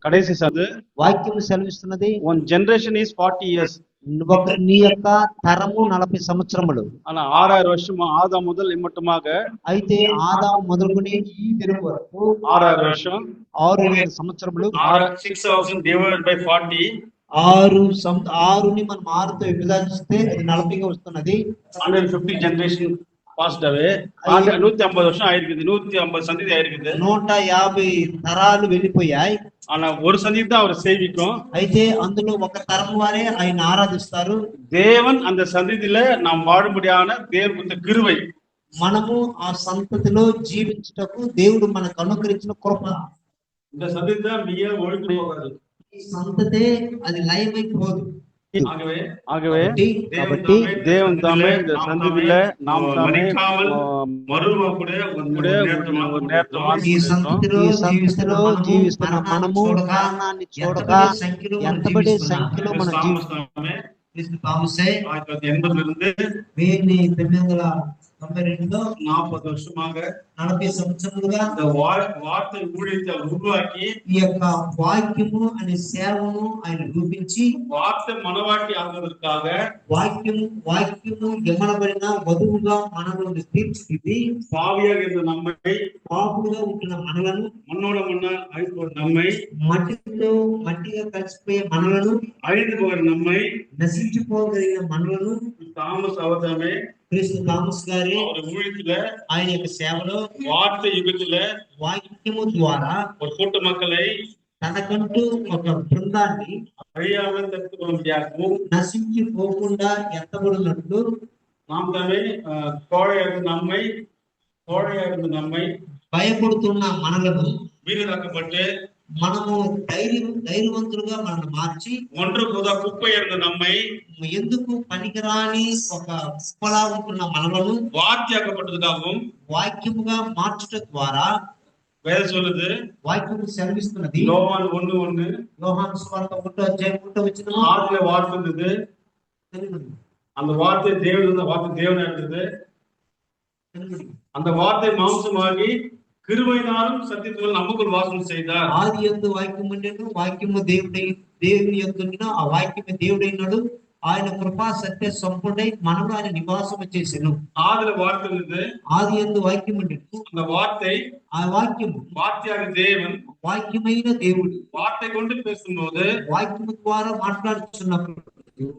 కడేసి సందు వాక్యం సెలవిస్తున్నది, one generation is 40 years. నీ యొక్క తరము 40 సంవత్సరములు. ஆனா 6000 வருஷம் ஆதாம் முதல் இம்மட்டுமாக అయితే ఆదాము మొదలుకొని ఈ దినం వరకు 6000 வருஷம் 6,000 సంవత్సరములు. 6000 divided by 40 6ని మనం 6తో విభజిస్తే అది 40గా వస్తున్నది. 150 generation passed away. 150 வருஷம் ஆயிருக்குது, 150 சந்ததி ஆயிருக்குது, 150 తరాలు వెళ్ళిపోయాయి. ஆனா ஒரு சந்ததி தான் அவர் சேவிக்கும். అయితే అందులో ఒక తరం వారే ఆయన ఆరాధిస్తారు. தேவன் அந்த சந்ததியில நாம் வாழும்படியான தேவன் கொடுத்த கிருபை, మనము ఆ సంతతిలో జీవించుటకు దేవుడు మనకు అనుగ్రహించిన కృప. இந்த சந்ததி தான் மிக ஒழிந்து போகாது. ఈ సంతతే అది లయమైపోదు. ஆகவே தேவன் தாமே இந்த சந்ததியில நாம் தாமே ఈ సంతతిలో జీవిస్తున్న మనము మరణాన్ని చూడక ఎంతబడే సంఖ్యలో మనం జీవిస్తాం. 40 வருஷமாக 40 సంవత్సరాలుగా இந்த வார்த்தை ஊழியத்தை உருவாக்கி ఈ యొక్క వాక్యము అనే సేవను ఆయన రూపించి వార్త మనవాటి ఆగుదర్కాగ వాక్యము యమనబడిన వధువుగా మనల్ని తీర్చిదిద్ది పావియాగ இருந்த நம்மை పాపులుగా ఉంటున్న మనలను மண்ணோட மண்ணா அழிப்போர் நம்மை మట్టిగా కలిసిపోయే మనలను அழிந்து போகிற நம்மை నశించిపోగలిగిన మనలను தாமஸ் அவதாமே క్రీస్తు థామస్ గారి ஊழியத்துல ఆయన యొక్క సేవలో వార్త యుగத்துல వాక్యము ద్వారా ஒரு கூட்ட மக்களை తనకంటూ ఒక బృందాన్ని అழிయాமல் தடுத்துக்கொள்ள முடியாது, నశించిపోకుండా ఎత్తబడినట్లు நாம் தாமே கோழையாக இருந்த நம்மை భయపడుతున్న మనలను வீரராக்கப்பட்டு మనము ధైర్యవంతులుగా మనల్ని మార్చి ఒంటరి కుప్ప இருந்த நம்மை ఎందుకు పనికిరాని ఒక కుప్పలా ఉంటున్న మనలను వాక్యాக்கப்பட்டதுக்காகவும் వాక్యముగా మార్చుట ద్వారా வேதம் சொல்லுது, వాక్యము సెలవిస్తున్నది. யோவான் 1:1 యోహాను సువార్త 1:1 ஆதியில வார்த்தை இருந்தது, அந்த வார்த்தை தேவனா இருந்தது, அந்த வார்த்தை மாம்சமாகி கிருபையினாலும் சத்தியத்தினாலும் நமக்குள் வாசம் செய்தார். ఆదియందు వాక్యము ఉండెను, వాక్యము దేవుని యొద్దను, ఆ వాక్యము దేవుడైనడు, ఆయన కృపా సత్య సంపూర్ణై మనలో ఆయన నివాసము చేసెను. ఆదిల వార్త இருந்தது, ఆదియందు వాక్యము ఉండెను, அந்த வார்த்தை ఆ వాక్యము వార్తயாக தேவன் వాక్యమైన దేవుడు வார்த்தை கொண்டு பேசும்போது వాక్యము ద్వారా మాట్లాడుతున్నప్పుడు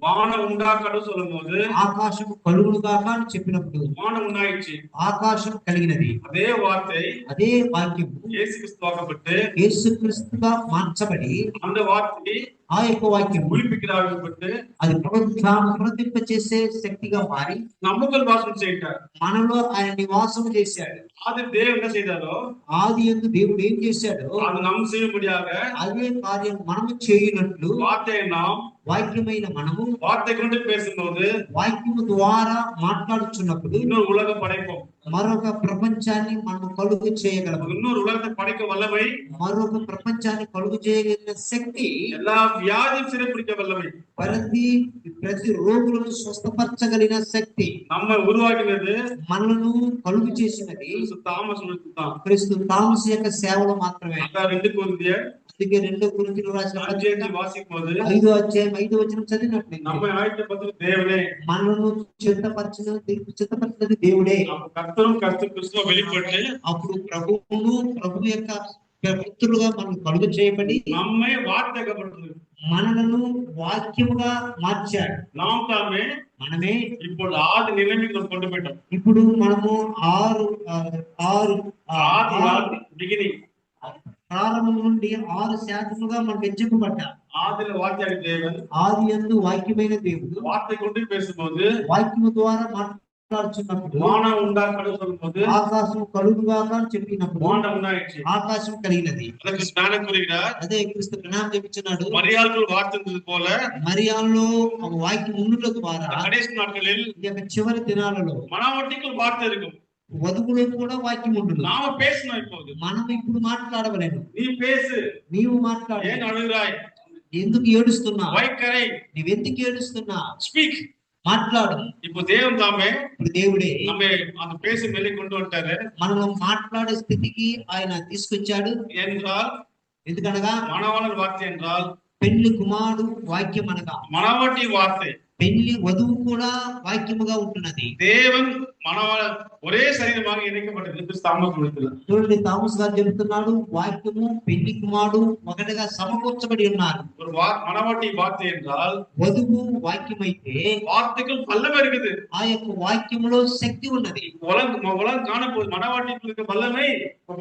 వానం ఉండాకడు சொல்லும்போது ఆకాశము కలుగునుగాక అని చెప్పినప్పుడు వానం ఉన్నాయిச்சு, ఆకాశం కలిగినది. అదే వార్த்தை అదే వాక్యము యేసుక్రీస్తుவாக்கப்பட்டு యేసుక్రీస్తుగా మార్చబడి அந்த వార్த்தை ఆ యొక్క వాక్యం ఉలిపికిరాగబట్టు అది ప్రవర్తింప చేసే శక్తిగా మారి நமக்குள் வாசம் செய்தார், మనలో ఆయన నివాసం చేశాడు. அது தேவன் என்ன செய்தாரோ ఆది యందు దేవుడు ఏం చేశాడో அது நாம் செய்யும்படியாக అదే కార్యం మనము చేయనట్లు வார்த்தையை நாம் వాక్యమైన మనము வார்த்தை கொண்டு பேசும்போது వాక్యము ద్వారా మాట్లాడుచున్నప్పుడు இன்னொரு உலகம் படைப்போம், మరొక ప్రపంచాన్ని మనం కలుగు చేయగలము. இன்னொரு உலகத்தை படைக்க வல்லமை, మరొక ప్రపంచాన్ని కలుగు చేయగలిగిన శక్తి, எல்லா வியாதியும் சிறைப்பிடிக்க வல்லமை, ప్రతి రోగులను స్వస్థపరచగలిగిన శక్తి நம்ம உருவாக்கினது మనలను కలుగు చేసినది தாமஸ் தான். క్రీస్తు థామస్ యొక్క సేవలు మాత్రమే. 2 కొరింథీయులు అందుకే 2 కొరింథీయులు రాసిన పత్రిక వాసిக்கும் పోது 5వ అధ్యాయం 5వ వచనం చదివినట్లయితే நம்ம ஆயத்தపత్ర దేవుడే, మనలను చిత్తపరిచినది దేవుడే. కర్తரும் క్రీస్తులో வெளிப்பட்டு అప్పుడు ప్రభు యొక్క పుత్రులుగా మనం కలుగు చేయబడి நம்மை వార్తగపడుతుంది, మనలను వాక్యముగా మార్చాడు. நாம் தாமே మనమే ఇప్పుడు ఆది నిలమికి కొண்டு పెట్టాం. ఇప్పుడు మనము ఆది బిగినింగ్ ప్రారంభం నుండి 6% మనకు ఎంచుకోబడ్డా. ఆదిలో వాక్యానికి దేవుడు, ఆది యందు వాక్యమైన దేవుడు వార్த்தை கொண்டு பேசும்போது వాక్యము ద్వారా మాట్లాడుచున్నప్పుడు వానం ఉండాకడు சொல்லும்போது ఆకాశం కలుగుగాక అని చెప్పినప్పుడు వానం ఉన్నాయిச்சு, ఆకాశం కలిగినది. அதற்கு ஸ்நானம் குறிக்கிறார். అదే క్రీస్తు జ్ఞానం చెప్తున్నాడు. மரியாளுக்குள் வார்த்தை இருந்தது போல మరియాల్లో వాక్యం ఉండుట ద్వారా கடைசி நாட்களில் ఈ యొక్క చివరి దినాలలో மணவாட்டிக்குள் வார்த்தை இருக்கும், వధువులో కూడా వాక్యం ఉంటుంది. நாம பேசணும், இப்போது మనం ఇప్పుడు మాట్లాడవలేను. நீ பேசு, నీవు మాట్లాడు. ஏன் அழுகிறாய், ఎందుకు ఏడుస్తున్నావు, why cry, నీవెందుకు ఏడుస్తున్నావు, speak, మాట్లాడు. இப்போ தேவன் தாமே ఇప్పుడు దేవుడే நம்ம அந்த பேசும் நிலை கொண்டு வந்துட்டாரு. మనం మాట్లాడే స్థితికి ఆయన తీసుకొచ్చాడు. என்றால் ఎందుకనగా மணவாளன் வார்த்தை என்றால் పెళ్లి కుమారుడు వాక్యం అనగా மணவாட்டி வார்த்தை. పెళ్లి వధువు కూడా వాక్యముగా ఉంటున్నది. தேவன் மணவாள ஒரே சரீரமாக இணைக்கப்பட்டிருக்கு தாமசத்தில். చూడండి థామస్ గారు చెబుతున్నాడు వాక్యము పెళ్లి కుమారుడు ఒకటిగా సమకూర్చబడి ఉన్నారు. ஒரு மணவாட்டி வார்த்தை என்றால் వధువు వాక్యమైతే வார்த்தைகள் வல்லமை இருக்குது. ఆ యొక్క వాక్యములో శక్తి ఉన్నది. உலகம் காணப்போகுது. மணவாட்டிக்கு இருக்க வல்லமை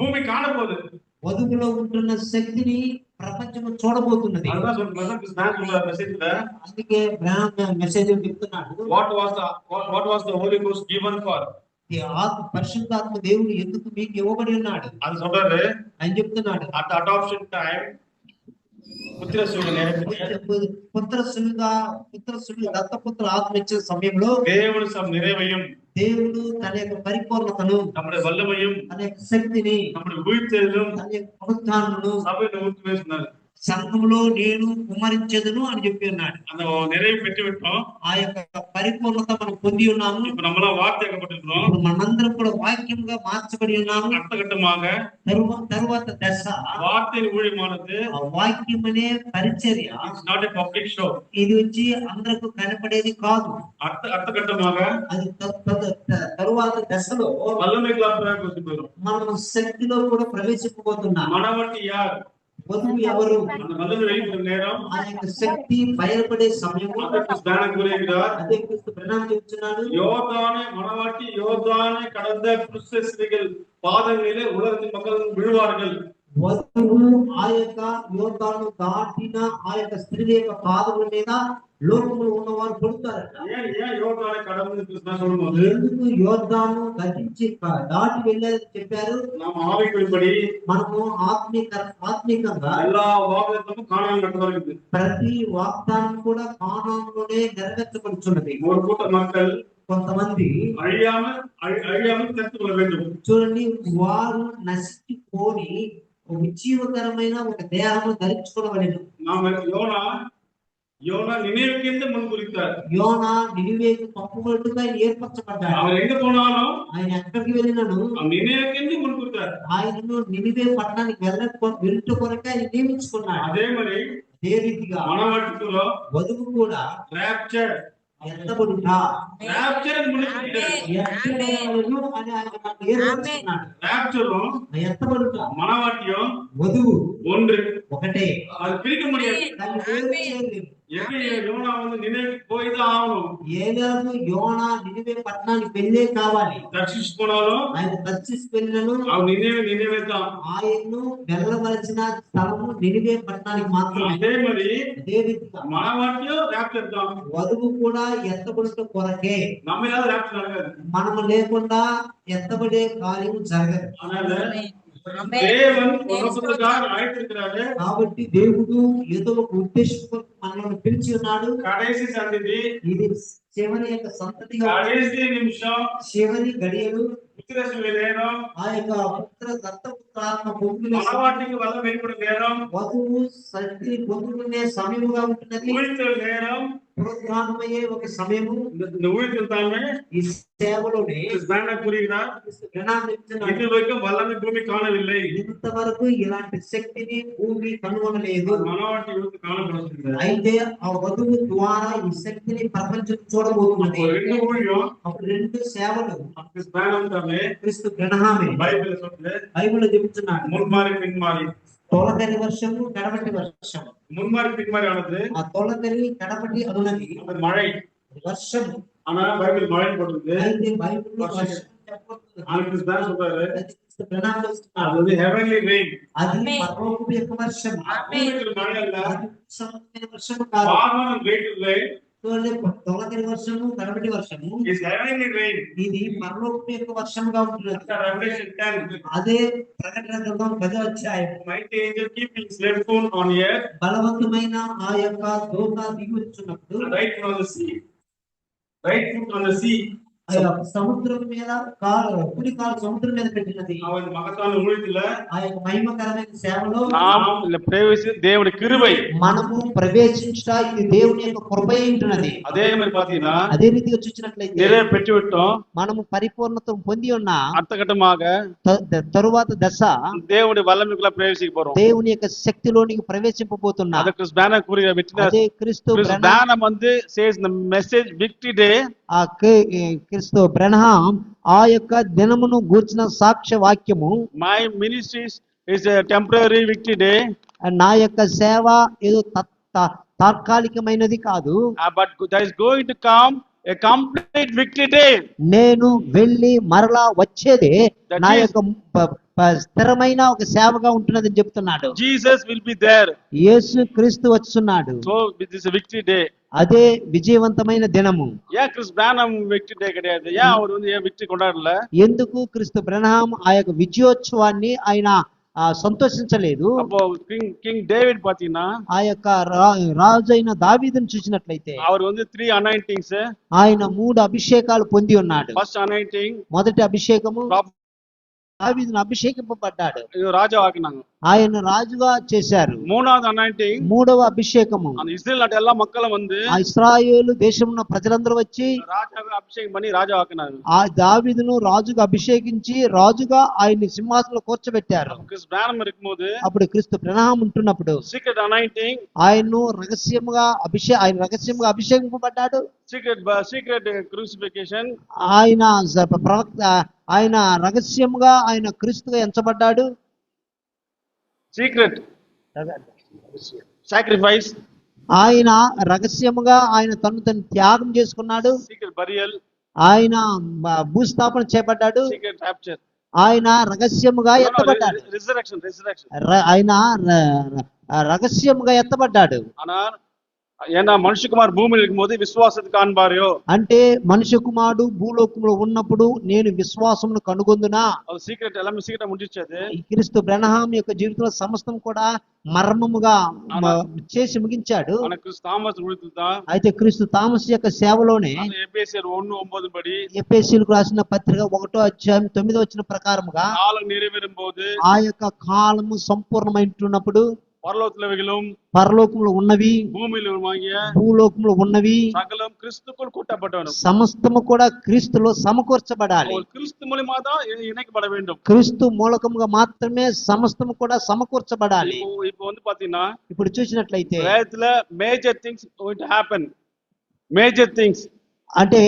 பூமி காணப்போகுது. వధువులో ఉంటున్న శక్తిని ప్రపంచం చూడబోతున్నది. அதுதான் சொல்ற மெசேஜ்ல అందుకే మెసేజ్ చెప్తున్నాడు. what was the Holy Ghost given for? ఈ పరిశుద్ధాత్మ దేవుడు ఎందుకు మీకు ఇవ్వబడి ఉన్నాడు అది சொல்றாரு. అని చెప్తున్నాడు. at the adoption time పుత్రసులుగా దత్తపుత్ర ఆత్మ ఇచ్చిన సమయంలో దేవుడు நிறைவையும் దేవుడు తన యొక్క పరిపూర్ణతను நம்முடைய வல்லமையும் తన యొక్క శక్తిని நம்முடைய உயிர்த்தெழுதலும் తన యొక్క పునరుత్థానమును சபையில ஊற்றி వేస్తున్నారు. సంఘంలో నేను కుమ్మరించెదను అని చెప్పి ఉన్నాడు. அந்த நிறைவு பெற்று விட்டோம். ఆ యొక్క పరిపూర్ణత మనం పొంది ఉన్నాము. இப்ப நம்மளாம் வார்த்தையாக்கப்பட்டிருக்கிறோம். మనందరం కూడా వాక్యంగా మార్చబడి ఉన్నాము. அடுத்த கட்டமாக తరువాత దశ వార్తైన ஊழியமானது ఆ వాక్యం అనే పరిచర్య. It's not a public show. ఇది వచ్చి అందరికి కనపడేది కాదు. அடுத்த கட்டமாக అది తరువాత దశలో வல்லமைக்குள்ளாக போகிறோம். మనం శక్తిలో కూడా ప్రవేశించబోతున్నాం. மணவாட்டி யார்? వధువు ఎవరు? அந்த வல்லமை வெளிப்படும் நேரம். ఆ యొక్క శక్తి బయలుపడే సమయం. அதற்கு ஸ்நானம் கூறுகிறார். అదే క్రీస్తు ప్రణామం చెప్తున్నాడు. யோர்தானை மணவாட்டி யோர்தானை கடந்த புருஷ ஸ்திரீகள் பாதங்களிலே உலகத்தின் மக்கள் விழுவார்கள். వధువు ఆ యొక్క యోర్దాను దాటిన ఆ యొక్క స్త్రీ యొక్క పాదముల మీద లోకములో ఉన్నవారు పడుతారట. ஏன் யோர்தானை கடந்து சொல்லும்போது ఎందుకు యోర్దాను గతించి దాటి వెళ్ళాలని చెప్పారు? நாம் ஆவிக்குள்படி మనము ఆత్మీకంగా எல்லா வாக்குத்தத்தமும் கானான் நடந்து ప్రతి వాగ్దానం కూడా కానానులోనే నెరవేర్చబడుతున్నది. ஒரு கூட்ட மக்கள் కొంతమంది அழியாமல் தெரிந்து கொள்ள வேண்டும். చూడండి వారు నశించిపోని ఉజ్జీవకరమైన ఒక దేహము ధరించుకోవలేను. யோனா நினைவுக்கு முன்குறித்தார். యోనా నినివేకు పంపబడుటకు ఏర్పరచబడ్డాడు. அவர் எங்க போனாலும் ఆయన ఎక్కడికి వెళ్ళినాను நினைவுக்கு முன்குறித்தார். ఆయనను నినివే పట్టణానికి వెళ్ళుట కొరకు ఆయన నియమించుకున్నాడు. అదే మరి అదే రీతిగా మనవాటిలో వధువు కూడా రాప్చర్ ఎత్తబడుట రాప్చర్ ఎత్తబడుట మనవాటియం వధువు ஒன்று ఒకటే. அது பிரிக்க முடியாது. யோனா வந்து நினைவுக்கு போய் தான் ஆகணும். ఏలాగు యోనా నినివే పట్టణానికి వెళ్ళే కావాలి. దర్శించి పోనాலும் ఆయన దర్శించి వెళ్ళినను నినివే தான். ఆయన్ను వెళ్ళవలసిన స్థలము నినివే పట్టణానికి మాత్రమే. అదే మరి అదే రీతిగా మనవాటియం రాప్చర్ தான். వధువు కూడా ఎత్తబడుట కొరకే. நம்ம ஏதாவது ராப்சர் நடக்காது. మనము లేకుండా ఎత్తబడే కార్యం జరగదు. தேவன் ஒருத்தருக்காக அழைத்திருக்கிறாரு. కాబట్టి దేవుడు ఏదో ఒక ఉద్దేశంతో మనల్ని పిలిచి ఉన్నాడు. కడేసి సంతతి ఇది చివరి యొక్క సంతతిగా కడేసి నిమిషం చివరి గడియలు పుత్రసుల నేరం ఆ యొక్క దత్తపుత్రాత్మ పొందుకునే మనవాటికి వల్ల వెలుపడి నేరం వధువు శక్తి పొందుకునే సమయముగా ఉంటున్నది. ఊహించే నేరం పునరుద్ధానమయ్యే ఒక సమయము. ఊహించుతామే ఈ సేవలోనే இதுவரைக்கும் வல்லமை பூமி காணவில்லை. ఇంతవరకు ఇలాంటి శక్తిని భూమి కనుగొనలేదు. మనవాటి కాణపడుతుంది. అయితే ఆ వధువు ద్వారా ఈ శక్తిని ప్రపంచం చూడబోతున్నది. అప్పుడు రెండు సేవలు క్రీస్తు గ్రహణమే బైబిల్ చెబుతున్నాడు. మున్మారి పిన్మారి తొలకరి వర్షము కడపటి వర్షం. మున్మారి పిన్మారి అన్నది ఆ తొలకరి కడపటి అనున్నది మழை వర్షం. ஆனா பைபிள் மழை போட்டுருக்கு. అయితే బైబిల్లో వర్షం చెప్పబడుతుంది. அதுக்கு தான் சொல்றாரு అది హెవెన్లీ రెయిన్. అది పరలోకపు యొక్క వర్షం. భూమికి మழை అല്ല. సముద్రమైన వర్షం కాదు. Normal rain rain. తొలకరి వర్షము కడపటి వర్షము ఇస్ హెవెన్లీ రెయిన్. ఇది పరలోకపు యొక్క వర్షంగా ఉంటుంది. రెవల్యూషన్ 10. అదే ప్రకటన గ్రంథం 10వ అధ్యాయం. Mighty angel keeping his left foot on earth. బలవంతమైన ఆ యొక్క దూత దిగి వచ్చున్నప్పుడు right from the sea. Right foot on the sea. ఆ యొక్క సముద్రం మీద కుడి కాలు సముద్రం మీద పెట్టినది. அவர் மகத்தான ஊழியத்துல ఆ యొక్క మహిమకరమైన సేవలో நாம் இல்ல பிரவேசி தேவனுடைய கிருபை. మనము ప్రవేశించుట ఇది దేవుని యొక్క కృప అయి ఉంటున్నది. அதே மாதிரி பாத்தீங்கன்னா అదే రీతిగా చూసినట్లయితే நிறைய பெற்று விட்டோம். మనము పరిపూర్ణత పొంది ఉన్న அடுத்த கட்டமாக తరువాత దశ தேவனுடைய வல்லமைக்குள்ள பிரவேசிக்க போறோம். దేవుని యొక్క శక్తిలోనికి ప్రవేశింపబోతున్నా. அது கிறிஸ் பேனர் கூறிய விட்னஸ். అదే క్రీస్తు கிறிஸ் பேனர் வந்து says the message victory day. ఆ క్రీస్తు బ్రహ్నాం ఆ యొక్క దినమును గూర్చిన సాక్ష్య వాక్యము, My ministries is a temporary victory day. నా యొక్క సేవ ఏదో తాత్కాలికమైనది కాదు, But there is going to come a complete victory day. నేను వెళ్ళి మరలా వచ్చేదే That నా is- యొక్క స్థిరమైన ఒక సేవగా ఉంటున్నదని చెప్తున్నాడు. Jesus will be there. యేసు క్రీస్తు వచ్చున్నాడు. So this is a victory day. అదే విజయవంతమైన దినము. ஏன் கிறிஸ் பேனர் victory day கிடையாது? ஏன் அவர் வந்து ஏன் victory கொண்டாடல? ఎందుకు క్రీస్తు బ్రహ్నాం ఆ యొక్క విజయోత్సవాన్ని ఆయన సంతోషించలేదు? அப்போ king David பாத்தீங்கன்னா ఆ యొక్క రాజు అయిన దావీదును చూసినట్లయితే அவர் வந்து 3 anointings. ఆయన 3 అభిషేకాలు పొంది ఉన్నాడు. First anointing మొదటి అభిషేకము prophet, దావీదును అభిషేకింపబడ్డాడు, ராஜா ஆக்குனாங்க. ఆయన రాజుగా చేశారు. மூணாவது anointing మూడవ అభిషేకము அந்த இஸ்ரேல் நாட்டு எல்லா மக்களும் வந்து ఆ ఇశ్రాయేలు దేశంలో ప్రజలందరూ వచ్చి ராஜாவை அபிஷேகம் பண்ணி ராஜா ஆக்குனாங்க. ఆ దావీదును రాజుగా అభిషేకించి రాజుగా ఆయన్ని సింహాసనంలో కూర్చోబెట్టారు. கிறிஸ் பேனர் இருக்கும்போது అప్పుడు క్రీస్తు ప్రణామం ఉంటున్నప్పుడు சீக்ரெட் anointing, ఆయన రహస్యంగా అభిషేకింపబడ్డాడు. சீக்ரெட் crucifixion, ఆయన ప్రవక్త, ఆయన రహస్యంగా ఆయన క్రీస్తుగా ఎంచబడ్డాడు. secret sacrifice, ఆయన రహస్యముగా ఆయన తను త్యాగం చేసుకున్నాడు. secret burial, ఆయన భూస్థాపన చేపడ్డాడు. secret rapture, ఆయన రహస్యముగా ఎత్తబడ్డాడు. resurrection. ఆయన రహస్యముగా ఎత్తబడ్డాడు. ஆனா ஏன்னா மனுஷகுமார் பூமியில் இருக்கும்போது விசுவாசத்துக்கு காண்பாரோ, అంటే మనుష్య కుమారుడు భూలోకంలో ఉన్నప్పుడు నేను విశ్వాసమును కనుగొందునా. அது சீக்ரெட் எல்லாமே சீக்கிரம் முடிச்சது. ఈ క్రీస్తు బ్రహ్నాం యొక్క జీవితంలో సమస్తం కూడా మర్మముగా చేసి ముగించాడు. ஆனா கிறிஸ் தாமஸ் ஊழியத்தில் தான் అయితే క్రీస్తు తామస్ యొక్క సేవలోనే எபேசியர் 1:9 படி ఎఫెసీయులకు రాసిన పత్రిక 1వ అధ్యాయం 9వ వచనం ప్రకారముగా காலம் நிறைவேறும் போது ఆ యొక్క కాలము సంపూర్ణమైంటున్నప్పుడు பரலோகத்திலும் పరలోకంలో ఉన్నవి பூமியில் வாங்கிய భూలోకంలో ఉన్నవి சகலம் கிறிஸ்துக்குள் கூட்டப்பட்டவனும் సమస్తము కూడా క్రీస్తులో సమకూర్చబడాలి. கிறிஸ்து மூலமா தான் இணைக்கப்பட வேண்டும். క్రీస్తు మూలకముగా మాత్రమే సమస్తము కూడా సమకూర్చబడాలి. இப்போ வந்து பாத்தீங்கன்னா ఇప్పుడు చూసినట్లయితే வேதத்துல major things going to happen. Major things అంటే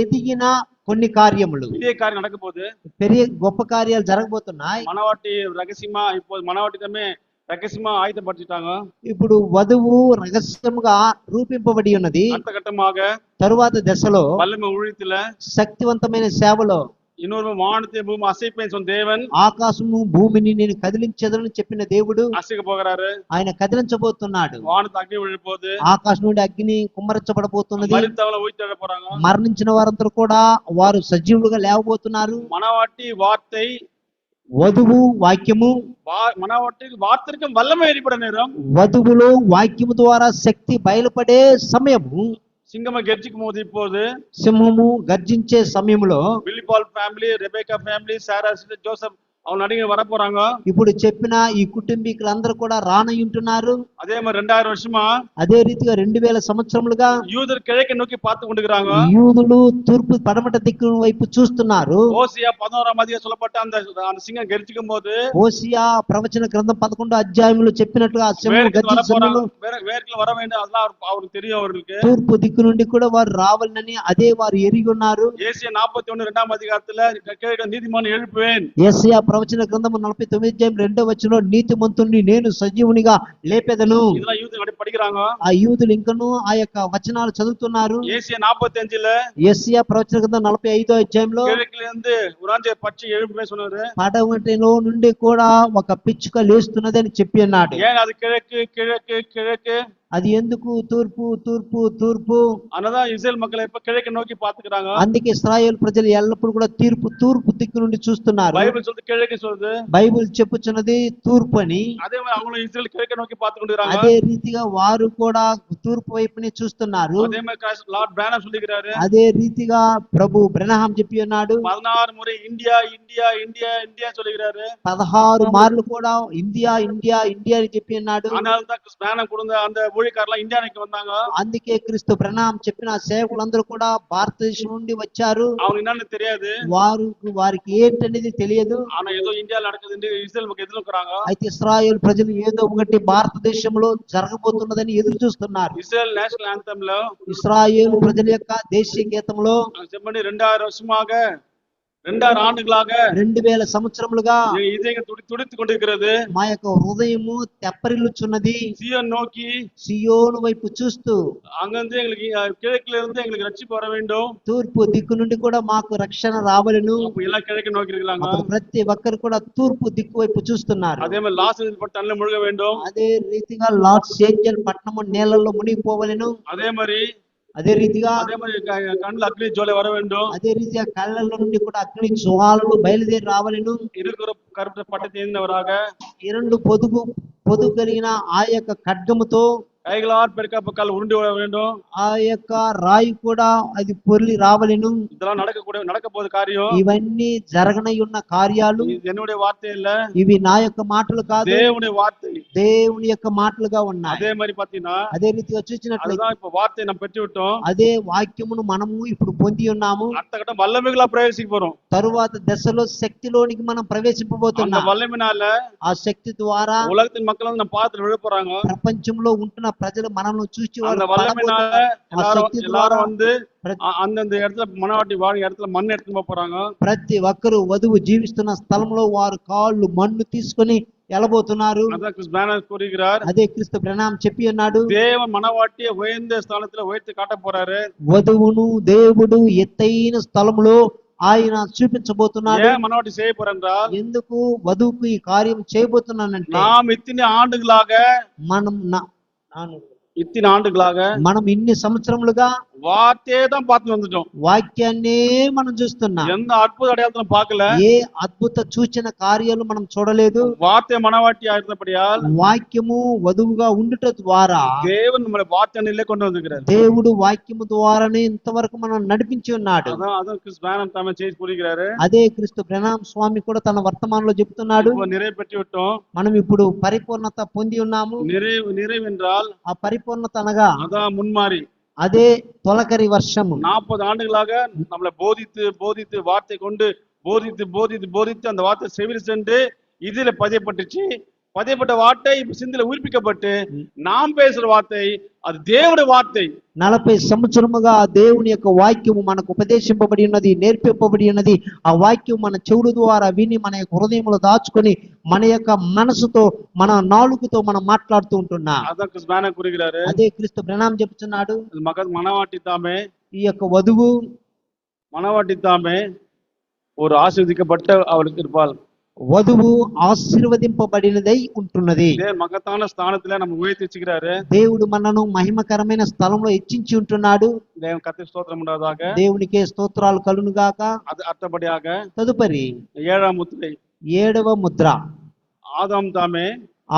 ఎదిగిన కొన్ని కార్యములు, பெரிய காரியம் நடக்க போகுது. పెరిగే గొప్ప కార్యాలు జరగబోతున్నాయి. மணவாட்டி ரகசியமா இப்போ மணவாட்டி தம்மே ரகசியமா ஆயத்தப்படுத்திட்டாங்க. ఇప్పుడు వధువు రహస్యముగా రూపింపబడి ఉన్నది. அடுத்த கட்டமாக తరువాత దశలో வல்லமை ஊழியத்துல శక్తివంతమైన సేవలో இன்னொரு வானத்தை பூமி அசைப்பேன் சொன்ன தேவன் ఆకాశము భూమిని నేను కదిలించదనని చెప్పిన దేవుడు அசைக்க போகிறாரு. ఆయన కదిలించబోతున్నాడు. வானத்தை అగ్ని விழப்போகுது. ఆకాశం నుండి అగ్ని కుమ్మరించబడబోతున్నది. மரித்தவங்களை உயிர்த்தெழ போறாங்க. మరణించిన వారందరూ కూడా వారు సజీవులుగా లేవబోతున్నారు. மணவாட்டி வார்த்தை, వధువు వాక్యము, மணவாட்டி வார்த்தைக்கும் வல்லமை வெளிப்பட நேரம். వధువులో వాక్యము ద్వారా శక్తి బయలుపడే సమయము. சிங்கமா கெர்ச்சிக்கும் போது இப்போது సింహము గర్జించే సమయంలో బిల్లిపాల్ ఫ్యామిలీ, రెబేకా ఫ్యామిలీ, సారా, జోసెఫ్ அவங்க நடிகை வர போறாங்க. ఇప్పుడు చెప్పిన ఈ కుటుంబీకులందరూ కూడా రానయ్యుంటున్నారు. அதே மாதிரி 2000 வருஷமா అదే రీతిగా 2000 సంవత్సరములుగా யூதர் கிழக்கு நோக்கி பார்த்து கொண்டிருக்கிறாங்க. యూదులు తూర్పు పడమట దిక్కు వైపు చూస్తున్నారు. ஓசியா 11ஆம் அதிகாரம் சொல்லப்பட்ட அந்த சிங்கம் கெர்ச்சிக்கும் போது హోషియా ప్రవచన గ్రంథం 11వ అధ్యాయంలో చెప్పినట్లుగా ఆ సింహం வர గర్జించే போறாங்க. సమయంలో வேர்க்கில் வர வேண்டும். அதெல்லாம் அவருக்கு தெரியும். அவர்களுக்கு తూర్పు దిక్కు నుండి కూడా వారు రావాలని అదే వారు ఎరిగి ఉన్నారు. ஏசியா 41 2ஆம் அதிகாரத்துல கிழக்கு நீதிமான் எழுப்புவேன். యేషయా ప్రవచన గ్రంథము 49వ అధ్యాయం 2వ వచనంలో నీతిమంతుణ్ణి నేను సజీవునిగా లేపెదను. இதெல்லாம் யூதர் படிக்கிறாங்க. ఆ యూదులు ఇంకను ఆ యొక్క వచనాలు చదువుతున్నారు. ஏசியா 45ல యేషయా ప్రవచన గ్రంథం 45వ అధ్యాయంలో கிழக்குல இருந்து உராஞ்ச பச்சை எழுப்புவேன் சொன்னாரு. పడమటిలో నుండి కూడా ఒక పిచ్చుక లేస్తున్నదని చెప్పి అన్నాడు. ஏன் அது கிழக்கு கிழக்கு கிழக்கு? అది ఎందుకు తూర్పు తూర్పు తూర్పు? அதனாலதான் இஸ்ரேல் மக்களை எப்ப கிழக்கு நோக்கி பாத்துக்கிறாங்க. అందుకే ఇశ్రాయేలు ప్రజలు ఎల్లప్పుడూ కూడా తూర్పు దిక్కు నుండి చూస్తున్నారు. பைபிள் சொல்லுது கிழக்கு சொல்லுது. బైబిల్ చెప్పుచున్నది తూర్పు అని. அதே மாதிரி அவங்களும் இஸ்ரேல் கிழக்கு நோக்கி பார்த்து கொண்டிருக்காங்க. అదే రీతిగా వారు కూడా తూర్పు వైపునే చూస్తున్నారు. அதே மாதிரி லார்ட் பிரானம் சொல்லிக்கிறாரு. అదే రీతిగా ప్రభు బ్రహ్నాం చెప్పి ఉన్నాడు. 16 முறை இந்தியா இந்தியா இந்தியா இந்தியா சொல்லிக்கிறாரு. 16 మార్లు కూడా ఇండియా ఇండియా ఇండియా అని చెప్పి ఉన్నాడు. அதனால தான் பிரானம் கொடுத்த அந்த ஊழியக்காரலாம் இந்தியாவுக்கு வந்தாங்க. అందుకే క్రీస్తు బ్రహ్నాం చెప్పిన సేవకులందరూ కూడా భారతదేశం నుండి వచ్చారు. அவங்க என்னன்னு தெரியாது. వారికి ఏంటనేది తెలియదు. ஆனா ஏதோ இந்தியால நடக்குது, இஸ்ரேல் மக்கள் எதிர்க்கிறாங்க. అయితే ఇశ్రాయేలు ప్రజలు ఏదో ఒకటి భారతదేశంలో జరగబోతున్నదని ఎదురు చూస్తున్నారు. ఇస్రాయేల్ నేషనల్ యాంథమ్ లో, ఇశ్రాయేలు ప్రజల యొక్క దేశీయ గీతంలో చెప్పండి 2000 வருஷமாக 2000 ஆண்டுகளாக 2000 సంవత్సరములుగా இதயம் துடித்துக் கொண்டிருக்கிறது. మా యొక్క హృదయము తెప్పరిల్లుచున్నది. சியோன் நோக்கி, సియోను వైపు చూస్తూ, அங்கிருந்து எங்களுக்கு கிழக்குல இருந்து எங்களுக்கு ரட்சிப்பு வர வேண்டும். తూర్పు దిక్కు నుండి కూడా మాకు రక్షణ రావాలను. எல்லாம் கிழக்கு நோக்கி இருக்கிறாங்க. ప్రతి ఒక్కరు కూడా తూర్పు దిక్కు వైపు చూస్తున్నారు. அதே மாதிரி லாஸ் ஏஞ்சல்ஸ் தண்ணில முழுக வேண்டும். అదే రీతిగా లాస్ ఏంజల్ పట్టణము నీళ్ళల్లో మునిగిపోవలెను. அதே மாதிரி கண்ணில் அக்னி ஜுவாலை வர வேண்டும். అదే రీతిగా కళ్ళల్లో నుండి కూడా అగ్ని జ్వాలలు బయలుదేరి రావాలను. இருக்கிற கருப்பு பட்டை தேர்ந்தவராக, 2 పొదుగు కలిగిన ఆ యొక్క ఖడ్గముతో கைகளால் பெருக்கப்பக்கால் உருண்டு வர வேண்டும். ఆ యొక్క రాయి కూడా అది పొర్లి రావలెను. இதெல்லாம் நடக்க போகுது காரியம். ఇవన్నీ జరగనై ఉన్న కార్యాలు. இது என்னுடைய வார்த்தை இல்ல, ఇవి నా యొక్క మాటలు కాదు, దేవుని వార్த்தை, దేవుని యొక్క మాటలుగా ఉన్నాయి. அதே மாதிரி பாத்தீங்கன்னா అదే రీతిగా చూసినట్లయితే அதுதான் இப்ப வார்த்தை நம்ம பெற்று விட்டோம். అదే వాక్యమును మనము ఇప్పుడు పొంది ఉన్నాము. அடுத்த கட்டம் வல்லமைகளா பிரவேசிக்க போறோம். తరువాత దశలో శక్తిలోనికి మనం ప్రవేశింపబోతున్నాం. அந்த வல்லமைனால ఆ శక్తి ద్వారా உலகத்தின் மக்கள் வந்து நம்ம பாத்துல விழ போறாங்க. ప్రపంచంలో ఉంటున్న ప్రజలు మనల్ని చూసి அந்த வல்லமைனால எல்லாரும் வந்து அந்தந்த இடத்துல மனவாட்டி வாழ இடத்துல மண் எடுத்துட்டு போறாங்க. ప్రతి ఒక్కరు వధువు జీవిస్తున్న స్థలంలో వారు కాళ్ళు మన్ను తీసుకొని ఎలబోతున్నారు. అదే క్రీస్తు బ్రహ్నాం చెప్పి ఉన్నాడు. தேவன் மனவாட்டியை உயர்ந்த ஸ்தானத்துல உயர்த்தி காட்ட போறாரு. వధువును దేవుడు ఎత్తైన స్థలములో ఆయన చూపించబోతున్నాడు. మనవాటి செய்ய போறார். ఎందుకు వధువుకు ఈ కార్యం చేయబోతున్నానంటే, நாம் இத்தனை ஆண்டுகளாக మనం ఇన్ని సంవత్సరములుగా வார்த்தையே தான் பார்த்து வந்துட்டோம். వాక్యాన్నే మనం చూస్తున్నాం. எந்த அற்புத அடையாளத்தையும் பார்க்கல. ఏ అద్భుత సూచన కార్యాలు మనం చూడలేదు. வார்த்தை மனவாட்டியா இருந்தபடியால், వాక్యము వధువుగా ఉండుట ద్వారా தேவன் நம்மளை வார்த்தையிலே கொண்டு வந்திருக்கிறார். దేవుడు వాక్యము ద్వారానే ఇంతవరకు మనం నడిపించి ఉన్నాడు. அதான் கிறிஸ்து பிரானம் தம்மை செய்து கூறுகிறாரு. అదే క్రీస్తు బ్రహ్నాం స్వామి కూడా తన వర్తమానంలో చెప్తున్నాడు. நிறைவு பெற்று விட்டோம். మనం ఇప్పుడు పరిపూర్ణత పొంది ఉన్నాము. நிறைவு என்றால் ఆ పరిపూర్ణత అనగా அதான் முன்மாறி, అదే తొలకరి వర్షము. 40 ஆண்டுகளாக நம்மளை போதித்து வார்த்தை கொண்டு போதித்து அந்த வார்த்தை செவியில் சென்று இதுல பதியப்பட்ட வார்த்தை இப்ப சிந்தில உயிர்ப்பிக்கப்பட்டு நாம் பேசுற வார்த்தை அது దేవుడి వార్த்தை. 40 సంవత్సరముగా దేవుని యొక్క వాక్యము మనకు ఉపదేశింపబడి ఉన్నది, నేర్పింపబడి ఉన్నది. ఆ వాక్యం మన చెవుల ద్వారా విని మన యొక్క హృదయంలో దాచుకొని మన యొక్క మనసుతో, మన నాలుగుతో మనం మాట్లాడుతూ ఉంటున్నాం. అదే క్రీస్తు బ్రహ్నాం చెప్తున్నాడు. మనవాటి తామే, ఈ యొక్క వధువు మనవాటి తామే ஒரு ஆசீர்வதிக்கப்பட்ட அவளுக்கு இருப்பாள். వధువు ఆశీర్వదింపబడినదై ఉంటున్నది. మగతాన స్థానத்திலே நம்ம உயர்த்தி வச்சிருக்காரு. దేవుడు మనను మహిమకరమైన స్థలంలో హెచ్చించి ఉంటున్నాడు. దేవుని కర్తృ స్తోత్రం ఉండదాక, దేవునికే స్తోత్రాలు కలుగును గాక. అది అర్థపడియాక తదుపరి 7వ ముద్ర, 7వ ముద్ర. ஆதாம் தாமே,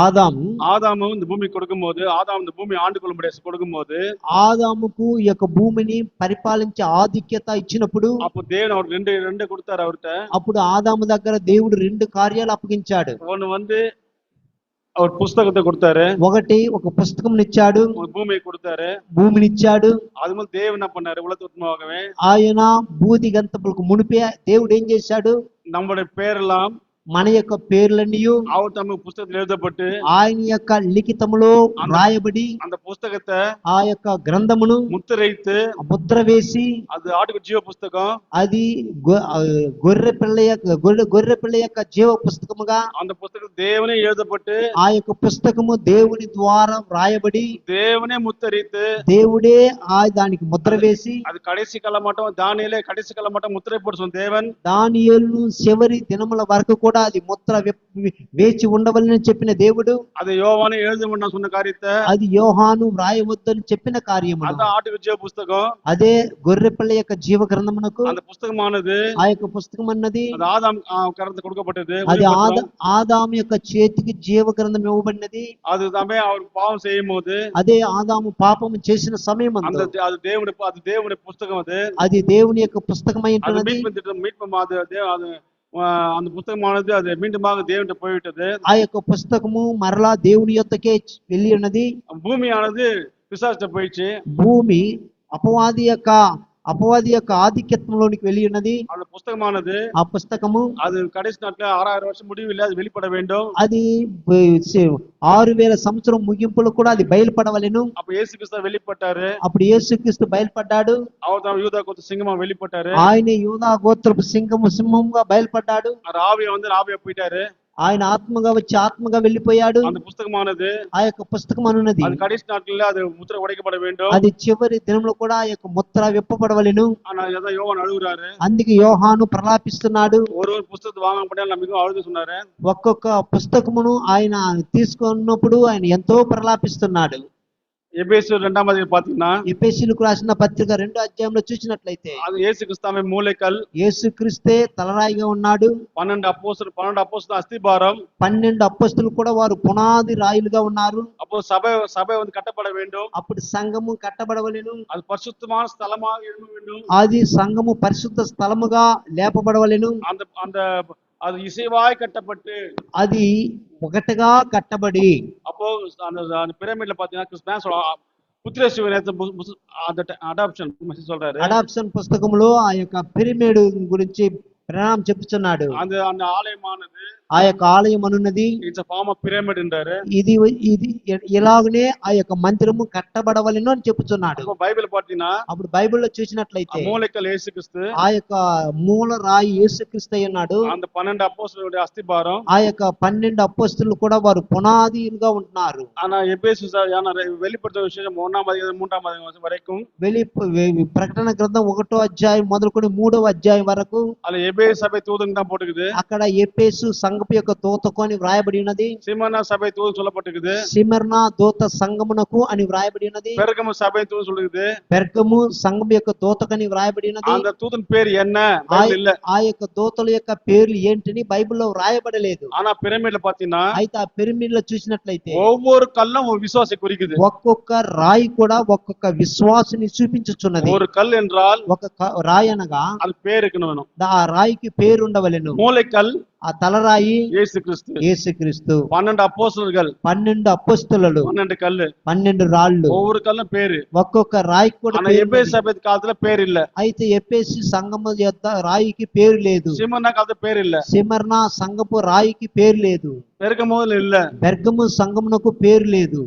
ஆதாము இந்த பூமி கொடுக்கும்போது, ஆதாம் இந்த பூமி ஆண்டு கொள்ளும்படி கொடுக்கும்போது, ఆదాముకు ఈ యొక్క భూమిని పరిపాలించే ఆధిక్యత ఇచ్చినప్పుడు, అప్పుడు దేవుడు அவருக்கு ரெண்டு கொடுத்தாரு அவர்ட்ட. అప్పుడు ఆదాము దగ్గర దేవుడు 2 కార్యాలు అప్పగించాడు. ஒன்னு வந்து அவர் పుస్తకத்தை கொடுத்தாரு. ఒకటి ఒక పుస్తకంనిచ్చాడు, భూమిని கொடுத்தாரு, భూమినిచ్చాడు. அது முதல் தேவன் என்ன பண்ணாரு, உலகத்துமாகவே ఆయన బూది గంతపులకు మునిపే దేవుడు ఏం చేశాడు, நம்முடைய பேரெல்லாம், మన యొక్క పేర్లన్నీ அவர் தம் புத்தகத்தில் எழுதப்பட்டு ఆయన యొక్క లిఖితములో రాయబడి, அந்த పుస్తకத்தை, ఆ యొక్క గ్రంథమును ముద్ర వేసి, అది ఆటుకు జీవ పుస్తకం, అది గొర్రె పిల్ల యొక్క జీవ పుస్తకముగా, அந்த పుస్తకం దేవుని எழுதப்பட்டு, ఆ యొక్క పుస్తకము దేవుని ద్వారా రాయబడి, దేవునే ముద్రిத்து, దేవుడే దానికి ముద్ర వేసి, అది కடைசி కాలం మటం, దానియేలే కடைசி కాలం మటం ముద్ర పోడుచున్న దేవుని, దానియేలు చివరి దినముల వరకు కూడా అది ముద్ర వేచి ఉండవలని చెప్పిన దేవుడు, அது யோவானே எழுதணும்னு நான் சொன்ன காரியத்தை, అది యోహాను వ్రాయవద్దని చెప్పిన కార్యము, அதான் ஆட்டுக்கு ஜீவ புஸ்தகம். అదే గొర్రెపిల్ల యొక్క జీవ గ్రంథమునకు அந்த పుస్తకமானது ఆ యొక్క పుస్తకం అన్నది அது ఆదాం కరంత கொடுக்கப்பட்டது. అది ఆదాము యొక్క చేతికి జీవ గ్రంథం ఇవ్వబడినది. அது தாமே அவர் பாவம் செய்யும் போது అదే ఆదాము పాపము చేసిన సమయం அந்த அது தேவனுடைய புஸ்தகம். అది దేవుని యొక్క పుస్తకమై அது ఉంటున్నది. மீட்பு அது அந்த புத்தகமானது அது மீண்டுமாக தேவன்கிட்ட போய்விட்டது. ఆ యొక్క పుస్తకము మరలా దేవుని యొద్దకే వెళ్ళి ఉన్నది. பூமியானது பிசாசுட்ட போயிடுச்சு. భూమి అపవాది యొక్క ఆధిక్యత్వంలోనికి వెళ్ళి ఉన్నది. அந்த புஸ்தகமானது ఆ పుస్తకము அது கடைசி நாட்ல 6000 வருஷம் முடிவில் அது வெளிப்பட வேண்டும். అది 6000 సంవత్సరం ముగింపులో కూడా అది బయలుపడవలెను. அப்ப இயேசு கிறிஸ்து வெளிப்பட்டாரு. అప్పుడు యేసుక్రీస్తు బయలుపడ్డాడు. அவர் தான் யூதா கோத்திர சிங்கமா வெளிப்பட்டாரு. ఆయన యూదా గోత్రపు సింహంగా బయలుపడ్డాడు. ஆவியா போயிட்டாரு. ఆయన ఆత్మగా వచ్చి ఆత్మగా వెళ్ళిపోయాడు. அந்த புஸ்தகமானது ఆ యొక్క పుస్తకం అనున్నది அது கடைசி நாட்களில் அது முத்திரை உடைக்கப்பட வேண்டும். అది చివరి దినంలో కూడా ఆ యొక్క ముద్ర విప్పబడవలెను. ஆனா அதான் யோவான் அழுகுறாரு. అందుకే యోహాను ప్రలాపిస్తున్నాడు. ஒரு புஸ்தகத்தை வாங்க முடியாது நான் மிகவும் அழுது சொன்னாரு. ఒక్కొక్క పుస్తకమును ఆయన తీసుకున్నప్పుడు ఆయన ఎంతో ప్రలాపిస్తున్నాడు. எபேசியர் 2ஆம் அதிகாரம் பாத்தீங்கன்னா, ఎఫెసీయులకు రాసిన పత్రిక 2వ అధ్యాయంలో చూసినట్లయితే அது இயேசு கிறிஸ்துவே மூலைக்கல், యేసుక్రీస్తే తలరాయిగా ఉన్నాడు. 12 அப்போஸ்தலர் அஸ்திபாரம், 12 అపొస్తలులు కూడా వారు పునాది రాయిలుగా ఉన్నారు. அப்போ சபை வந்து கட்டப்பட வேண்டும். అప్పుడు సంఘము కట్టబడవలెను. அது பரிசுத்தமான ஸ்தலமாக இருக்க வேண்டும். అది సంఘము పరిశుద్ధ స్థలముగా లేపబడవలెను. அந்த அது இசைவாய் கட்டப்பட்டு అది ఒకటిగా కట్టబడి, அப்போ அந்த பிரமிட்ல பாத்தீங்கன்னா கிறிஸ்துவ புத்திரசிவன் அந்த அடாப்ஷன் சொல்றாரு. అడాప్షన్ పుస్తకములో ఆ యొక్క పిరమిడ్ గురించి ప్రణామం చెప్పుచున్నాడు. அந்த ఆలయమానది ఆ యొక్క ఆలయం అనున్నది ఇట్స్ ఫార్మ్ ఆఫ్ పిరమిడ్ అంటారు. ఇది ఇలాగనే ఆ యొక్క మందిరము కట్టబడవలెను అని చెప్పుచున్నాడు. బైబిల్ పాటినా అప్పుడు బైబిల్లో చూసినట్లయితే మూలకల్ యేసుక్రీస్తు, ఆ యొక్క మూల రాయి యేసుక్రీస్తు అయి ఉన్నాడు. அந்த 12 அப்போஸ்தலருடைய அஸ்திபாரம், ఆ యొక్క 12 అపొస్తలులు కూడా వారు పునాదిలుగా ఉంటున్నారు. ஆனா எபேசு வெளிப்படுத்தின விசேஷம் 1ஆம் அதிகாரம் 3ஆம் அதிகாரம் வரைக்கும் ప్రకటన గ్రంథం 1వ అధ్యాయం మొదలుకొని 3వ అధ్యాయం వరకు அதுல எபேசு சபை தூதன் தான் போட்டுக்குது. అక్కడ ఎఫెసు సంఘపు యొక్క దూతకు అని వ్రాయబడి ఉన్నది. சிமர்னா சபை தூதன் சொல்லப்பட்டிருக்குது. సిమర్నా దూత సంఘమునకు అని వ్రాయబడి ఉన్నది. பெர்கமு சபை தூதன் சொல்லுது. పెర్గము సంఘం యొక్క దూతకని వ్రాయబడి ఉన్నది. அந்த தூதன் பேர் என்ன பைபிள் இல்ல. ఆ యొక్క దూతల యొక్క పేర్లు ఏంటిని బైబిల్లో వ్రాయబడలేదు. ஆனா பிரமிட்ல பாத்தீங்கன்னா, అయితే ఆ పిరమిడ్ లో చూసినట్లయితే ஒவ்வொரு కల్లం ஒரு విశ్వాసి குறிக்குது. ఒక్కొక్క రాయి కూడా ఒక్కొక్క విశ్వాసిని చూపించుచున్నది. ஒரு కల్ என்றால் ఒక రాయి అనగా அது பேர் இருக்கணும். ఆ రాయికి పేరు ఉండవలెను. மூலைக்கல் ఆ తలరాయి యేసుక్రీస్తు. యేసుక్రీస్తు. 12 அப்போஸ்தலர்கள், 12 అపొస్తలులు, 12 కల్లు, 12 రాళ్ళు, ஒவ்வொரு கல்லும் பேரு. ఒక్కొక్క రాయికి కూడా ஆனா పేరు எபேசு ఉన్నది. சபை காலத்துல பேர் இல்ல. అయితే ఎఫెసు సంఘము యొక్క రాయికి పేరు లేదు. சிமர்னா காலத்துல பேர் இல்ல. సిమర్నా సంఘపు రాయికి పేరు లేదు. பெர்கமுல இல்ல. బెర్గము సంఘమునకు పేరు లేదు.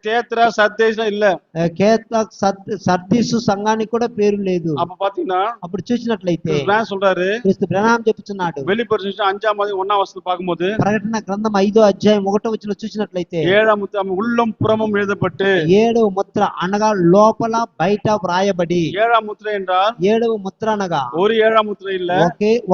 தேத்ரா சர்தேசம் இல்ல. సర్దీసు సంఘానికి కూడా పేరు లేదు. அப்ப பாத்தீங்கன்னா అప్పుడు చూసినట్లయితే கிறிஸ்து சொல்றாரு, క్రీస్తు ప్రణామం చెప్పుచున్నాడు. வெளிப்படுத்தின 5ஆம் அதிகாரம் 1ஆம் வசனத்தை பார்க்கும்போது, ప్రకటన గ్రంథం 5వ అధ్యాయం 1వ వచనంలో చూసినట్లయితే 7ஆம் முத்திரை உள்ளம் புறமும் எழுதப்பட்டு, 7వ ముద్ర అనగా లోపల బయట వ్రాయబడి. 7ஆம் முத்திரை என்றால் 7వ ముద్ర అనగా ஒரு 7ஆம் முத்திரை இல்ல,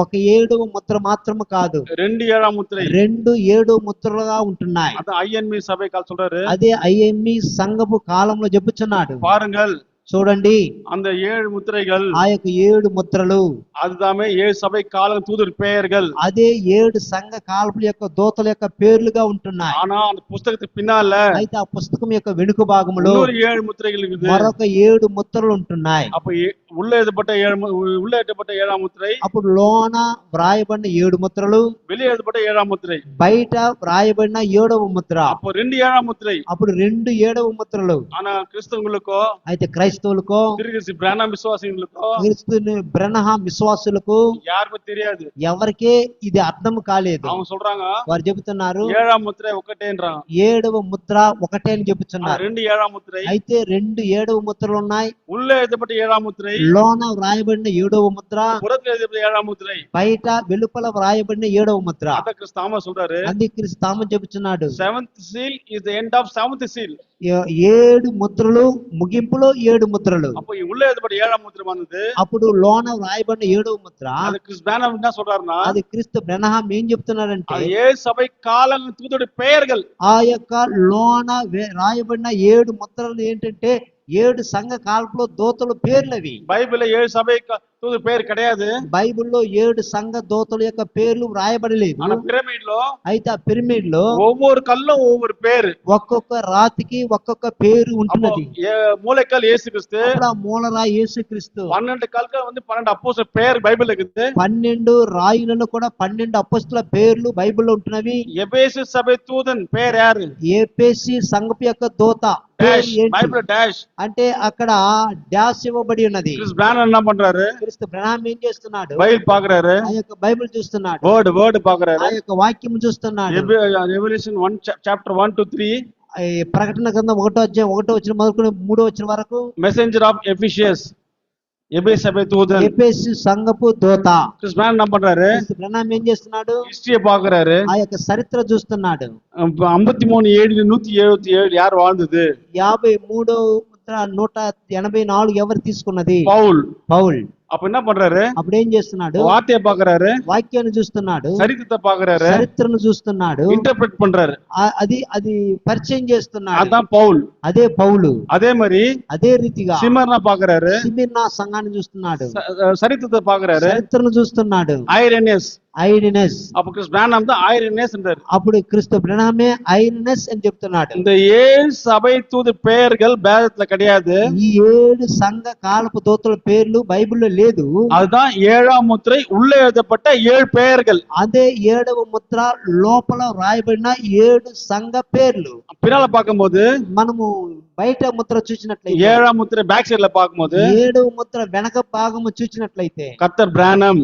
ఒక 7వ ముద్ర మాత్రము కాదు, 2 7ஆம் முத்திரை. 2 7వ ముద్రలుగా ఉంటున్నాయి. அதான் ஐஎன்மி சபை கால் சொல்றாரு. అదే ఐఎంఈ సంఘపు కాలంలో చెప్పుచున్నాడు. பாருங்கள், చూడండి, அந்த 7 முத்திரைகள், ఆ యొక్క 7 ముద్రలు அதுதாமே 7 சபை காலம் தூதர் பெயர்கள். అదే 7 సంఘ కాలపుల యొక్క దూతల యొక్క పేర్లుగా ఉంటున్నాయి. ஆனா அந்த పుస్తకத்துக்கு பின்னால అయితే ఆ పుస్తకం యొక్క వెనుక భాగంలో இன்னொரு 7 முத்திரைகள் இருக்குது. మరొక 7 ముద్రలు ఉంటున్నాయి. அப்ப உள்ள எழுதப்பட்ட 7ஆம் முத்திரை, అప్పుడు లోన వ్రాయబడిన 7 ముద్రలు, வெளியே எழுதப்பட்ட 7ஆம் முத்திரை, బయట వ్రాయబడిన 7వ ముద్ర. அப்போ 2 7ஆம் முத்திரை. అప్పుడు 2 7వ ముద్రలు. ஆனா கிறிஸ்தவங்களுக்கோ, అయితే క్రైస్తవులకో, திருகிறிஸ்து பிராணம் விசுவாசிகளுக்கோ, క్రీస్తుని బ్రహ్మం విశ్వాసులకు யாருக்கும் தெரியாது. ఎవరికే ఇది అర్థం కాలేదు. அவங்க சொல்றாங்க, వారు చెబుతున్నారు 7ஆம் முத்திரை ఒకటేன்றாங்க. 7వ ముద్ర ఒకటే అని చెబుతున్నారు. 2 7ஆம் முத்திரை. అయితే 2 7వ ముద్రలు ఉన్నాయి. உள்ள எழுதப்பட்ட 7ஆம் முத்திரை, లోన వ్రాయబడిన 7వ ముద్ర, புறத்துல எழுதப்பட்ட 7ஆம் முத்திரை. బయట వెలుపల వ్రాయబడిన 7వ ముద్ర. அத கிறிஸ்து தாமா சொல்றாரு. అందుకే క్రీస్తు తాము చెబుతున్నాడు, 7th seal is the end of 7th seal. 7 ముద్రలు ముగింపులో 7 ముద్రలు. அப்போ உள்ள எழுதப்பட்ட 7ஆம் முத்திரை வந்தது. అప్పుడు లోన వ్రాయబడిన 7వ ముద్ర. அது கிறிஸ் பேனம் என்ன சொல்றாருன்னா, అది క్రీస్తు బ్రహ్మం ఏం చెప్తున్నారంటే, அது 7 సభை కాలం தூதருடைய பெயர்கள். ఆ యొక్క లోన రాయబడిన 7 ముద్రలు ఏంటంటే 7 సంఘ కాలంలో దూతల పేర్లవి. బైబిల్లో 7 సభை தூதர் పేరు கிடையாது. బైబిల్లో 7 సంఘ దూతల యొక్క పేర్లు వ్రాయబడలేదు. ஆனா పిరమిడ్ లో, అయితే ఆ పిరమిడ్ లో ஒவ்வொரு కల్லும் ஒவ்வொரு పేరు, ఒక్కొక్క రాతికి ఒక్కొక్క పేరు ఉంటున్నది. மூலைக்கல் இயேசு கிறிஸ்து, ఆ మూలరాయి యేసుక్రీస్తు. 12 కల్கள் வந்து 12 அப்போஸ்தலர் పేరు బైబిల్లో இருக்குது. 12 రాయిలలో కూడా 12 అపొస్తలుల పేర్లు బైబిల్లో ఉంటున్నవి. ఎఫెసు సభை தூதன் పేరు யாரு? ఏపీసీ సంఘపు యొక్క దూత పేరు ఏంటి? బైబిల్లో డాష్ అంటే అక్కడ డాష్ ఇవ్వబడి ఉన్నది. கிறிஸ் பேனர் என்ன பண்றாரு? క్రీస్తు బ్రహ్మం ఏం చేస్తున్నాడు? బైబిల్ பாக்குறாரு, ఆ యొక్క బైబిల్ చూస్తున్నాడు, వర్డ్ பாக்குறாரு. ఆ యొక్క వాక్యం చూస్తున్నాడు. రెవల్యూషన్ 1 చాప్టర్ 1 to 3, ఈ ప్రకటన గ్రంథం 1వ అధ్యాయం 1వ వచనం మొదలుకొని 3వ వచనం వరకు. మెసెంజర్ ఆఫ్ ఎఫెసియస్, எபேசு சபை தூதன், ఎఫెసు సంఘపు దూత கிறிஸ் பேனர் என்ன பண்றாரு? క్రీస్తు బ్రహ్మం ఏం చేస్తున్నాడు? హిస్టరీ பாக்குறாரு. ఆ యొక్క చరిత్ర చూస్తున్నాడు. 53 AD 177 யார் வாழ்ந்தது? 53వ ముద్ర 184 ఎవరు తీసుకున్నది? పౌల్. அப்ப என்ன பண்றாரு? అప్పుడు ఏం చేస్తున్నాడు? வார்த்தையை பாக்குறாரு, వాక్యాన్ని చూస్తున్నాడు, சரித்திரத்தை பாக்குறாரு, చరిత్రను చూస్తున్నాడు, ఇంటర్ప్రెట్ பண்றாரு. అది పరిచయం చేస్తున్నాడు. அதான் பவுல். అదే పౌలు. அதே மாதிரி అదే రీతిగా సిమర్నా பாக்குறாரு, సిమిర్నా సంఘాన్ని చూస్తున్నాడు, சரித்திரத்தை பாக்குறாரு, చరిత్రను చూస్తున్నాడు, ఐరెనస్. అప్పుడు கிறிஸ் பேனர் தான் ஐரெனஸ் என்றார். అప్పుడు క్రీస్తు బ్రహ్మమే ఐరెనస్ అని చెప్తున్నాడు. இந்த 7 சபை தூதர் பெயர்கள் வேதத்துல கிடையாது. ఈ 7 సంఘ కాలపు దూతల పేర్లు బైబిల్లో లేదు. அதுதான் 7ஆம் முத்திரை உள்ள எழுதப்பட்ட 7 பெயர்கள். అదే 7వ ముద్ర లోపల రాయబడిన 7 సంఘ పేర్లు. பின்னால பார்க்கும்போது మనము బయట ముద్ర చూసినట్లయితే, 7ஆம் முத்திரை பேக் சைடுல பார்க்கும்போது 7వ ముద్ర వెనక భాగము చూసినట్లయితే கர்த்தர் பிரானம்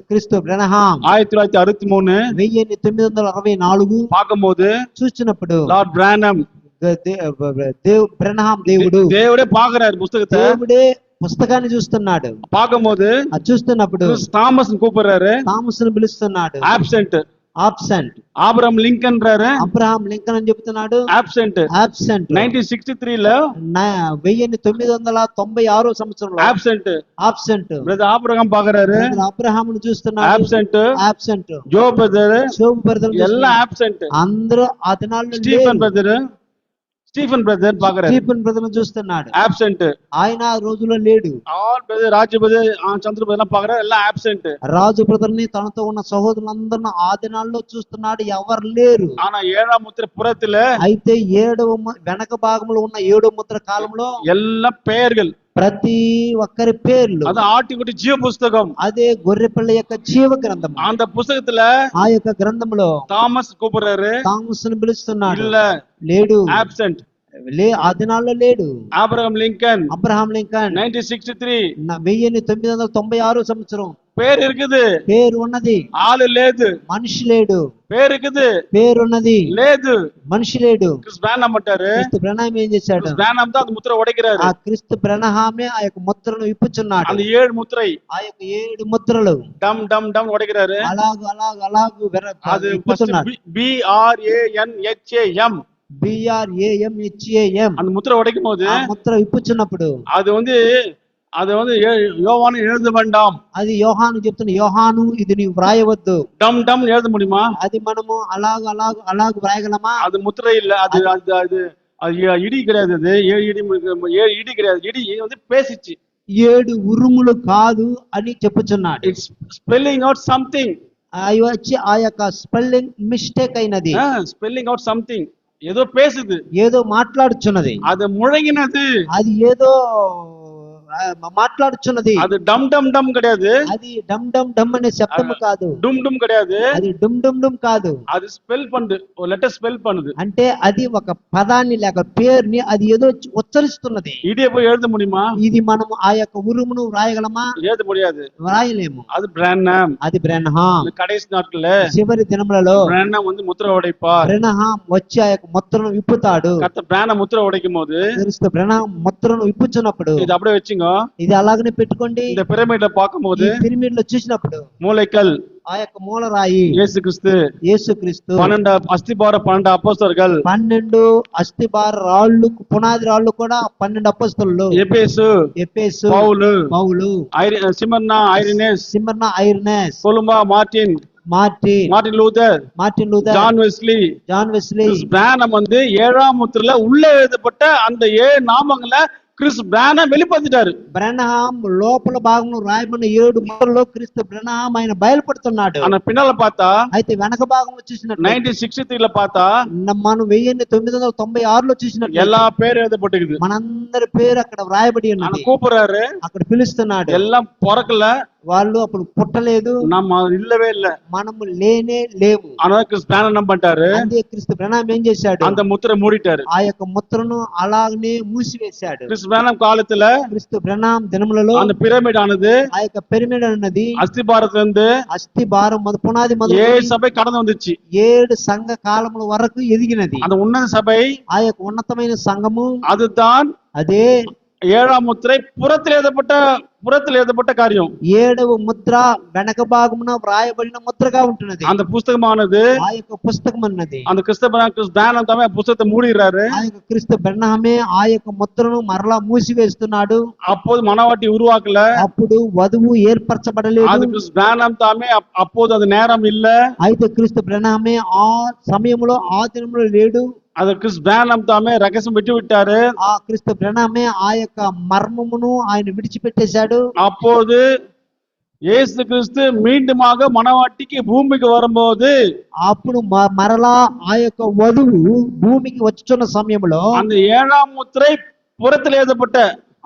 క్రీస్తు బ్రహ్మం 1963 1964 பார்க்கும்போது చూసినప్పుడు లార్డ్ బ్రానం బ్రహ్మం దేవుడే பாக்குறாரு புத்தகத்தை. దేవుడే పుస్తకాన్ని చూస్తున్నాడు. பார்க்கும்போது అది చూస్తున్నప్పుడు தாமஸ் கூப்பிடுறாரு, థామస్ను పిలుస్తున్నాడు. ఆబ్సెంట్. అబ్రహాం లింకన్ అని చెప్తున్నాడు. ఆబ్సెంట్. 1963 లో 1996 సంవత్సరంలో ఆబ్సెంట్. బ్రదర్ అబ్రహాం పాకుறாரு, అబ్రహామును చూస్తున్నాడు. ఆబ్సెంట్. జోబ్ బ్రదర్ ఎల్లా ఆబ్సెంట్. అందరూ ఆ దినాల్లో స్టీఫెన్ బ్రదర్ పాకుறாரு, స్టీఫెన్ బ్రదర్ చూస్తున్నాడు. ఆబ్సెంట్. ఆయన ఆ రోజుల్లో లేడు. ఆల్ బ్రదర్ రాజు బ్రదర్ చంద్ర బ్రదర్ పాకుறாரு, ఎల్లా ఆబ్సెంట్. రాజు బ్రదర్ ని తనతో ఉన్న సహోదరులందరిని ఆ దినాల్లో చూస్తున్నాడు, ఎవరు లేరు. ఆనా 7ஆம் ముద్ర పురతిలో అయితే 7వ వెనక భాగంలో ఉన్న 7వ ముద్ర కాలంలో ఎల్లా పేర్లు, ప్రతి ఒక్కరి పేర్లు. అది ఆటికుటి జీవ పుస్తకం, అదే గొర్రెపిల్ల యొక్క జీవ గ్రంథం. அந்த పుస్తకத்துல ఆ యొక్క గ్రంథంలో థామస్ కూపురారు, థామస్ ని పిలుస్తున్నాడు. இல்ல లేడు, ఆబ్సెంట్. ఆ దినాల్లో లేడు. అబ్రహాం లింకన్ 1963 1996 సంవత్సరం పేరు இருக்குது, పేరు ఉన్నది, ఆలు లేదు. మనిషి లేడు. పేరు இருக்குது, పేరు ఉన్నది, లేదు. మనిషి లేడు. క్రిస్ బ్రానం అంటారు. క్రీస్తు బ్రహ్మం ఏం చేశాడు? క్రిస్ బ్రానం దా ముద్ర ఉడకిరారు. ఆ క్రీస్తు బ్రహ్మమే ఆ యొక్క ముద్రను విప్పుచున్నాడు. அந்த 7 ముద్రై, ఆ యొక్క 7 ముద్రలు டம் டம் டம் ఉడకిరారు. అలాగు అది BRANHAM அந்த முத்திரை உடைக்கும் போது ముద్ర విప్పుచున్నప్పుడు அது வந்து யோவானு எழுத வேண்டாம். అది యోహాను చెప్తున్న, యోహాను ఇది నీవు వ్రాయవద్దు. டம் டம் எழுத முடியுமா? అది మనము అలాగు వ్రాయగలమా? அது முத்திரை இல்ல, அது இடி கிடையாது. அது 7 இடி கிடையாது. இடி வந்து பேசிச்சு. 7 ఉరుములు కాదు అని చెప్పుచున్నాడు. It's spelling out something. అవి వచ్చి ఆ యొక్క స్పెల్లింగ్ మిస్టేక్ అయినది. స్పెల్లింగ్ అవుట్ సంథింగ్, ఏదో పేసుది, ఏదో మాట్లాడుచున్నది, అది ముழங்கினது, అది ఏదో మాట్లాడుచున్నది. అది డం డం డం கிடையாது, అది డం డం డం అనే శబ్దము కాదు, டும் டும் கிடையாது, అది డుమ్ డుమ్ డుమ్ కాదు. అది స్పెల్ பண்ணுது, ஒரு లెటర్ స్పెల్ பண்ணுது. అంటే అది ఒక పదాన్ని లేక పేరుని అది ఏదో ఉచ్చరిస్తున్నది. ఇదే పోయి எழுத முடியுமா? ఇది మనము ఆ యొక్క ఉరుమును వ్రాయగలమా? எழுத முடியாது, వ్రాయలేము. அது బ్రానం. అది బ్రహ్మం. கடைசி நாட்கள்ல చివరి దినములలో బ్రానం வந்து ముద్ర ఉடைப்பார். బ్రహ్మం వచ్చి ఆ యొక్క ముద్రను విప్పుతాడు. కర్త బ్రానం ముద్ర ఉடைக்கும் போது క్రీస్తు బ్రహ్మం ముద్రను విప్పుచున్నప్పుడు ఇది அப்படியே வெச்சுங்க, வச்சுக்கோங்க. ఇది అలాగనే పెట్టుకోండి. இந்த பிரமிட்ல ఈ பார்க்கும்போது పిరమిడ్ లో చూసినప్పుడు மூளைக்கல் ఆ యొక్క మూలరాయి இயேசு கிறிஸ்து, యేసుక్రీస్తు, 12 அஸ்திபார 12 அப்போஸ்தலர்கள், 12 అస్థిబార రాళ్ళు పునాది రాళ్ళు కూడా 12 అపొస్తలులు, எபேசு, ఎఫెసు, பவுலு, పౌలు, Smyrna, Irenaeus, Smyrna, Irenaeus, Columba, Martin Martin Luther, Luther, John Wesley, John Wesley. கிறிஸ் பிரானம் வந்து 7ஆம் முத்திரையில உள்ள எழுதப்பட்ட அந்த 7 நாமங்களை கிறிஸ் பிரானம் வெளிப்படுத்திட்டாரு. బ్రహ్నాం లోపల భాగంలో రాయబడిన 7 ముద్రల్లో క్రీస్తు బ్రహ్నాం ఆయన బయలుపడుతున్నాడు. ஆனா பின்னால பார்த்தா అయితే వెనక భాగం చూసినట్టు 1963ல பார்த்தா మనం 1996లో చూసినట్టు எல்லா பேரும் எழுதப்பட்டிருக்குது. మనందరి పేరు అక్కడ వ్రాయబడి ஆனா ఉన్నది. கூப்பிடுறாரு, అక్కడ పిలుస్తున్నాడు. எல்லாம் பிறக்கல, వాళ్ళు అప్పుడు పుట్టలేదు, நம்ம இல்லவே இல்ல. మనము లేనే లేము. ஆனா கிறிஸ் பிரானம் என்ன பண்ணிட்டாரு, అంతే క్రీస్తు బ్రహ్నాం ఏం చేశాడు, அந்த முத்திரை மூடிட்டாரு. ఆ యొక్క ముద్రను అలాగనే మూసివేశాడు. கிறிஸ் பிரானம் காலத்துல క్రీస్తు బ్రహ్నాం దినములలో அந்த பிரமிட் ஆனது ఆ యొక్క పిరమిడ్ అన్నది அஸ்திபாரத்துல இருந்து అస్థి భారం పునాది మొదలు 7 சபை கடந்து வந்துச்சு. 7 సంఘ కాలముల వరకు ఎదిగినది. அந்த உன்னத சபை, ఆ యొక్క ఉన్నతమైన సంఘము அதுதான் అదే 7ஆம் முத்திரை புறத்தில் எழுதப்பட்ட காரியம். 7వ ముద్ర వెనక భాగమున వ్రాయబడిన ముద్రగా ఉంటున్నది. அந்த புஸ்தகமானது, ఆ యొక్క పుస్తకం అన్నది, அந்த கிறிஸ் பிரானம் தாமே புஸ்தகத்தை மூடிடுறாரு. ఆ యొక్క క్రీస్తు బ్రహ్నామే ఆ యొక్క ముద్రను మరలా మూసివేస్తున్నాడు. அப்போது மனவாட்டி உருவாக்கல, అప్పుడు వధువు ఏర్పరచబడలేదు. அது கிறிஸ் பிரானம் தாமே அப்போது அது நேரம் இல்ல. అయితే క్రీస్తు బ్రహ్నామే ఆ సమయంలో ఆ దినంలో లేడు. அது கிறிஸ் பிரானம் தாமே ரகசியம் விட்டு விட்டாரு. ఆ క్రీస్తు బ్రహ్నామే ఆ యొక్క మర్మమును ఆయన విడిచిపెట్టేశాడు. அப்போது இயேசு கிறிஸ்து மீண்டுமாக மனவாட்டிக்கு பூமிக்கு வரும்போது అప్పుడు మరలా ఆ యొక్క వధువు భూమికి వచ్చుచున్న సమయంలో அந்த 7ஆம் முத்திரை புறத்தில் எழுதப்பட்ட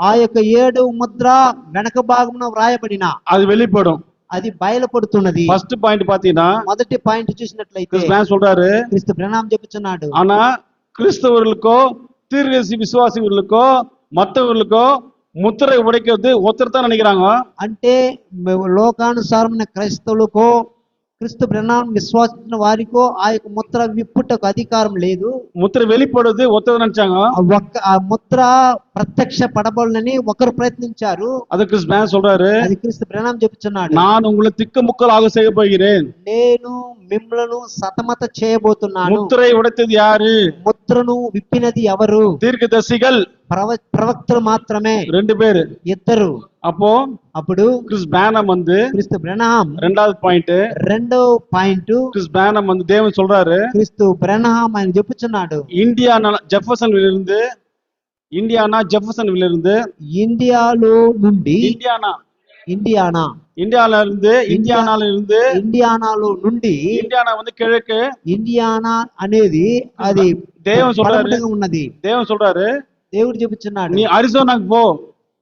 ఆ యొక్క 7వ ముద్ర వెనక భాగమున వ్రాయబడిన அது வெளிப்படும். అది బయలుపడుతున్నది. ஃபர்ஸ்ட் பாயிண்ட் பாத்தீங்கன்னா మొదటి పాయింట్ చూసినట్లయితే கிறிஸ் பிரானம் சொல்றாரு, క్రీస్తు బ్రహ్నాం చెప్పుచున్నాడు, ஆனா கிறிஸ்தவர்களுக்கோ தீர்க்கதரிசி விசுவாசிகளுக்கோ மற்றவர்களுக்கோ முத்திரை உடைக்கிறது ஒருத்தர் தான் நினைக்கிறாங்க. అంటే లోకానుసారమైన క్రైస్తవులకో క్రీస్తు బ్రహ్నాం విశ్వాసించిన వారికో ఆ యొక్క ముద్ర విప్పుటకు అధికారం లేదు. முத்திரை வெளிப்படுது ஒருத்தர் நினைச்சாங்க. ఆ ముద్ర ప్రత్యక్ష పడబోలని ఒకరు ప్రయత్నించారు. அது கிறிஸ் பிரானம் சொல்றாரு, అది క్రీస్తు బ్రహ్నాం చెప్పుచున్నాడు, நான் உங்களை திக்குமுக்கலாக செய்ய போகிறேன். నేను మిమ్మలను సతమత చేయబోతున్నాను. முத்திரை உடைத்தது யாரு? ముద్రను విప్పినది ఎవరు? தீர்க்கதரிசிகள் ప్రవక్తలు మాత్రమే, 2 பேரு. ఇద్దరు. అప్పుడు கிறிஸ் பிரானம் வந்து క్రీస్తు బ్రహ్నాం 2வது பாயிண்ட், రెండో పాయింట్, கிறிஸ் பிரானம் வந்து தேவன் சொல்றாரு, క్రీస్తు బ్రహ్నాం ఆయన చెప్పుచున్నాడు, இந்தியானா ஜெஃபர்சன்வில்ல இருந்து ఇండియాలో నుండి ఇండియానాలో నుండి இந்தியானா வந்து கிழக்கு, ఇండియానా అనేది అది தேவன் சொல்றாரு, పడమటగా ఉన్నది. దేవుడు చెప్పుచున్నాడు, நீ அரிசோனாக்கு போ,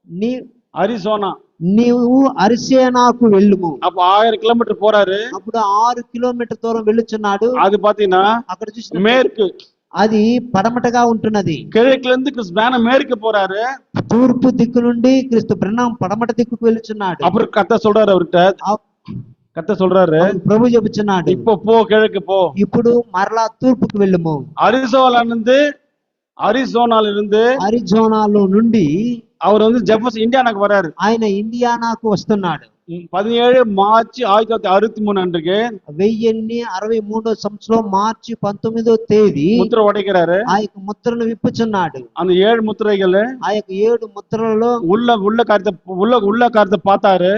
నీ அரிசோனா. నీవు అరిసేనాకు వెళ్ళుము. அப்ப 1000 கிலோமீட்டர் போறாரு. అప్పుడు 6 కిలోమీటర్ దూరం వెళ్ళుచున్నాడు. அது பாத்தீங்கன்னா అక్కడ చూసిన மேற்கு, అది పడమటగా ఉంటున్నది. கிழக்குல இருந்து கிறிஸ் பிரானம் மேற்கு போறாரு. తూర్పు దిక్కు నుండి క్రీస్తు బ్రహ్నాం పడమట దిక్కుకు వెళ్ళుచున్నాడు. அப்புறம் கர்த்தர் சொல்றாரு, கர்த்தர் சொல்றாரு, ప్రభు చెప్పుచున్నాడు, இப்போ போ, கிழக்கு போ, ఇప్పుడు మరలా తూర్పుకు వెళ్ళుము. అరిజోనాలో నుండి அவர் வந்து இந்தியானாக்கு வராரு. ఆయన ఇండియానాకు వస్తున్నాడు. 17 మార్చి 1963 அன்றைக்கு 1063 సంవత్సరం మార్చి 19వ తేదీ ముద్ర ఉடைக்கிறாரு. ఆ యొక్క ముద్రను విప్పుచున్నాడు. அந்த 7 முத்திரைகள் ఆ యొక్క 7 ముద్రలలో உள்ள காரியத்தை பார்த்தாரு.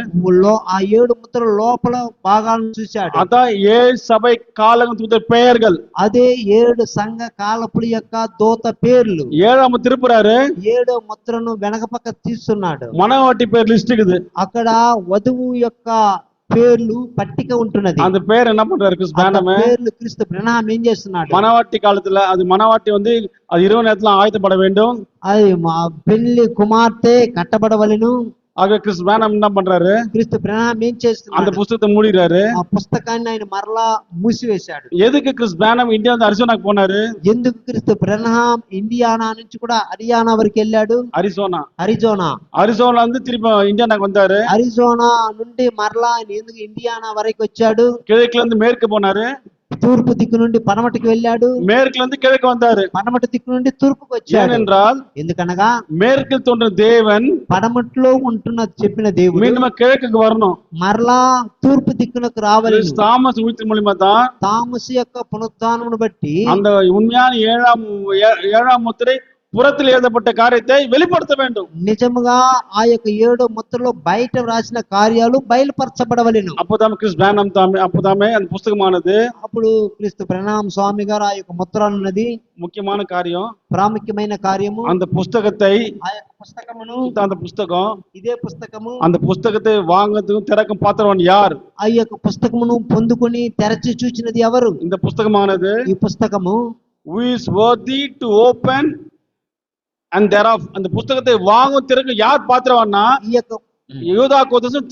ఆ 7 ముద్రల లోపల భాగాలను చూశాడు. அதான் 7 சபை காலங்க பெயர்கள், అదే 7 సంఘ కాలపుల యొక్క దూత పేర్లు. 7వ திருப்புறாரு, 7వ ముద్రను వెనక పక్క తీస్తున్నాడు. மனவாட்டி பேர் லிஸ்ட் இருக்குது. అక్కడ వధువు యొక్క పేర్లు పట్టిక ఉంటున్నది. அந்த பேர் என்ன பண்றாரு கிறிஸ் பிரானம்? పేర్లు క్రీస్తు బ్రహ్నాం ఏం చేస్తున్నాడు? மனவாட்டி காலத்துல அது மனவாட்டி வந்து அது இரவு நேரத்துல ஆயத்தப்பட வேண்டும். అది పెళ్లి కుమార్తె కట్టబడవలెను. ஆக கிறிஸ் பிரானம் என்ன பண்றாரு? క్రీస్తు బ్రహ్నాం ఏం చేస్తున్నాడు? அந்த புத்தகத்தை மூடிறாரு. ఆ పుస్తకాన్ని ఆయన మరలా మూసివేశాడు. எதுக்கு கிறிஸ் பிரானம் இந்தியா வந்து அரிசோனாக்கு போனாரு? ఎందుకు క్రీస్తు బ్రహ్నాం ఇండియానా నుంచి కూడా హరియానా వరకు వెళ్ళాడు? అరిజోనా வந்து திருப்பி இந்தியானாக்கு வந்தாரு. అరిజోనా నుండి మరలా ఆయన ఎందుకు ఇండియానా వరకు వచ్చాడు? கிழக்குல இருந்து மேற்கு போனாரு. తూర్పు దిక్కు నుండి పడమటికి వెళ్ళాడు, மேற்குல இருந்து கிழக்கு வந்தாரு. పడమటి దిక్కు నుండి తూర్పుకు వచ్చాడు. ஏனென்றால் ఎందుకనగా மேற்கில் தோன்றின தேவன் పడమటిలో ఉంటున్న చెప్పిన దేవుడు மீண்டும் கிழக்குக்கு வரணும். మరలా తూర్పు దిక్కునకు రావాలి. தாமஸ் ஊழியத்தின் மூலியமா தான் తామసు యొక్క పునరుద్ధానమును బట్టి அந்த உண்மையான ஏழாம் முத்திரை புறத்தில் எழுதப்பட்ட காரியத்தை வெளிப்படுத்த வேண்டும். నిజముగా ఆ యొక్క 7వ ముద్రలో బయట వ్రాసిన కార్యాలు బయలుపరచబడవలెను. அப்போதான் கிறிஸ் பேனம் அப்போதாமே அந்த புஸ்தகமானது అప్పుడు క్రీస్తు ప్రణామ స్వామి గారు ఆ యొక్క ముద్ర అన్నది முக்கியமான காரியம். ప్రాముఖ్యమైన కార్యము. அந்த పుస్తకத்தை ఆ యొక్క పుస్తకమును, அந்த புஸ்தகம் ఇదే పుస్తకము, அந்த புஸ்தகத்தை வாங்கறதுக்கும் திறக்கும் பாத்திரவன் யார்? ఆ యొక్క పుస్తకమును పొందుకొని తెరచి చూచినది ఎవరు? இந்த புஸ்தகமானது ఈ పుస్తకము who is worthy to open and thereof, அந்த புஸ்தகத்தை வாங்கும் திறக்கும் யார் பாத்திரவான்னா ఈ యొక్క யூதா கோத்திரம்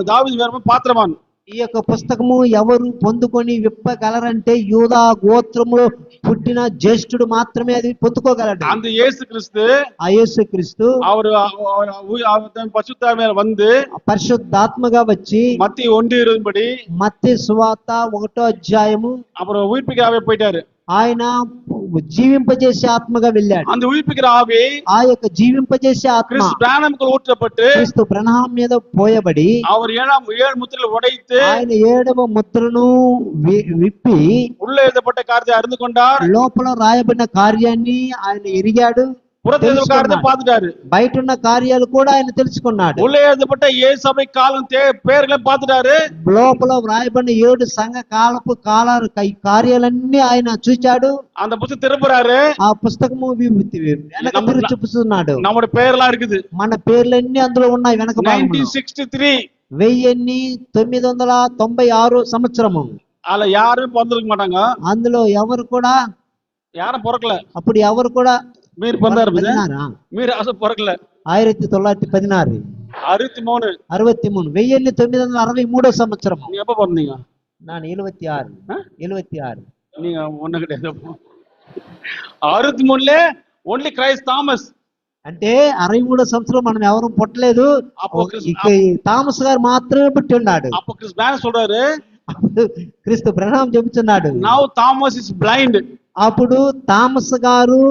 தாவீது வேற பாத்திரவான். ఈ యొక్క పుస్తకము ఎవరు పొందుకొని విప్పగలరంటే యూదా గోత్రములో పుట్టిన జ్యేష్ఠుడు మాత్రమే అది పొందుకోగలడు. அந்த இயேசு கிறிஸ்து ఆ యేసుక్రీస్తు அவர் பரிசுத்தாவியானவர் வந்து పరిశుద్ధాత్మగా వచ్చి மத்திய 1:20 படி మత్తయి సువార్త 1వ అధ్యాయము அப்புறம் உயிர்ப்பிக்காவே போயிட்டாரு. ఆయన జీవింపజేసే ఆత్మగా వెళ్ళాడు. அந்த உயிர்ப்பிக்கிற ஆவி ఆ యొక్క జీవింపజేసే ఆత్మ கிறிஸ்து பிராணமுக்குள் ஊற்றப்பட்டு క్రీస్తు ప్రణామం మీద పోయబడి அவர் ஏழு முத்திரைகளை உடைத்து ఆయన 7వ ముద్రను విప్పి உள்ள எழுதப்பட்ட காரியத்தை அறிந்து கொண்டார். లోపల రాయబడిన కార్యాన్ని ఆయన ఎరిగాడు, புறத்தில் எழுதப்பட்ட காரியத்தை பார்த்துட்டாரு. బయట ఉన్న కార్యాలు కూడా ఆయన తెలుసుకున్నాడు. உள்ள எழுதப்பட்ட ஏழு சபை காலம் பேர்களை பார்த்துட்டாரு. లోపల వ్రాయబడిన 7 సంఘ కాలపు కార్యాలన్నీ ఆయన చూచాడు. அந்த పుస్తకం తిరుపుறாரு. ఆ పుస్తకము వెనక తిరిగి చూపిస్తున్నాడు. நம்முடைய పేర్லாம் இருக்குது. మన పేర్లన్నీ అందులో ఉన్నాయి. వెనక 1963 1996 సంవత్సరము. அதுல யாருமே பிறந்திருக்க மாட்டாங்க. అందులో ఎవరు కూడా யாரும் பிறக்கல. అప్పుడు ఎవరు కూడా మీరు పొందారు. మీరు అసలు పొరకలే. 1916 63 1963 సంవత్సరం. நீங்க எப்ப பிறந்தீங்க? நான் 76 நீங்க ஒண்ணு கிடையாது. 63 ఓన్లీ క్రైస్ట్ థామస్. అంటే 63 సంవత్సరం మనం ఎవరు పుట్టలేదు. థామస్ గారు మాత్రమే పుట్టి ఉన్నాడు. அப்போ கிறிஸ் பேனர் சொல்றாரு, క్రీస్తు ప్రణామం చెబుతున్నాడు, నౌ థామస్ ఇస్ బ్లైండ్. అప్పుడు థామస్ గారు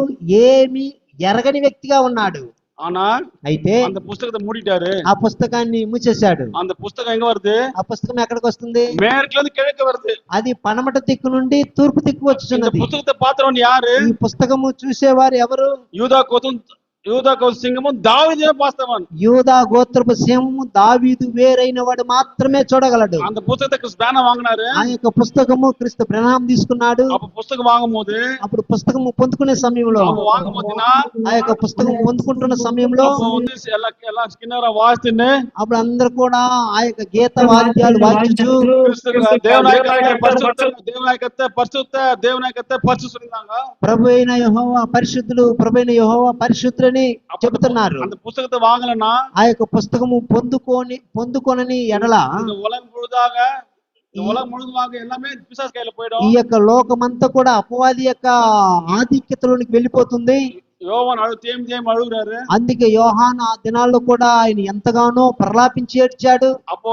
ఏమి ఎరగని వ్యక్తిగా ఉన్నాడు. ஆனா అయితే அந்த புத்தகத்தை மூடிட்டாரு. ఆ పుస్తకాన్ని మూసేశాడు. அந்த புத்தகம் எங்க வருது? ఆ పుస్తకం ఎక్కడికి వస్తుంది? மேற்குல இருந்து கிழக்கு வருது. అది పడమట దిక్కు నుండి తూర్పు దిక్కు இந்த వచ్చుచున్నది. புத்தகத்தை பார்த்தவன் யாரு? ఈ పుస్తకము చూసేవారు ఎవరు? యూదా గోత్ర సింహము దావీదే పాస్తవన్. యూదా గోత్రపు సింహము దావీదు వేరైన వాడు మాత్రమే చూడగలడు. அந்த புத்தகத்தை கிறிஸ் பேனர் வாங்குனாரு. ఆ యొక్క పుస్తకము క్రీస్తు ప్రణామం తీసుకున్నాడు. அப்ப పుస్తకం వాங்கும்போது అప్పుడు పుస్తకము పొందుకునే సమయంలో వాங்கும்போదినా ఆ యొక్క పుస్తకం పొందుకుంటున్న సమయంలో எல்லா స్కిన్నర్ వాస్తుని అప్పుడు అందరూ కూడా ఆ యొక్క గీత వాద్యాలు వాయించు దేవునాయకత్తే పరిశుద్ధంగా ప్రభు అయిన యెహోవా పరిశుద్ధుడు, ప్రభు అయిన యెహోవా పరిశుద్ధులని చెబుతున్నారు. அந்த புத்தகத்தை வாங்கலன்னா ఆ యొక్క పుస్తకము పొందుకోనని ఎడల உலகம் முழுதுமாக எல்லாமே பிசாசு கையில போயிடும். ఈ యొక్క లోకమంతా కూడా అపవాది యొక్క ఆధిక్యతలోనికి వెళ్ళిపోతుంది. யோவான் அழுகுறாரு. అందుకే యోహాను ఆ దినాల్లో కూడా ఆయన ఎంతగానో ప్రలాపించి ఏడ్చాడు. அப்போ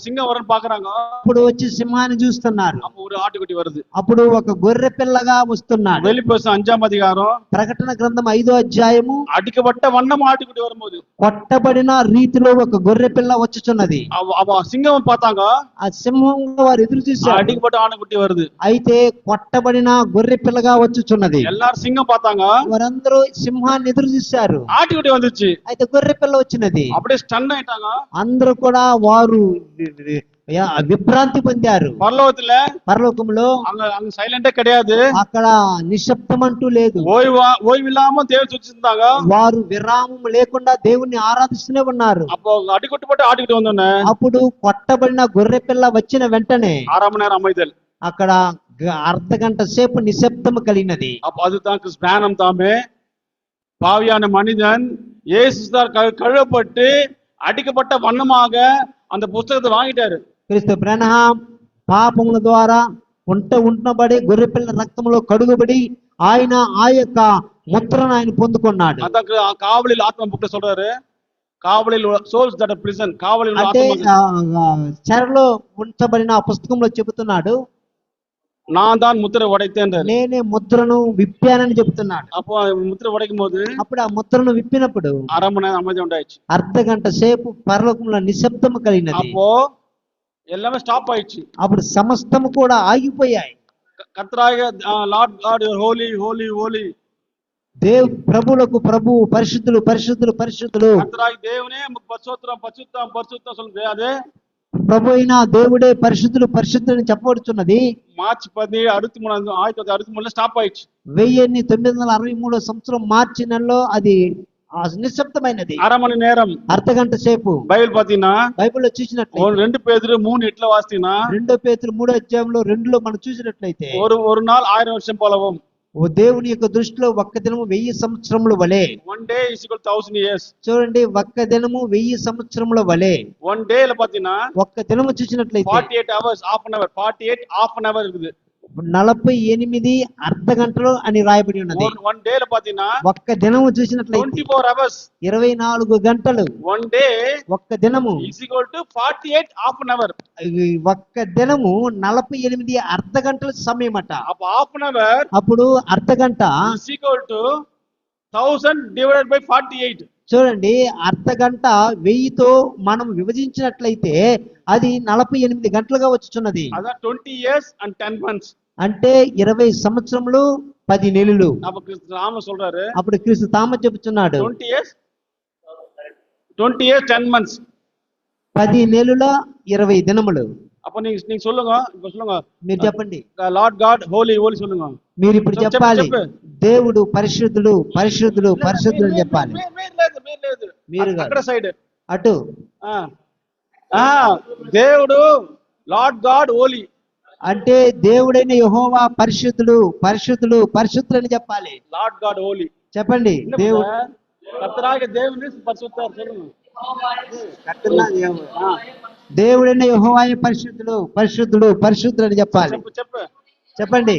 சிங்கம் வரன்னு பாக்குறாங்க. అప్పుడు వచ్చి సింహాన్ని చూస్తున్నారు. அப்போ ஒரு ஆட்டுக்குட்டி வருது. అప్పుడు ఒక గొర్రె పిల్లగా వస్తున్నాడు. வெளிப்படுத்தின 5వ அதிகாரம் ప్రకటన గ్రంథం 5వ అధ్యాయము. అడికబట్ట వన్నం ఆటుకుటి வரும்போது కొట్టబడిన రీతిలో ఒక గొర్రె పిల్ల వచ్చుచున్నది. సింగం பார்த்தாங்க. ఆ సింహం వారు ఎదురు చూశారు. అడికబట్ట ఆటుకుట్టి வருது. అయితే కొట్టబడిన గొర్రె పిల్లగా వచ్చుచున్నది. எல்லாரும் సింగం பார்த்தாங்க. వారందరూ సింహాన్ని ఎదురు చూశారు. ఆటుకుట్టి வந்துச்சு. అయితే గొర్రె పిల్ల వచ్చినది. அப்படியே స్టన్ ஆயிட்டாங்க. అందరూ కూడా వారు విభ్రాంతి పొందారు. పరలోకంలో அங்க சைலண்டே கிடையாது. అక్కడ నిశ్శబ్దం అంటూ లేదు. ఓய்విல்லாம దేవుని చూస్తున్నాங்க. వారు విరామం లేకుండా దేవుణ్ణి ఆరాధిస్తూనే ఉన్నారు. அப்போ అడికొట్టుపట్టు ఆటుకుట్టి வந்தோனே అప్పుడు కొట్టబడిన గొర్రె పిల్ల వచ్చిన వెంటనే 6 மணி நேரம் அமைதல். అక్కడ అర్ధ గంట సేపు నిశ్శబ్దం కలిగినది. அப்போ அதுதான் கிறிஸ்தானம் தாமே பாவியான மனிதன் இயேசுதார் கழுவப்பட்டு அடிக்கப்பட்ட வண்ணமாக அந்த புத்தகத்தை வாங்கிட்டாரு. క్రీస్తు ప్రణామం పాపముల ద్వారా ఉంటబడి గొర్రెపిల్ల రక్తంలో కడుగుబడి ఆయన ఆ యొక్క ముద్రను ఆయన పొందుకున్నాడు. అదకు కావలిలో ఆత్మ బుక్ சொல்றாரு. కావలిలో సోల్స్ దట్ ప్రిజన్ కావలిలో ఆత్మ చెరలో ఉంచబడిన ఆ పుస్తకంలో చెబుతున్నాడు. நான் தான் முத்திரை உடைத்தேன்றாரு. నేనే ముద్రను విప్పానని చెబుతున్నాడు. அப்போ முத்திரை உடைக்கும் போது అప్పుడు ఆ ముద్రను విప్పినప్పుడు அரை మணி நேரம் அமைதி உண்டாயிடுச்சு. అర్ధ గంట సేపు పరలోకంలో నిశ్శబ్దము కలిగినది. அப்போ எல்லாமே ஸ்டாப் ஆயிடுச்சு. అప్పుడు సమస్తము కూడా ఆగిపోయాయి. கர்த்தராகிய லார்ட் காட் ஹோலி ஹோலி ஹோலி, ప్రభువులకు ప్రభువు, పరిశుద్ధులు పరిశుద్ధులు పరిశుద్ధులు. கர்த்தராகிய தேவனே பரிசுத்தம் பரிசுத்தம் பரிசுத்தம் சொல்லுது. அது ప్రభు అయిన దేవుడే పరిశుద్ధులు పరిశుద్ధులు అని చెప్పబడుచున్నది. మార్చి 1963 స్టాప్ ఆయిచ్చు. 1963 సంవత్సరం మార్చి నెలలో అది నిశ్శబ్దమైనది. అర మణి నేరం, అర్ధ గంట సేపు. బైబిల్ పాతీనా, బైబిల్లో చూసినట్లయితే 2 పేతురు 3 ఎట్లా వాస్తీనా, 2 పేతురు 3వ అధ్యాయంలో 2లో మనం చూసినట్లయితే ஒரு நாள் 1000 வருஷம் போலவும். ఓ దేవుని యొక్క దృష్టిలో ఒక్క దినము 1000 సంవత్సరముల వలె. 1 day is equal to 1000 years. చూడండి, ఒక్క దినము 1000 సంవత్సరముల వలె. 1 day ல பாத்தீனா ఒక్క దినము చూసినట్లయితే 48 hours half an hour, 48 half an hour இருக்குது. 48 అర్ధ గంటలు అని రాయబడి ఉన్నది. 1 day ல பாத்தீனா ఒక్క దినము చూసినట్లయితే 24 hours, 24 గంటలు. 1 day ఒక్క దినము is equal to 48 half an hour. ఒక్క దినము 48 అర్ధ గంటల సమయం అట. அப்ப half an hour అప్పుడు అర్ధ గంట is equal to 1000 divided by 48. చూడండి, అర్ధ గంట 1000తో మనం విభజించినట్లయితే అది 48 గంటలుగా వచ్చుచున్నది. అదా 20 years and 10 months. అంటే 20 సంవత్సరములు 10 నెలలు. அப்ப கிறிஸ்து ராம சொல்றாரு, అప్పుడు క్రీస్తు తామ చెబుతున్నాడు 20 years 10 months. 10 నెలల 20 దినములు. அப்ப நீங்க சொல்லுங்க, இப்ப சொல்லுங்க, మీరు చెప్పండి. లార్డ్ గాడ్ హోలీ హోలీ சொல்லுங்க. మీరు ఇప్పుడు చెప్పాలి, దేవుడు పరిశుద్ధుడు పరిశుద్ధుడు పరిశుద్ధుడు అని చెప్పాలి. మీరు అక్కడ సైడ్ అటు దేవుడు లార్డ్ గాడ్ హోలీ అంటే దేవుడైన యెహోవా పరిశుద్ధుడు పరిశుద్ధుడు పరిశుద్ధుడు అని చెప్పాలి. లార్డ్ గాడ్ హోలీ చెప్పండి. దేవుడు కర్తరాగిய దేవుని పరిశుద్ధుడు சொல்லுங்க. దేవుడైన యెహోవా పరిశుద్ధుడు పరిశుద్ధుడు పరిశుద్ధుడు అని చెప్పాలి. చెప్పండి.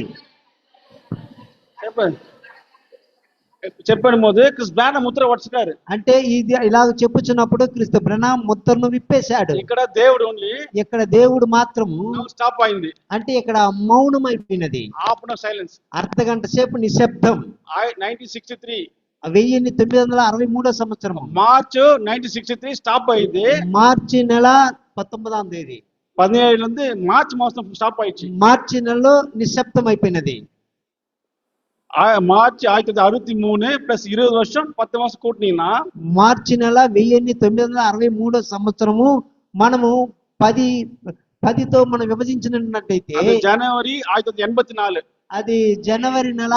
చెప్పని పోదు క్రిస్ బ్రాన ముద్ర వడ్చుకారు. అంటే ఇది ఇలాగ చెప్పుచున్నప్పుడు క్రీస్తు బ్రహ్మ ముద్రను విప్పేశాడు. ఇక్కడ దేవుడు ఓన్లీ, ఇక్కడ దేవుడు మాత్రము స్టాప్ అయింది. అంటే ఇక్కడ మౌనం అయిపోయినది. హాఫ్ అన్ అవర్ సైలెన్స్, అర్ధ గంట సేపు నిశ్శబ్దం. 1963 1963 సంవత్సరం మార్చ్ 1963 స్టాప్ అయింది. మార్చి నెల 19వ తేదీ 17 నుండి మార్చ్ మాసం స్టాప్ అయ్యింది. మార్చి నెలలో నిశ్శబ్దం అయిపోయినది. మార్చి 1963 ప్లస్ 20 வருஷம் 10 మాసం కూటినా మార్చి నెల 1963 సంవత్సరము మనము 10తో మనం విభజించినట్లయితే జనవరి 1984, అది జనవరి నెల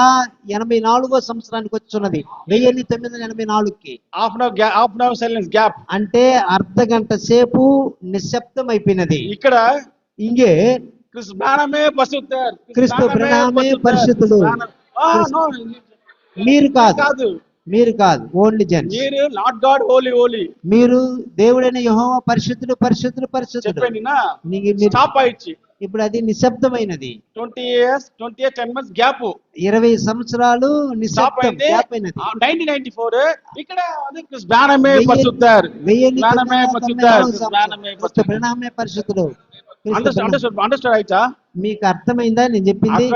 84వ సంవత్సరానికి వచ్చున్నది. 1984కి half an hour silence gap. అంటే అర్ధ గంట సేపు నిశ్శబ్దం అయిపోయినది. ఇక్కడ ఇంగే క్రిస్తు బ్రానమే పరిశుద్ధుడు, క్రీస్తు బ్రహ్మే పరిశుద్ధుడు. మీరు కాదు, మీరు కాదు, ఓన్లీ జన్. మీరు లార్డ్ గాడ్ హోలీ హోలీ, మీరు దేవుడైన యెహోవా పరిశుద్ధుడు పరిశుద్ధుడు పరిశుద్ధుడు. స్టాప్ అయ్యింది. ఇప్పుడు అది నిశ్శబ్దమైనది. 20 years 10 months గ్యాప్, 20 సంవత్సరాలు నిశ్శబ్దం గ్యాప్ అయినది. 1994 ఇక్కడ క్రిస్తు బ్రానమే పరిశుద్ధుడు, బ్రానమే పరిశుద్ధుడు, బ్రహ్మే పరిశుద్ధుడు. అండర్స్టాండ్ అయితా? మీకు అర్థమైందా నేను చెప్పింది?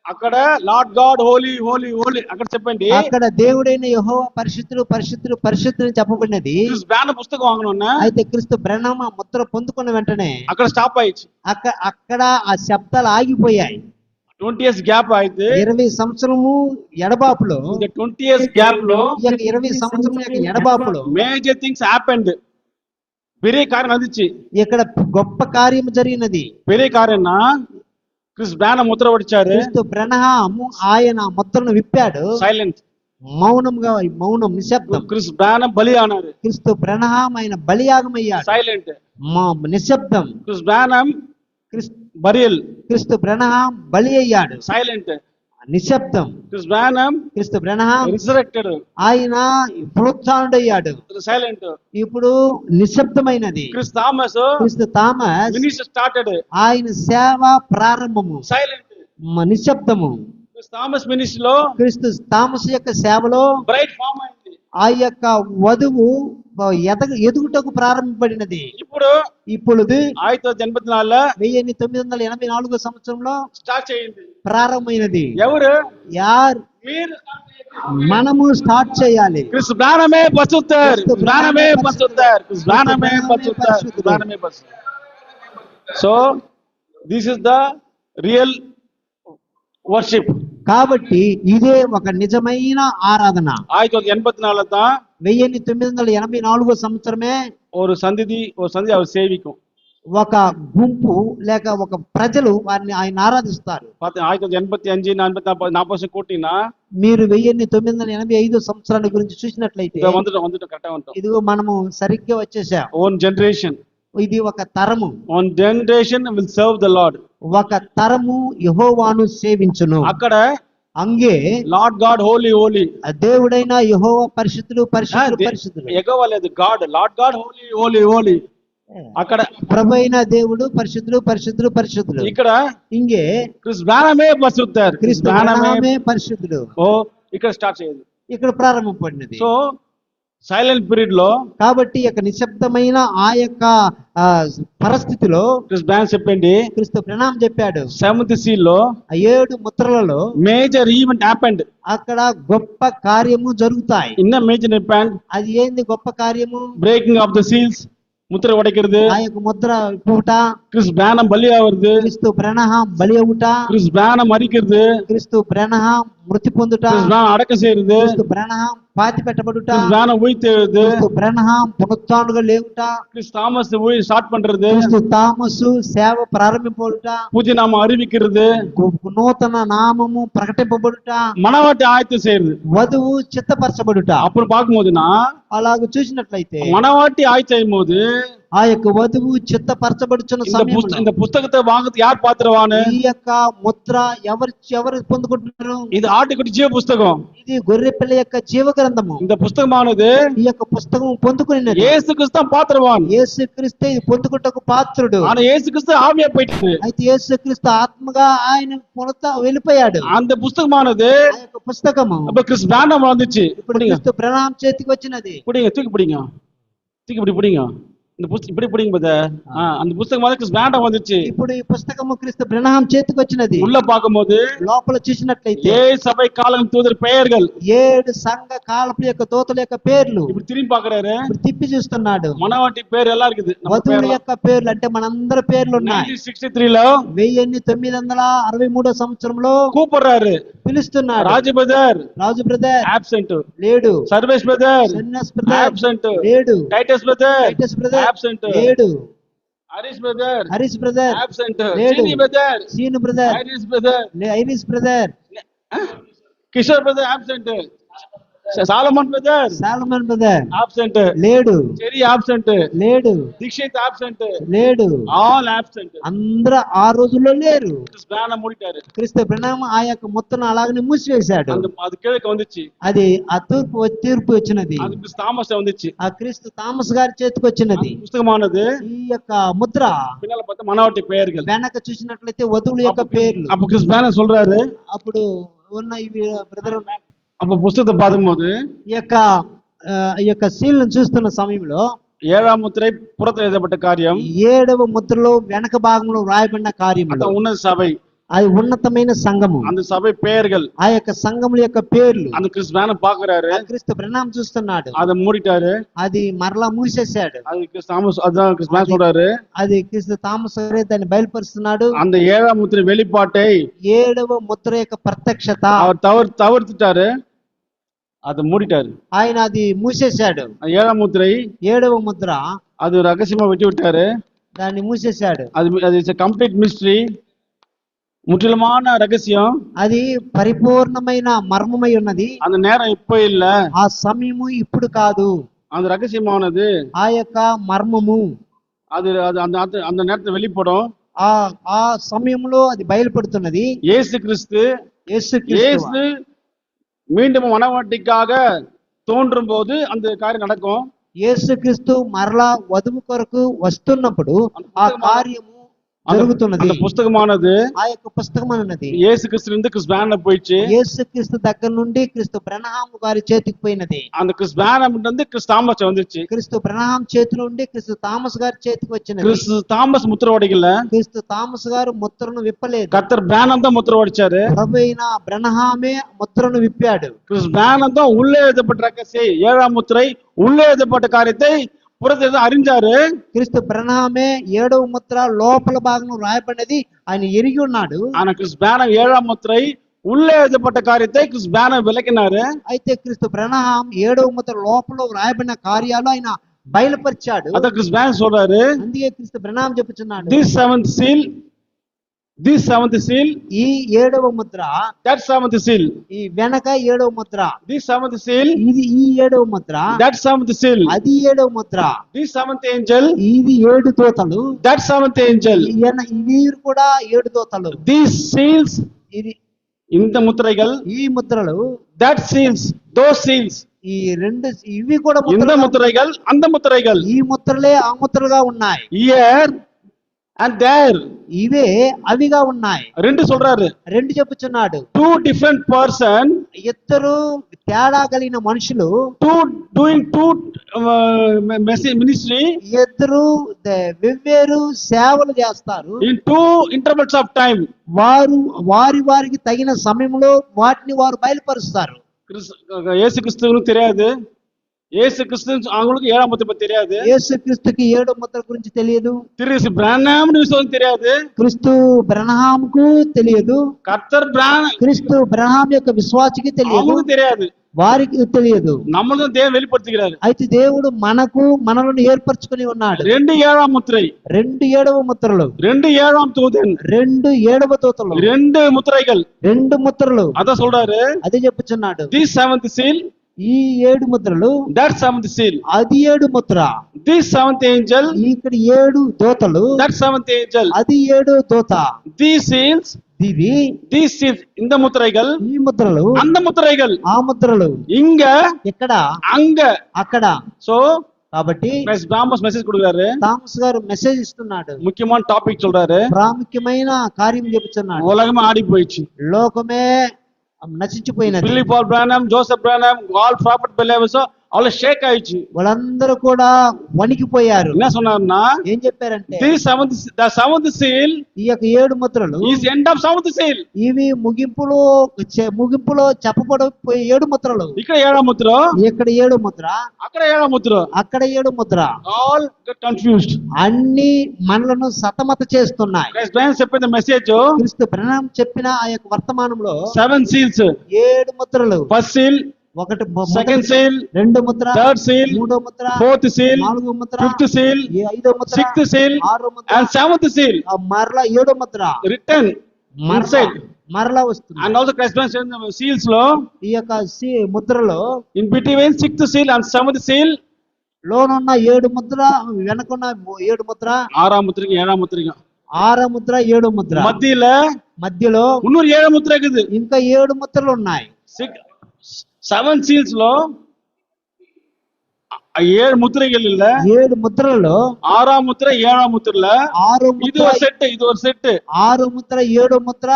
అక్కడ Lord God holy holy holy అక్కడ చెప్పండి. అక్కడ దేవుడైన యెహోవా పరిశుద్ధుడు పరిశుద్ధుడు పరిశుద్ధుడు అని చెప్పబడినది. బ్రాన పుస్తకం వాంగనున్నా అయితే క్రీస్తు బ్రహ్మ ముద్ర పొందుకున్న వెంటనే అక్కడ స్టాప్ అయ్యింది. అక్కడ ఆ శబ్దాలు ఆగిపోయాయి. 20 years గ్యాప్ అయితే 20 సంవత్సరము ఎడబాపులో 20 years గ్యాప్ లో 20 సంవత్సరం ఎడబాపులో మేజర్ థింగ్స్ హ్యాపెండ్. పెரிய కార్యం అందించి ఇక్కడ గొప్ప కార్యం జరిగినది. పెரிய కార్యం క్రిస్ బ్రాన ముద్ర వడిచారు. క్రీస్తు బ్రహ్మ ఆయన ముద్రను విప్పాడు. సైలెంట్, మౌనంగా, మౌనం నిశ్శబ్దం. క్రిస్ బ్రాన బలి అన్నారు. క్రీస్తు బ్రహ్మ ఆయన బలియాగమయ్యాడు. సైలెంట్, నిశ్శబ్దం. క్రిస్ బ్రాన బరియల్, క్రీస్తు బ్రహ్మ బలి అయ్యాడు. సైలెంట్, నిశ్శబ్దం. క్రీస్తు బ్రహ్మ రిజరెక్టెడ్, ఆయన పునరుత్థానుడయ్యాడు. సైలెంట్. ఇప్పుడు నిశ్శబ్దమైనది. క్రీస్తు థామస్ మినిస్ట్రీ స్టార్టెడ్, ఆయన సేవ ప్రారంభము. సైలెంట్, నిశ్శబ్దము. థామస్ మినిస్ట్రీలో క్రీస్తు థామస్ యొక్క సేవలో బ్రైట్ ఫామ్ అయింది. ఆ యొక్క వధువు ఎదుగుటకు ప్రారంభపడినది. ఇప్పుడు ఇప్పుడు 1984 1984 సంవత్సరంలో స్టార్ట్ చేయండి. ప్రారంభమైనది. ఎవరు? యార్ మీరు. మనము స్టార్ట్ చేయాలి. క్రిస్తు ప్రాణమే పరిశుద్ధర్, ప్రాణమే పరిశుద్ధర్, ప్రాణమే పరిశుద్ధర్, ప్రాణమే పరిశుద్ధర్. So this is the real worship. కాబట్టి ఇదే ఒక నిజమైన ఆరాధన. 1984 தான் 1984 సంవత్సరమే ஒரு சந்ததி அவர் சேவிக்கும். ఒక గుంపు లేక ఒక ప్రజలు వారిని ఆయన ఆరాధిస్తారు. 1985 40 కూటినా మీరు 1985 సంవత్సరాల గురించి చూసినట్లయితే வந்துட்டோம் కరెక్టా ఉంటాం. ఇదిగో మనము సరిగ్గా వచ్చేసాం. ఓన్ జనరేషన్, ఇది ఒక తరము. one generation will serve the Lord. ఒక తరము యెహోవాను సేవించును. అక్కడ అంగే లార్డ్ గాడ్ హోలీ హోలీ, దేవుడైన యెహోవా పరిశుద్ధుడు పరిశుద్ధుడు పరిశుద్ధుడు. యెహోవా లేదు, God, Lord God holy holy holy. అక్కడ ప్రభు అయిన దేవుడు పరిశుద్ధుడు పరిశుద్ధుడు పరిశుద్ధుడు. ఇక్కడ ఇంగే క్రిస్తు ప్రాణమే పరిశుద్ధర్, క్రీస్తు ప్రాణమే పరిశుద్ధుడు. ఓ ఇక్కడ స్టార్ట్ చేయండి. ఇక్కడ ప్రారంభపడినది. సో సైలెంట్ పీరియడ్ లో, కాబట్టి యొక్క నిశ్శబ్దమైన ఆ యొక్క పరిస్థితిలో చెప్పండి, క్రీస్తు ప్రణామం చెప్పాడు. 7th seal లో 7 ముద్రలలో మేజర్ ఈవెంట్ హ్యాపెండ్. అక్కడ గొప్ప కార్యము జరుగుతాయి. ఇన్న మేజర్ హ్యాపెండ్. అది ఏంది గొప్ప కార్యము? Breaking of the seals, Mudra ఉடைக்கிறது. ఆ యొక్క ముద్ర విప్పుట, క్రిస్తు ప్రాణం బలియావుறது, క్రీస్తు ప్రాణం బలి అవుట, క్రిస్తు ప్రాణం మరిக்கிறது, క్రీస్తు ప్రాణం మృతి పొందుట, క్రిస్తు ప్రాణం అడక చేరుது, క్రీస్తు ప్రాణం పాతి పెట్టబడుట, క్రిస్తు ప్రాణం ఉయితేరుது, క్రీస్తు ప్రాణం పునరుత్థానుగా లేవుట, క్రిస్తు தாமஸ் உயிர் ஸ்டார்ட் பண்றது, క్రీస్తు తామసు సేవ ప్రారంభింపబడుట, புதிய நாம அறிவிக்கிறது, నూతన నామము ప్రకటింపబడుట, మనవాటి ఆయత్తు చేరుது, వధువు చిత్తపరచబడుట. అప్పుడు పాకుమోదునా అలాగ చూసినట్లయితే మనవాటి ఆయత్తు అయ్యుம்போது ఆ యొక్క వధువు చిత్తపరచబడుచున్న సమయంలో இந்த புத்தகத்தை வாங்குறது யார் பாத்திரவானு? ఈ యొక్క ముద్ర ఎవరు పొందుకుంటున్నారు? ఇది ఆటుకుటి జీవ పుస్తకం. ఇది గొర్రె పిల్ల యొక్క జీవ గ్రంథము. இந்த పుస్తకమానது ఈ యొక్క పుస్తకం పొందుకుని యేసుక్రీస్తు పాత్రవాన్. యేసుక్రీస్తు ఇది పొందుకుంటకు పాత్రుడు. ఆయన యేసుక్రీస్తు ఆవియా పోయిట్టు. అయితే యేసుక్రీస్తు ఆత్మగా ఆయన వెళ్ళిపోయాడు. அந்த పుస్తకమానது ఆ యొక్క పుస్తకము அப்ப கிறிஸ்து பிராணம் வந்துச்சு. ఇప్పుడు క్రీస్తు ప్రణామం చేతికి వచ్చినది. தூக்கி பிடிங்க இப்படி பிடிங்க. இந்த புத்தகம் இப்படி பிடிங்க பதர். அந்த புத்தகம் வந்து கிறிஸ்து பிராணம் வந்துச்சு. ఇప్పుడు ఈ పుస్తకము క్రీస్తు ప్రణామం చేతికి వచ్చినది. உள்ள பாக்கும்போது లోపల చూసినట్లయితే 7 సభై కాలం తూదర్ పెయర్గల్, 7 సంఘ కాలపు యొక్క దూతల యొక్క పేర్లు ఇప్పుడు తిరిగి పాకరారు. ఇప్పుడు తిప్పి చూస్తున్నాడు. మనవాటి పేరు ఎలా இருக்குது? వధువుల యొక్క పేర్లు అంటే మనందరి పేర్లు ఉన్నాయి. 1963 లో 1963 సంవత్సరంలో కూపర్రారు, పిలుస్తున్నాడు. రాజు బ్రదర్ అబ్సెంట్ లేడు, సర్వేష్ బ్రదర్ అబ్సెంట్ లేడు, టైటస్ బ్రదర్ అబ్సెంట్ లేడు, హరీష్ బ్రదర్ అబ్సెంట్ లేడు, Seenu brother Iris brother Kishore brother absent, Solomon brother absent లేడు, చెరీ అబ్సెంట్ లేడు, దీక్షిత్ అబ్సెంట్ లేడు, ఆల్ అబ్సెంట్. అందరూ ఆ రోజుల్లో లేరు. ప్రాణం మూడిటారు. క్రీస్తు ప్రణామం ఆ యొక్క ముద్దను అలాగనే మూసివేశాడు. అది కిഴക്ക് వందిచ్చి అది ఆ తీర్పు వచ్చినది. అది తామస్ వందిచ్చి ఆ క్రీస్తు తామస్ గారి చేతికి వచ్చినది. పుస్తకమానది ఈ యొక్క ముద్ర పిల్లల పత్త మనవాటి పేర్లు వెనక చూసినట్లయితే వధువుల యొక్క పేర్లు. అప్పుడు క్రిస్తు ప్రణామం சொல்றாரு. అప్పుడు ఉన్న ఇవి బ్రదర్ அப்ப புஸ்தகத்தை பார்க்கும்போது ఈ యొక్క సీల్ చూస్తున్న సమయంలో 7వ ముద్ర పురత எழுதப்பட்ட కార్యం, 7వ ముద్రలో వెనక భాగంలో వ్రాయబడిన కార్యములు, ఉన్నత సభై, అది ఉన్నతమైన సంఘము. அந்த సభை பெயர்கள், ఆ యొక్క సంఘముల యొక్క పేర్లు அந்த கிறிஸ்து ప్రణామం పాకరారు. క్రీస్తు ప్రణామం చూస్తున్నాడు. அதை மூடிட்டாரு. అది మరలా మూసేశాడు. அது கிறிஸ்து தாமஸ் அதான் கிறிஸ்து ప్రణామం சொல்றாரு. అది క్రీస్తు తామస్ గారే దాన్ని బయలుపరుస్తున్నాడు. அந்த 7వ ముద్ర வெளிப்பாட்டை, 7వ ముద్ర యొక్క ప్రత్యక్షత அவர் தவிர்த்துட்டாரு. அதை மூடிட்டாரு. ఆయన అది మూసేశాడు. 7వ ముద్ర 7వ ముద్ర அது ரகசியமா வெட்டி விட்டாரு. దాన్ని మూసేశాడు. அது కంప్లీట్ మిస్టరీ, ముற்றிலுமான రహస్యం. అది పరిపూర్ణమైన మర్మమై ఉన్నది. அந்த நேரம் இப்போ இல்ல, ఆ సమయము ఇప్పుడు కాదు. அந்த రహస్యமானது, ఆ యొక్క మర్మము அது அந்த நேரத்துல வெளிப்படும். ఆ సమయంలో అది బయలుపడుతున్నది. இயேசு கிறிஸ்து மீண்டும் மனவாட்டிக்காக தோன்றும் போது அந்த காரியம் நடக்கும். యేసుక్రీస్తు మరలా వధువు కొరకు వస్తున్నప్పుడు ఆ కార్యము జరుగుతున్నది. அந்த புஸ்தகமானது ఆ యొక్క పుస్తకం అన్నది இயேசு கிறிஸ்துவிலிருந்து கிறிஸ் பேனர்ல போயிடுச்சு. యేసుక్రీస్తు దగ్గర నుండి క్రీస్తు బ్రహ్నాం గారి చేతికి పోయినది. அந்த கிறிஸ் பேனர் இருந்து கிறிஸ் தாமஸ் வந்துச்சு. క్రీస్తు బ్రహ్నాం చేతిలో ఉండి క్రీస్తు థామస్ గారి చేతికి వచ్చినది. கிறிஸ் தாமஸ் முத்திரை உடைக்கல, క్రీస్తు థామస్ గారు ముద్రను విప్పలేదు. கர்த்தர் பேனர் தான் முத்திரை உடைச்சாரு. ప్రభు అయిన బ్రహ్నామే ముద్రను విప్పాడు. கிறிஸ் பேனர் தான் உள்ளே எழுதப்பட்ட ரகசிய 7ஆம் முத்திரை உள்ளே எழுதப்பட்ட காரியத்தை புறத்தை அறிஞ்சாரு. క్రీస్తు బ్రహ్నామే 7వ ముద్ర లోపల భాగంలో రాయబడినది ఆయన ఎరిగి ఉన్నాడు. ஆனா கிறிஸ் பேனர் 7ஆம் முத்திரை உள்ளே எழுதப்பட்ட காரியத்தை கிறிஸ் பேனர் விளக்கினாரு. అయితే క్రీస్తు బ్రహ్నాం 7వ ముద్ర లోపల రాయబడిన కార్యాలు ఆయన బయలుపరిచాడు. அத கிறிஸ் பேனர் சொல்றாரு, అందుకే క్రీస్తు బ్రహ్నాం చెప్పుచున్నాడు, this seventh seal, ఈ 7వ ముద్ర, that seventh seal, ఈ వెనక 7వ ముద్ర, this seventh seal, ఇది ఈ 7వ ముద్ర, that seventh seal, అది 7వ ముద్ర, this seventh angel, ఇది 7 దూతలు, that seventh angel, వీరు కూడా 7 దూతలు. these seals, ఇది இந்த முத்திரைகள், ఈ ముద్రలు, that seals, those seals, ఈ రెండు ఇవి కూడా இந்த ముద్రలు. முத்திரைகள் அந்த முத்திரைகள், ఈ ముద్రలే ఆ ముద్రలుగా ఉన్నాయి. here and there, ఇవే అవిగా ఉన్నాయి. ரெண்டு சொல்றாரு, రెండు చెప్పుచున్నాడు. two different person, ఇద్దరు తేడా కలిగిన మనుషులు, two doing two ministry ఇద్దరు వెవ్వేరు సేవలు చేస్తారు. in two intervals of time. వారికి తగిన సమయంలో వాటిని వారు బయలుపరుస్తారు. இயேசு கிறிஸ்துவுக்கு தெரியாது, இயேசு கிறிஸ்து அவங்களுக்கு 7ஆம் முத்திரை பத்தி தெரியாது, యేసుక్రీస్తుకి 7వ ముద్ర గురించి తెలియదు, திரு பிரானாம் விசுவாசம் தெரியாது, క్రీస్తు బ్రహ్నాంకు తెలియదు, கர்த்தர் பிரான் క్రీస్తు బ్రహ్నాం యొక్క విశ్వాసికి తెలియదు, அவங்களுக்கு தெரியாது, వారికి తెలియదు. நம்மளும் தேவன் வெளிப்படுத்துகிறாரு. అయితే దేవుడు మనలను ఏర్పరచుకుని ఉన్నాడు. 2 7ஆம் முத்திரை, 2 7వ ముద్రలు, 2 7ஆம் தூதன், 2 7వ దూతలు, 2 முத்திரைகள், 2 ముద్రలు. அத சொல்றாரு. అదే చెప్పుచున్నాడు. this seventh seal, ఈ 7 ముద్రలు, that seventh seal, అది 7 ముద్ర. this seventh angel, ఇక్కడ 7 దూతలు, that seventh angel, అది 7 దూత. these seals, ఇవి these seals, இந்த முத்திரைகள், ఈ ముద్రలు, அந்த முத்திரைகள், ఆ ముద్రలు, இங்க ఇక్కడ அங்க. అక్కడ. சோ కాబట్టి தாமஸ் மெசேஜ் கொடுக்குறாரு, థామస్ గారు మెసేజ్ ఇస్తున్నాడు. முக்கியமான டாபிக் சொல்றாரு. ప్రాముఖ్యమైన కార్యం చెప్తున్నాడు. உலகமே ஆடி போயிடுச்சு. లోకమే నశించిపోయినది. Billy Paul Branham, Joseph Branham, all prophet believers all shake ఆయిச்சு. వాళ్ళందరూ కూడా వణికిపోయారు. என்ன சொன்னாருன்னா, ఏం చెప్పారంటే, the seventh seal ఈ యొక్క 7 ముద్రలు is end of seventh seal. ఇవి ముగింపులో చెప్పబడిపోయే 7 ముద్రలు. ఇక్కడ 7వ ముద్ర, ఇక్కడ 7 ముద్ర, అక్కడ 7వ ముద్ర, అక్కడ 7 ముద్ర. all get confused. అన్ని మనలను సతమత చేస్తున్నాయి. Christ Ben చెప్పిన మెసేజ్, క్రీస్తు బ్రహ్నాం చెప్పిన ఆ యొక్క వర్తమానంలో 7 seals, 7 ముద్రలు. ఫస్ట్ seal, సెకండ్ seal, రెండు ముద్ర, థర్డ్ seal, మూడో ముద్ర, ఫోర్త్ seal, నాలుగో ముద్ర, ఫిఫ్త్ seal, 5వ ముద్ర, సిక్స్త్ seal, 6వ ముద్ర, and seventh seal మరలా 7వ ముద్ర written inside. మరలా వస్తుంది. And also Christ Ben seals లో ఈ యొక్క ముద్రలో in between sixth seal and seventh seal, లోనున్న 7 Mudra, వెనకున్న 7 ముద్ర, 6ஆம் முத்திரைக்கு 7ஆம் முத்திரைக்கு 6వ ముద్ర, 7వ ముద్ర, మధ్యలో இன்னொரு 7 முத்திரை இருக்குது. ఇంకా 7 ముద్రలు ఉన్నాయి. 7 seals లో 7 ముద్రలు இல்ல, 7 ముద్రలలో 6ஆம் முத்திரை 7ஆம் முத்திரைல 6 இது ముద్ర, ஒரு செட், இது ஒரு செட். 6 ముద్ర, 7 ముద్ర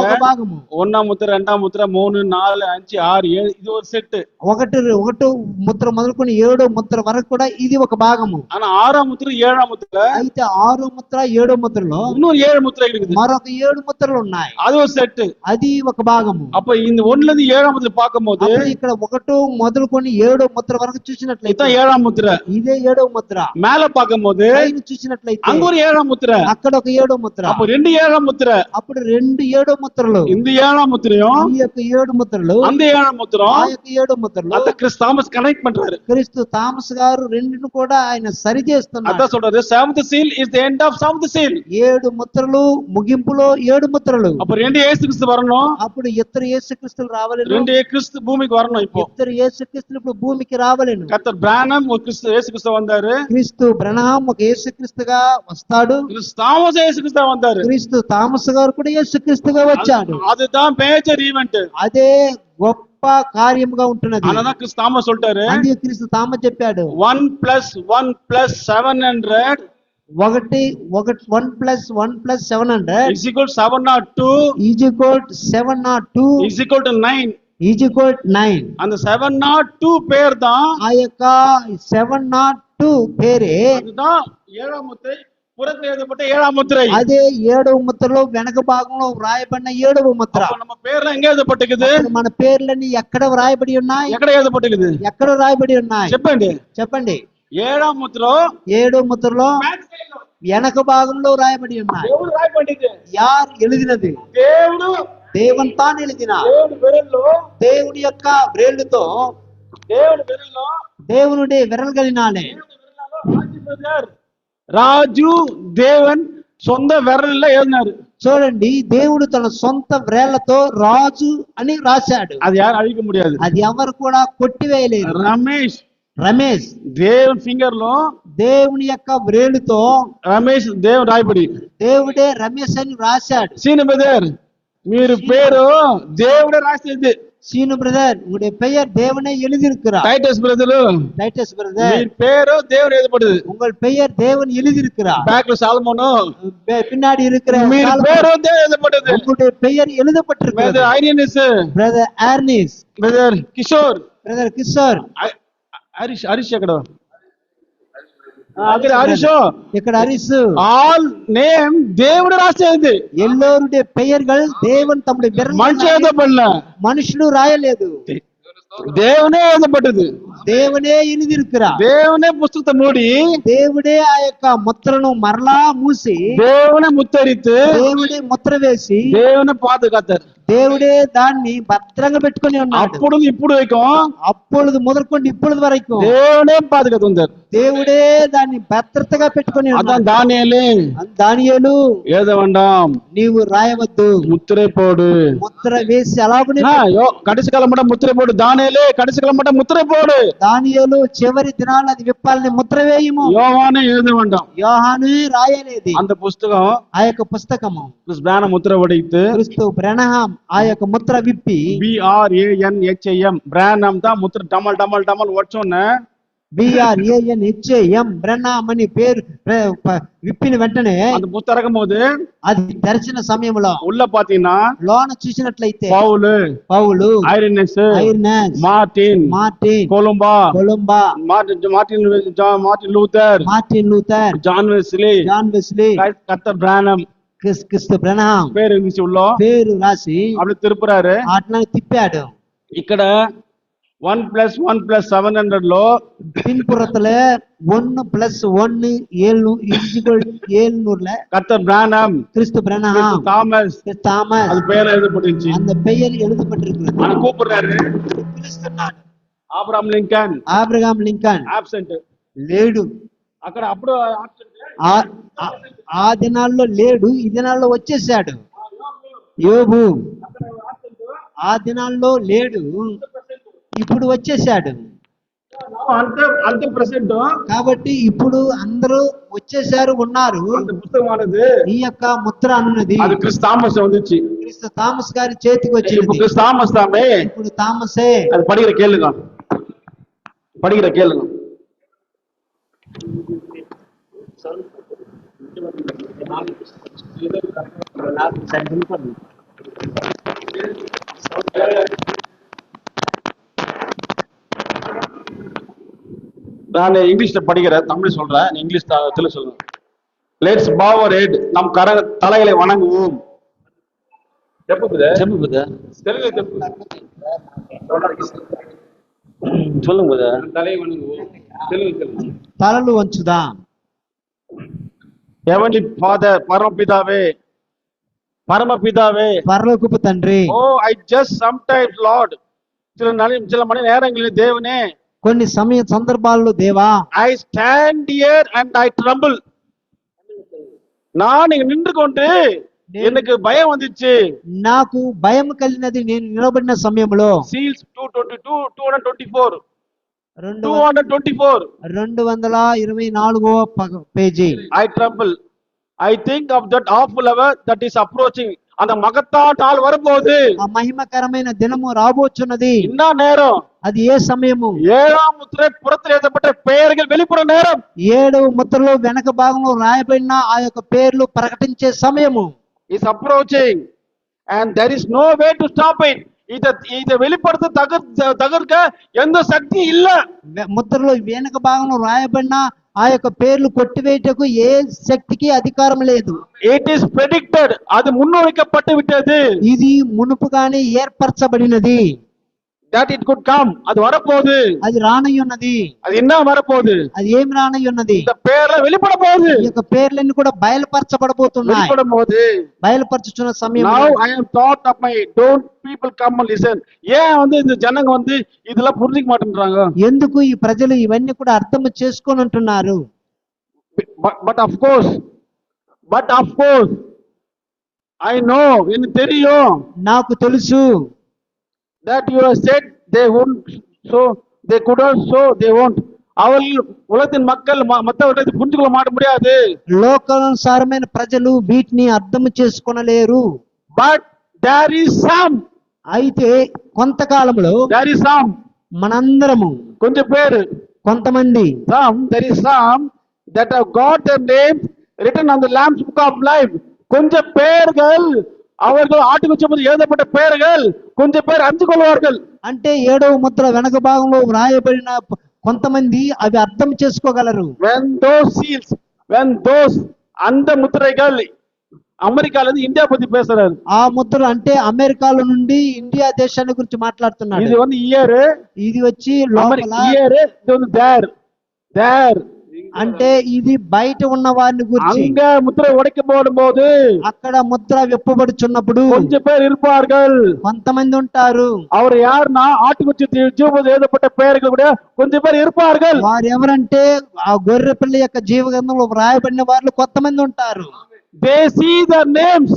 ఒక భాగము. 1ஆம் முத்திரை, 2ஆம் முத்திரை, 3 4 5 6 7 இது ஒரு செட். ఒకటి ముద్ర మొదలుకొని 7 ముద్ర వరకు కూడా ఇది ఒక భాగము. ஆனா 6ஆம் முத்திரை 7ஆம் முத்திரை అయితే 6 ముద్ర, 7 ముద్రలో இன்னொரு 7 முத்திரை இருக்குது, మరొక 7 ముద్రలు ఉన్నాయి. அது ஒரு செட். అది ఒక భాగము. அப்ப இந்த 1ல இருந்து 7ஆம் முத்திரை பார்க்கும்போது అప్పుడు ఇక్కడ 1 మొదలుకొని 7 ముద్ర వరకు చూసినట్లయితే இதான் 7ஆம் முத்திரை. ఇదే 7వ ముద్ర. மேல பார்க்கும்போது పైన చూసినట్లయితే அங்க ஒரு 7ஆம் முத்திரை, అక్కడ ఒక 7వ ముద్ర. அப்ப 2 7ஆம் முத்திரை. అప్పుడు 2 7వ ముద్రలు. இந்த 7ஆம் முத்திரையும் ఈ యొక్క 7 ముద్రలు, அந்த 7ஆம் ఆ முத்திரம் యొక్క 7 ముద్రలు அந்த கிறிஸ்து தாமஸ் கனெக்ட் பண்றாரு. క్రీస్తు థామస్ గారు రెండిని కూడా ఆయన సరి చేస్తున్నారు. அதான் சொல்றாரு, seventh seal is the end of seventh seal. 7 ముద్రలు ముగింపులో 7 ముద్రలు. அப்ப 2 இயேசு கிறிஸ்து வரணும், అప్పుడు ఇద్దరు యేసుక్రీస్తులు రావాలను. 2 கிறிஸ்து பூமிக்கு வரணும். இப்போ ఇద్దరు యేసుక్రీస్తులు ఇప్పుడు భూమికి రావాలను. கர்த்தர் பிரானம் ஒரு கிறிஸ்து இயேசு கிறிஸ்து வந்தாரு, క్రీస్తు బ్రహ్నాం ఒక యేసుక్రీస్తుగా వస్తాడు. கிறிஸ்து தாமஸ் இயேசு கிறிஸ்து வந்தாரு. క్రీస్తు థామస్ గారు కూడా యేసుక్రీస్తుగా వచ్చాడు. அதுதான் மேஜர் ஈவென்ட். అదే గొప్ప కార్యముగా ఉంటున్నది. அதனால கிறிஸ்து தாமஸ் சொல்லிட்டாரு, అందుకే క్రీస్తు థామస్ చెప్పాడు, 1 + 1 + 700 ఒకటి 1+1+700 is equal to 702 is equal to 702 is equal to 9. is equal to 9. அந்த 702 பேர் தான், ఆ యొక్క 702 పేరే அதுதான் ஏழாம் முத்திரை, புறத்தில் எழுதப்பட்ட ஏழாம் முத்திரை. అదే 7వ ముద్రలో వెనక భాగంలో వ్రాయబడిన 7వ ముద్ర. அப்ப நம்ம பேர்ல எங்க எழுதப்பட்டிருக்குது? అప్పుడు మన పేర్లన్నీ ఎక్కడ వ్రాయబడి ఉన్నాయి? ఎక్కడ எழுதப்பட்டிருக்குது? ఎక్కడ వ్రాయబడి ఉన్నాయి చెప్పండి. చెప్పండి. ఏழాం ముద్రలో 7వ ముద్రలో back side లో వెనక భాగంలో రాయబడి ఉన్నాయి. దేవుడు రాయబడింది. యార్ ఎలిదినది? దేవుడు, దేవుని తాను ఎలిదిన. దేవుడి విరల్లో, దేవుని యొక్క వ్రేళ్ళుతో, దేవుడి విరల్లో, దేవునుడి విరల్ కలినాలే. రాజు దేవన్ సొంత విరల్లో ఏదన్నారు? చూడండి, దేవుడు తన సొంత వ్రేళ్లతో రాజు అని రాశాడు. అది యారు అడిగ ముడియాదు. అది ఎవరు కూడా కొట్టివేయలేరు. రమేష్ దేవుని ఫింగర్ లో, దేవుని యొక్క వ్రేలుతో రమేష్ దేవుడు రాయబడి, దేవుడే రమేష్ అని రాశాడు. సీను బ్రదర్, మీరు పేరు దేవుడే రాసేది. சீனு பிரதர், உங்களுடைய பெயர் தேவனே எழுதியிருக்கிறார். டைட்டஸ் பிரதர், டைட்டஸ் பிரதர், మీ పేరు దేవుడు எழுதப்படுது. உங்கள் பெயர் தேவன் எழுதியிருக்கிறார். பேக்ல சாலமோனோ, பின்னாடி இருக்கிற మీ పేరు దేవుడు எழுதப்படுது. உங்களுடைய பெயர் எழுதப்பட்டிருக்கிறது. பிரதர் ஐரியனிஸ், பிரதர் ஆர்னிஸ், பிரதர் கிஷோர், பிரதர் கிஷோர், హరీష్ ఎక్కడ? అక్కడ హరీషో, ఇక్కడ హరీష్. ఆల్ నేమ్ దేవుడు రాసేది. ఎల్లోరుடைய பெயர்கள் தேவன் தம்முடைய விரல் మనిషి எழுதப்படல, మనుషులు రాయలేదు, దేవునే எழுதப்பட்டது. దేవుడే எழுதியிருக்கிறார். దేవునే పుస్తకத்தை మూడి, దేవుడే ఆ యొక్క ముద్రను మరలా మూసి, దేవునే ముత్తరిத்து, దేవుడే ముద్ర వేసి, దేవునే పాదుకాతారు. దేవుడే దాన్ని భద్రంగా పెట్టుకొని ఉన్నాడు. అప్పుడు ఇప్పుడు అప్పుడు మొదలుకొని ఇప్పుడు వరకు దేవునే పాదుకాతుంటారు. దేవుడే దాన్ని భద్రతగా పెట్టుకొని ఉన్నాడు. దానియేలు ఏదో వండాం, నీవు రాయవద్దు, ముత్తిరైపోడు, ముద్ర వేసి అలాగనే కడిసి కలమట ముత్తిరైపోడు. దానియేలే కడిసి కలమట ముత్తిరైపోడు. దానియేలు చివరి దినాలు అది విప్పాలని ముద్ర వేయము. యోహాను ఏదో వండాం, యోహాను రాయలేదు. అంత పుస్తకం, ఆ యొక్క పుస్తకము బ్రాన ముద్ర పడితే క్రీస్తు బ్రహ్నాం ఆ యొక్క ముద్ర విప్పి, BRANHAM బ్రానం దా ముద్ర డమల్ డమల్ డమల్ వచ్చున్న BRANHAM బ్రహ్నాం అని పేరు విప్పిన వెంటనే அந்த புத்தகம் போது అది తెరిచిన సమయంలో உள்ள பாத்தீங்கன்னா లోన చూసినట్లయితే పౌలు, Irenaeus, Martin, Columba, Martin Luther, John Wesley, కర్తర్ బ్రానం, క్రీస్తు బ్రహ్నాం పేరు రాసి అప్పుడు తిరుపురారు. అట్లా తిప్పాడు. ఇక్కడ 1+1+700 లో பின்புறத்துல 1+1 700 கர்த்தர் பிரானம், கிறிஸ்து பிரானம், தாமஸ் அது பேர் எழுதப்பட்டிருச்சு. அந்த பெயர் எழுதப்பட்டிருக்கிறது. ஆனா கூப்பிடுறாரு ఆబ్రహాం లింకన్, ఆబ్సెంట్ లేడు. అక్కడ అప్పుడు ఆ దినాల్లో లేడు, ఈ దినాల్లో వచ్చేసాడు. యోబు ఆ దినాల్లో లేడు, ఇప్పుడు వచ్చేసాడు. అంత ప్రెసెంట్ కాబట్టి ఇప్పుడు అందరూ వచ్చేసారు, ఉన్నారు. ఈ యొక్క ముద్ర అన్నది అది క్రిస్తు థామస్ வந்துச்சு. క్రీస్తు థామస్ గారి చేతికి వచ్చింది. క్రిస్తు థామస్ தாமே, ఇప్పుడు థామసే. அது படிக்கிற கேளுங்க. நான் இங்கிலீஷ்ல படிக்கிறேன், தமிழ் சொல்றேன், இங்கிலீஷ் தெலுங்கு சொல்லுங்க. லெட்ஸ் bow our head, நம் தலைகளை வணங்குவோம். சொல்லுங்க தலையை வணங்குவோம். తలలు వంచుదా. హెవెన్లీ ఫాదర్, பரமபிதாவே, பரலோகப்பு తండ్రి. Oh I just sometimes Lord, சில மணி நேரங்களில் தேவனே, కొన్ని సందర్భాల్లో దేవా, I stand here and I tremble, நான் இங்க நின்று கொண்டு எனக்கு பயம் வந்துச்சு, నాకు భయం కలిగినది నేను నిలబడిన సమయంలో. Seals 224 224 page. I tremble, I think of that awful hour that is approaching. அந்த மகத்தான நாள் வரும்போது ఆ మహిమకరమైన దినము రాబోచున్నది. என்ன நேரம்? అది ఏ సమయము? 7ஆம் முத்திரை புறத்தில் எழுதப்பட்ட பெயர்கள் வெளிப்படும் நேரம். 7వ ముద్రలో వెనక భాగంలో రాయబడిన ఆ యొక్క పేర్లు ప్రకటించే సమయము. Is approaching and there is no way to stop it. இத வெளிப்படுத்த தகர்க்க எந்த சக்தி இல்ல. ముద్రలో వెనక భాగంలో రాయబడిన ఆ యొక్క పేర్లు కొట్టివేయటకు ఏ శక్తికి అధికారం లేదు. It is predicted. అది మున్నొరికపట్టు విட்டது. ఇది మునుపుగానే ఏర్పరచబడినది. That it could come. అది வரப்போகுது. అది రానయ్యున్నది. అది என்ன வரப்போகுது? అది ఏం రానయ్యున్నది? இந்த పేర్ల வெளிப்பட போகுது. ఈ యొక్క పేర్లన్నీ కూడా బయలుపరచబడబోతున్నాయి. வெளிப்படும் போது బయలుపరచుచున్న సమయం. Now I am thought of my don't people come and listen. ஏன் இந்த ஜனங்க இதெல்லாம் புரிஞ்சிக்க மாட்டேன்றாங்க? ఎందుకు ఈ ప్రజలు ఇవన్నీ కూడా అర్థం చేసుకొని ఉంటున్నారు? But of course I know, எனக்கு தெரியும், నాకు తెలుసు, that you have said they won't, so they could not, so they won't. அவர்கள் உலகத்தின் மக்கள் மற்றவர்களை புரிஞ்சுకొள்ள மாட்ட முடியாது. లోకానుసారమైన ప్రజలు వీటిని అర్థం చేసుకొనలేరు. But there is some. అయితే కొంతకాలంలో There is some. మనందరము కొంచెం పేరు. కొంతమంది There is some that have got their names written on the Lamb's book of life. கொஞ்சம் பேர்கள் அவர்கள் ஆட்டுக்குச்சபத்தில் எழுதப்பட்ட பெயர்கள் கொஞ்சம் பேர் அறிந்து கொள்வார்கள். అంటే 7వ ముద్ర వెనక భాగంలో వ్రాయబడిన కొంతమంది అవి అర్థం చేసుకోగలరు. when those அந்த ముద్రகள் అమెరికాలో నుంచి ఇండియా పத்தி பேசுறாரு. ఆ ముద్ర అంటే అమెరికాలో నుండి ఇండియా దేశాన్ని గురించి మాట్లాడుతున్నాడు. ఇది ఇయర్, ఇది వచ్చి లోపల ఇయర్, ఇది దేర్ అంటే ఇది బయట ఉన్న వారిని గురించి. அங்க முத்திரை உடைக்கப்படும் போது అక్కడ ముద్ర విప్పబడుచున్నప్పుడు కొంచెం పేరు இருப்பார்கள், కొంతమంది ఉంటారు. அவர் யாருன்னா ஆட்டுக்குச்சி జీవములో எழுதப்பட்ட பெயர்கள் కూడా కొంచెం పేరు இருப்பார்கள். వారు ఎవరంటే ఆ గొర్రె పిల్ల యొక్క జీవ గ్రంథంలో వ్రాయబడిన వారిలో కొంతమంది ఉంటారు. They see the names.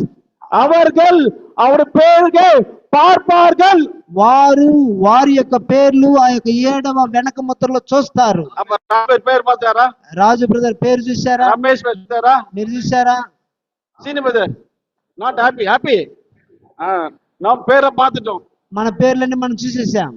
அவர்கள் அவர் பெயர்கள் பார்ப்பார்கள். వారు వారి యొక్క పేర్లు ఆ యొక్క 7వ వెనక ముద్రలో చూస్తారు. పేరు பார்த்தாரா? రాజు బ్రదర్ పేరు చూసారా? రమేష్ చూసారా? మీరు చూసారా? సీని బ్రదర్ నాట్ హ్యాపీ నా పేరు பார்த்துட்டோம். మన పేర్లన్నీ మనం చూసేసాం.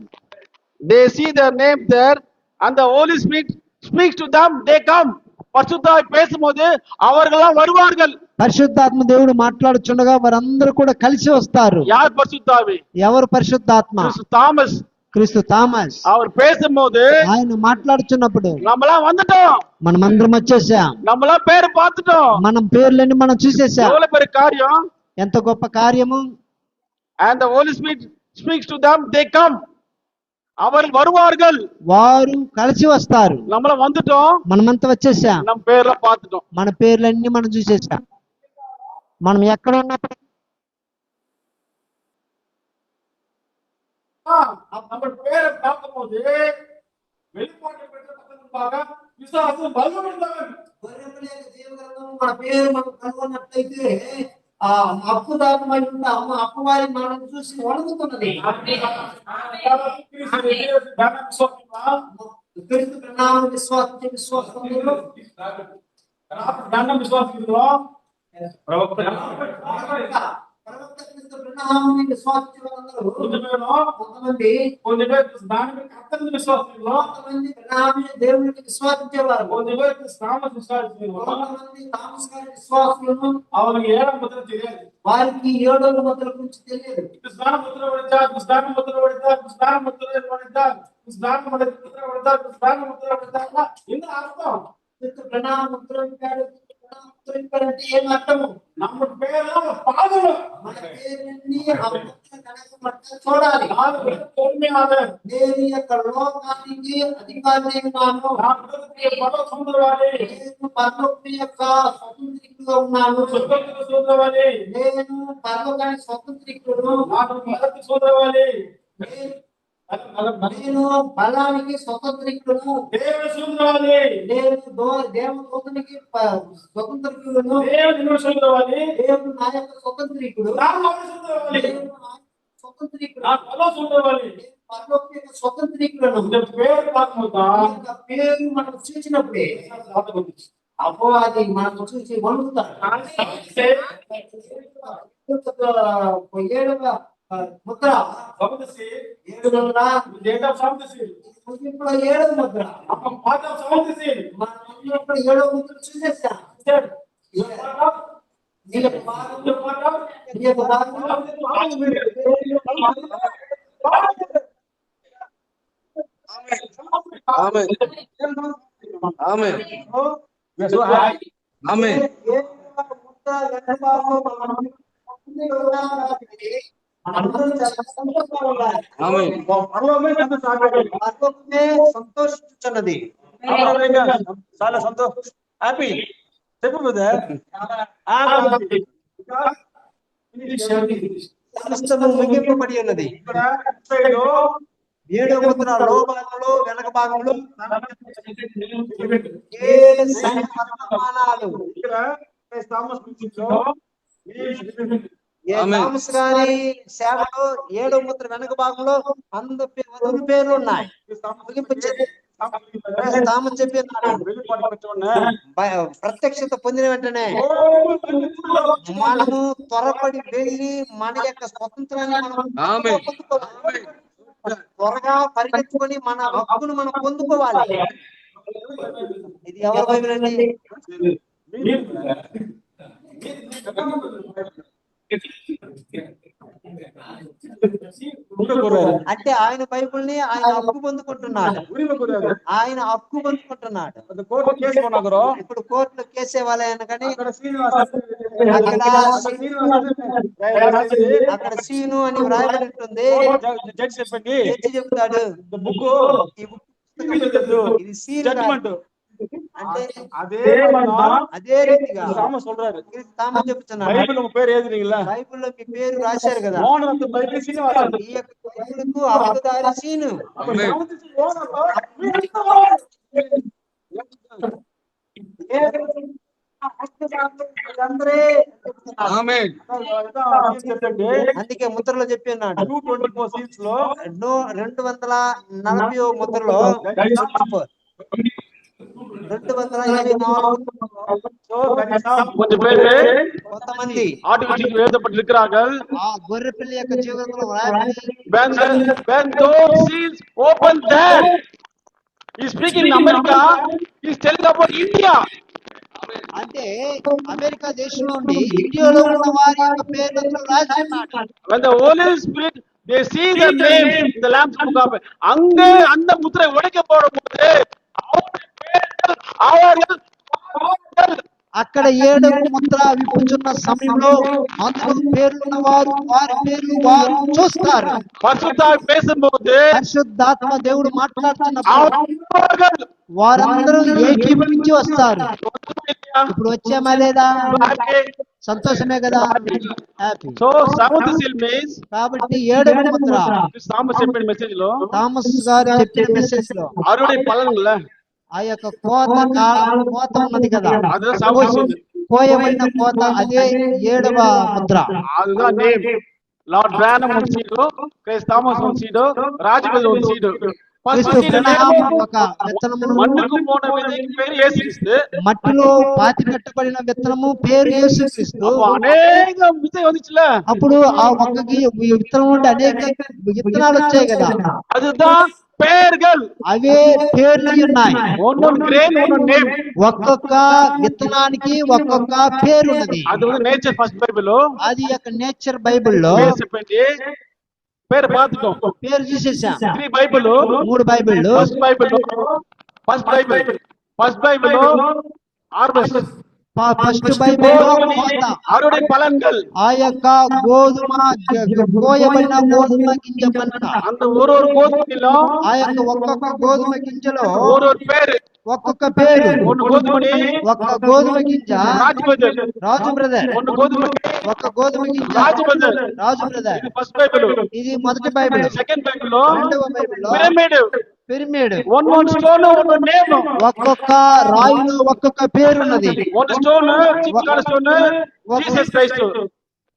They see their name there and the Holy Spirit speaks to them. They come. பரிசுத்தாவி பேசும்போது அவர்களெல்லாம் வருவார்கள். పరిశుద్ధాత్మ దేవుడు మాట్లాడుచుండగా వారందరూ కూడా కలిసి వస్తారు. யார் பரிசுத்தாவி? ఎవరు పరిశుద్ధాత్మ? క్రీస్తు థామస్. அவர் பேசும்போது ఆయన మాట్లాడుచున్నప్పుడు நம்மலாம் வந்துட்டோம், మనమందరం వచ్చేసాం, நம்மலாம் పేరు பார்த்துட்டோம், మనం పేర్లన్నీ మనం చూసేసాం. எவ்வளவு பெரிய காரியம், ఎంత గొప్ప కార్యము. and the Holy Spirit speaks to them. They come. அவர்கள் வருவார்கள். వారు కలిసి వస్తారు. நம்மலாம் வந்துட்டோம், మనమంతా వచ్చేసాం, நம்ம పేర్ల பார்த்துட்டோம், మన పేర్లన్నీ మనం చూసేసాం. మనం ఎక్కడ ఉన్నప్పుడు நம்ம பேரை பார்க்கும்போது வெளிப்பாட்டு பெற்ற பக்கத்துக்காக விசுவாசம் பலமுள்ளவன். మన పేరు మనం కనుగొన్నట్లయితే ఆ అప్పుదాత్మై ఉన్న అప్పవారి మనం చూసి వణుకుతున్నది. క్రీస్తు ప్రణామం విశ్వాసం ప్రవక్త క్రీస్తు ప్రణామం విశ్వాసించే కొంతమంది కర్తని విశ్వాసంలో, కొంతమంది ప్రణామం దేవునికి విశ్వాసించేవారు, కొంతమంది తామస్ విశ్వాసంలో, కొంతమంది తామస్ గారి విశ్వాసులను. அவனுக்கு 7వ ముద్ర తెలియదు, వారికి 7వ ముద్ర గురించి తెలియదు. స్నాన ముద్ర పడిద్దారు, స్నాన ముద్ర పడిద్దారు, స్నాన ముద్ర పడిద్దారు, స్నాన ముద్ర పడిద్దారు, స్నాన ముద్ర పడిద్దారు. ఇంత అర్థం ప్రణామ ముద్ర అంటే ఏం అర్థము? நம்ம பேர்ல பாதம், మన పేరుని చూడాలి. నేను యొక్క లోకానికి అధికారి ఉన్నాను, చూడవాలి, నేను పరలోకం యొక్క స్వతంత్రికుడుగా ఉన్నాను, చూడవాలి, నేను పరలోకానికి స్వతంత్రికుడు, చూడవాలి, నేను బలానికి స్వతంత్రికుడు, దేవుని చూడవాలి, నేను దేవదూతనికి స్వతంత్రికుడును, దేవుని చూడవాలి, దేవుడు నా యొక్క స్వతంత్రికుడు, చూడవాలి, పరలోకం యొక్క స్వతంత్రికులను. పేరు మనం చూసినప్పుడే అపవాది మనం చూసి వణుకుతాడు. ఏడవ ముద్ర Seventh seal, 7 వందల the end of seventh seal. ముగింపులో 7వ Mudra. Upon part of seventh seal, మనం ఉన్నప్పుడు 7వ Mudra చూసేసాం. said, you are part of, నీ యొక్క భాగం, you are part of, నీ యొక్క భాగం, ఆమేన్ ఆమేన్ so I, ఆమేన్ 7వ ముద్ర వెనక భాగంలో మనం ముందుగా ఉన్నాం కాబట్టి మనందరం చాలా సంతోషంగా ఉండాలి. ఆమేన్ పరలోకమే సంతోషించుచున్నది. చాలా సంతోషం హ్యాపీ చెప్పు బ్రదర్ సమస్తము ముగింపబడి ఉన్నది. ఏడవ ముద్ర లో భాగంలో వెనక భాగంలో ఏ సంఖ్య వర్తమానాలు ఏ ఆమేన్. థామస్ గారి సేవలో 7వ ముద్ర వెనక భాగంలో వధువుల పేర్లు ఉన్నాయి. ముగింపు థామస్ చెప్పి ప్రత్యక్షత పొందిన వెంటనే మనము త్వరపడి వెళ్ళి మన యొక్క స్వతంత్రాన్ని మనం ఆమేన్. పొందుకోవాలి. త్వరగా పరిగెత్తుకొని మన హక్కును మనం పొందుకోవాలి. ఇది ఎవరి బైబిల్ అండి? అంటే ఆయన బైబిల్ని ఆయన హక్కు పొందుకుంటున్నాడు. ఆయన హక్కు పొందుకుంటున్నాడు. ఇప్పుడు కోర్టులో కేసు ఇవ్వాలి కానీ అక్కడ సీను అని వ్రాయబడి ఉంటుంది. జడ్జి చెప్పండి జడ్జి చెప్తాడు బుక్ ఈ పుస్తకం ఇది సీను జడ్జిమెంట్ అంటే అదే రీతిగా சொல்றாரு థామస్ చెప్తున్నాడు బైబిల్ உங்க பேர் எழுதுறீங்களா బైబిల్లో మీ పేరు రాశారు కదా. Owner of the Bible Srinivasan ఈ యొక్క బైబిల్కు హక్కుదారు సీను. అందరే ఆమేన్ చెప్పండి అందుకే ముద్రలో చెప్పి ఉన్నాడు 224 సీట్స్ లో 240 ముద్రలో 224 கொஞ்சம் பேரு కొంతమంది ஆட்டுக்குட்டிக்கு எழுதப்பட்டு இருக்கிறார்கள். ఆ గొర్రె పిల్ల యొక్క జీవితంలో వ్రాయబడి When those seals open that, he's speaking in America, he's telling about India. అంటే అమెరికా దేశం నుండి ఇండియాలో ఉన్న వారి యొక్క పేర్లను రాసి ఉన్నాడు. When the Holy Spirit, they see the name in the Lamb's book of, அங்க அந்த முத்திரை உடைக்கப்படும் போது அவர்கள் అక్కడ 7వ ముద్ర విప్పుచున్న సమయంలో అందులో పేర్లున్న వారు వారి పేర్లు వారు చూస్తారు. பரிசுத்தாவி பேசும்போது పరిశుద్ధాత్మ దేవుడు మాట్లాడుతున్నప్పుడు அவர்கள் వారందరూ ఏకీభవించి వస్తారు. ఇప్పుడు వచ్చామా లేదా? సంతోషమే కదా, happy. So seventh seal means కాబట్టి 7వ ముద్ర థామస్ చెప్పిన మెసేజ్ లో థామస్ గారు చెప్పిన మెసేజ్ లో అరుడి పలన్ల ఆ యొక్క కోత కోత ఉన్నది కదా, అదే సంభవించింది. కోయబడిన కోత అదే 7వ ముద్ర. அதுதான் நேம். లార్డ్ బ్రానమ్ ఒక సీడు, క్రైస్ థామస్ ఒక సీడు, రాజుబెల్ ఒక సీడు. క్రీస్తు బ్రహ్మ ఒక విత్తనమును, మన్నుకు పోన విత్తనం పేరు యేసుక్రీస్తు. మట్టిలో పాతి పెట్టబడిన విత్తనము పేరు యేసుక్రీస్తు. అనేక విత్తనం வந்துச்சுல, అప్పుడు ఆ ఒక్కకి విత్తనం నుండి అనేక విత్తనాలు వచ్చాయి కదా, அதுதான் பெயர்கள். అవే పేర్లు ఉన్నాయి. ஒன்னொரு கிரேன் ஒன்னொரு நேம். ఒక్కొక్క విత్తనానికి ఒక్కొక్క పేరు ఉన్నది. அது வந்து நேச்சர் ఫస్ట్ బైబిల్. అది యొక్క నేచర్ బైబిల్లో పేరు చెప్పండి, పేరు பார்த்துட்டோம். పేరు చూసేసాం. 3 బైబిల్, 3 బైబిళ్ళు. ఫస్ట్ బైబిల్ హార్వెస్ట్, ఫస్ట్ బైబిల్లో కోత, అరుడి పలన్கள், ఆ యొక్క గోధుమ కోయబడిన గోధుమ గింజ పంట. அந்த ஒரு ஒரு கோதுமையிலும் ఆ యొక్క ఒక్కొక్క గోధుమ గింజలో ஒரு ஒரு பேரு. ఒక్కొక్క పేరు. ஒன்னு கோதுமணி, ఒక్క గోధుమ గింజ రాజుబెదల్. రాజు బ్రదర్, ஒன்னு கோதுமணி, ఒక్క గోధుమ గింజ రాజుబెదల్. రాజు బ్రదర్. ఇది ఫస్ట్ బైబిల్. ఇది మొదటి బైబిల్. సెకండ్ బైబిల్ రెండవ బైబిల్లో pyramid, pyramid. one stone, one name. ఒక్కొక్క రాయిలో ఒక్కొక్క పేరున్నది. one stone, chief corner stone Jesus Christ.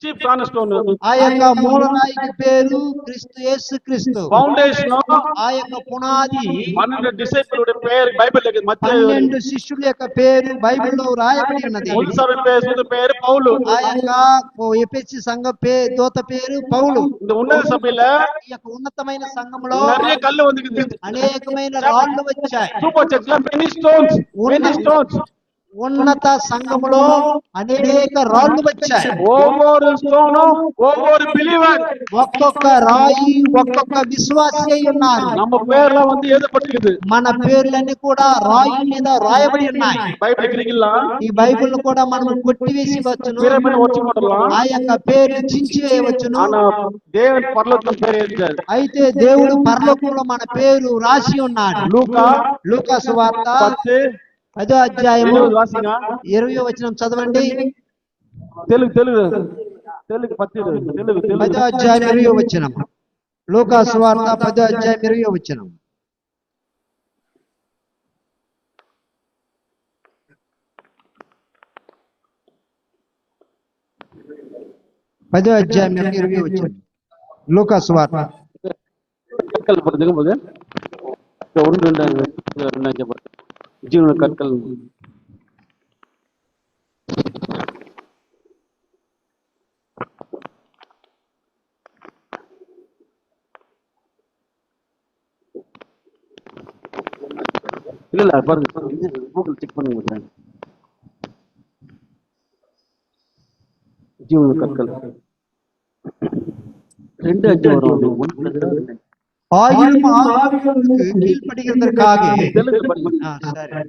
Chief corner stone, ఆ యొక్క మూలరాయికి పేరు క్రీస్తు యేసు క్రీస్తు. ఫౌండేషన్ ఆ యొక్క పునాది 12 డిసైపుల్ పేరు బైబిల్ 12 శిష్యుల యొక్క పేరు బైబిల్లో రాయబడి ఉన్నది. முதல் சபை பேரு பவுல். ఆ యొక్క ఎఫెసీ సంఘ దూత పేరు పౌలు. இந்த ఉన్నత సభ్యుల ఈ యొక్క ఉన్నతమైన సంఘంలో நிறைய కళ్ళు வந்துக்குது, అనేకమైన రాళ్ళు వచ్చాయి. సూపర్ చర్చ్ లో మెనీ స్టోన్స్. ఉన్నత సంఘములో అనేక రాళ్ళు వచ్చాయి. ఒవ్వొరు స్టోను ఒవ్వొరు బిలీవర్, ఒక్కొక్క రాయి ఒక్కొక్క విశ్వాసి అయి ఉన్నారు. நம்ம பேர்ல வந்து எழுதப்பட்டிருக்குது. మన పేర్లన్నీ కూడా రాయి మీద రాయబడి ఉన్నాయి. బైబిల్ இருக்கிறீங்களா? ఈ బైబిల్ కూడా మనం కొట్టివేసి వచ్చును, పేరు వచ్చి కొట్టலாம். ఆ యొక్క పేరు చించి వేయవచ్చును. ஆனா தேவன் பரலோகத்துல பேர் எழுதிட்டார். అయితే దేవుడు పరలోకంలో మన పేరు రాసి ఉన్నాడు. లూకా సువార్త 10వ అధ్యాయము 20వ వచనం చదవండి. తెలుగు 10వ అధ్యాయం 20వ వచనం. లూకా సువార్త 10వ అధ్యాయం 20వ వచనం. పదో అధ్యాయం 20వ వచనం. లూకా సువార్త. కట్కల్ పడుతుంది జీవన కట్కల్. இல்ல பாருங்க, கூகுள் செக் பண்ணுங்க. ஜீவன கற்கள் 2 அஞ்சு வரும். ஆயிரம் ஆவிகளுக்கு கீழ்ப்படிகிறதற்காக. சரி.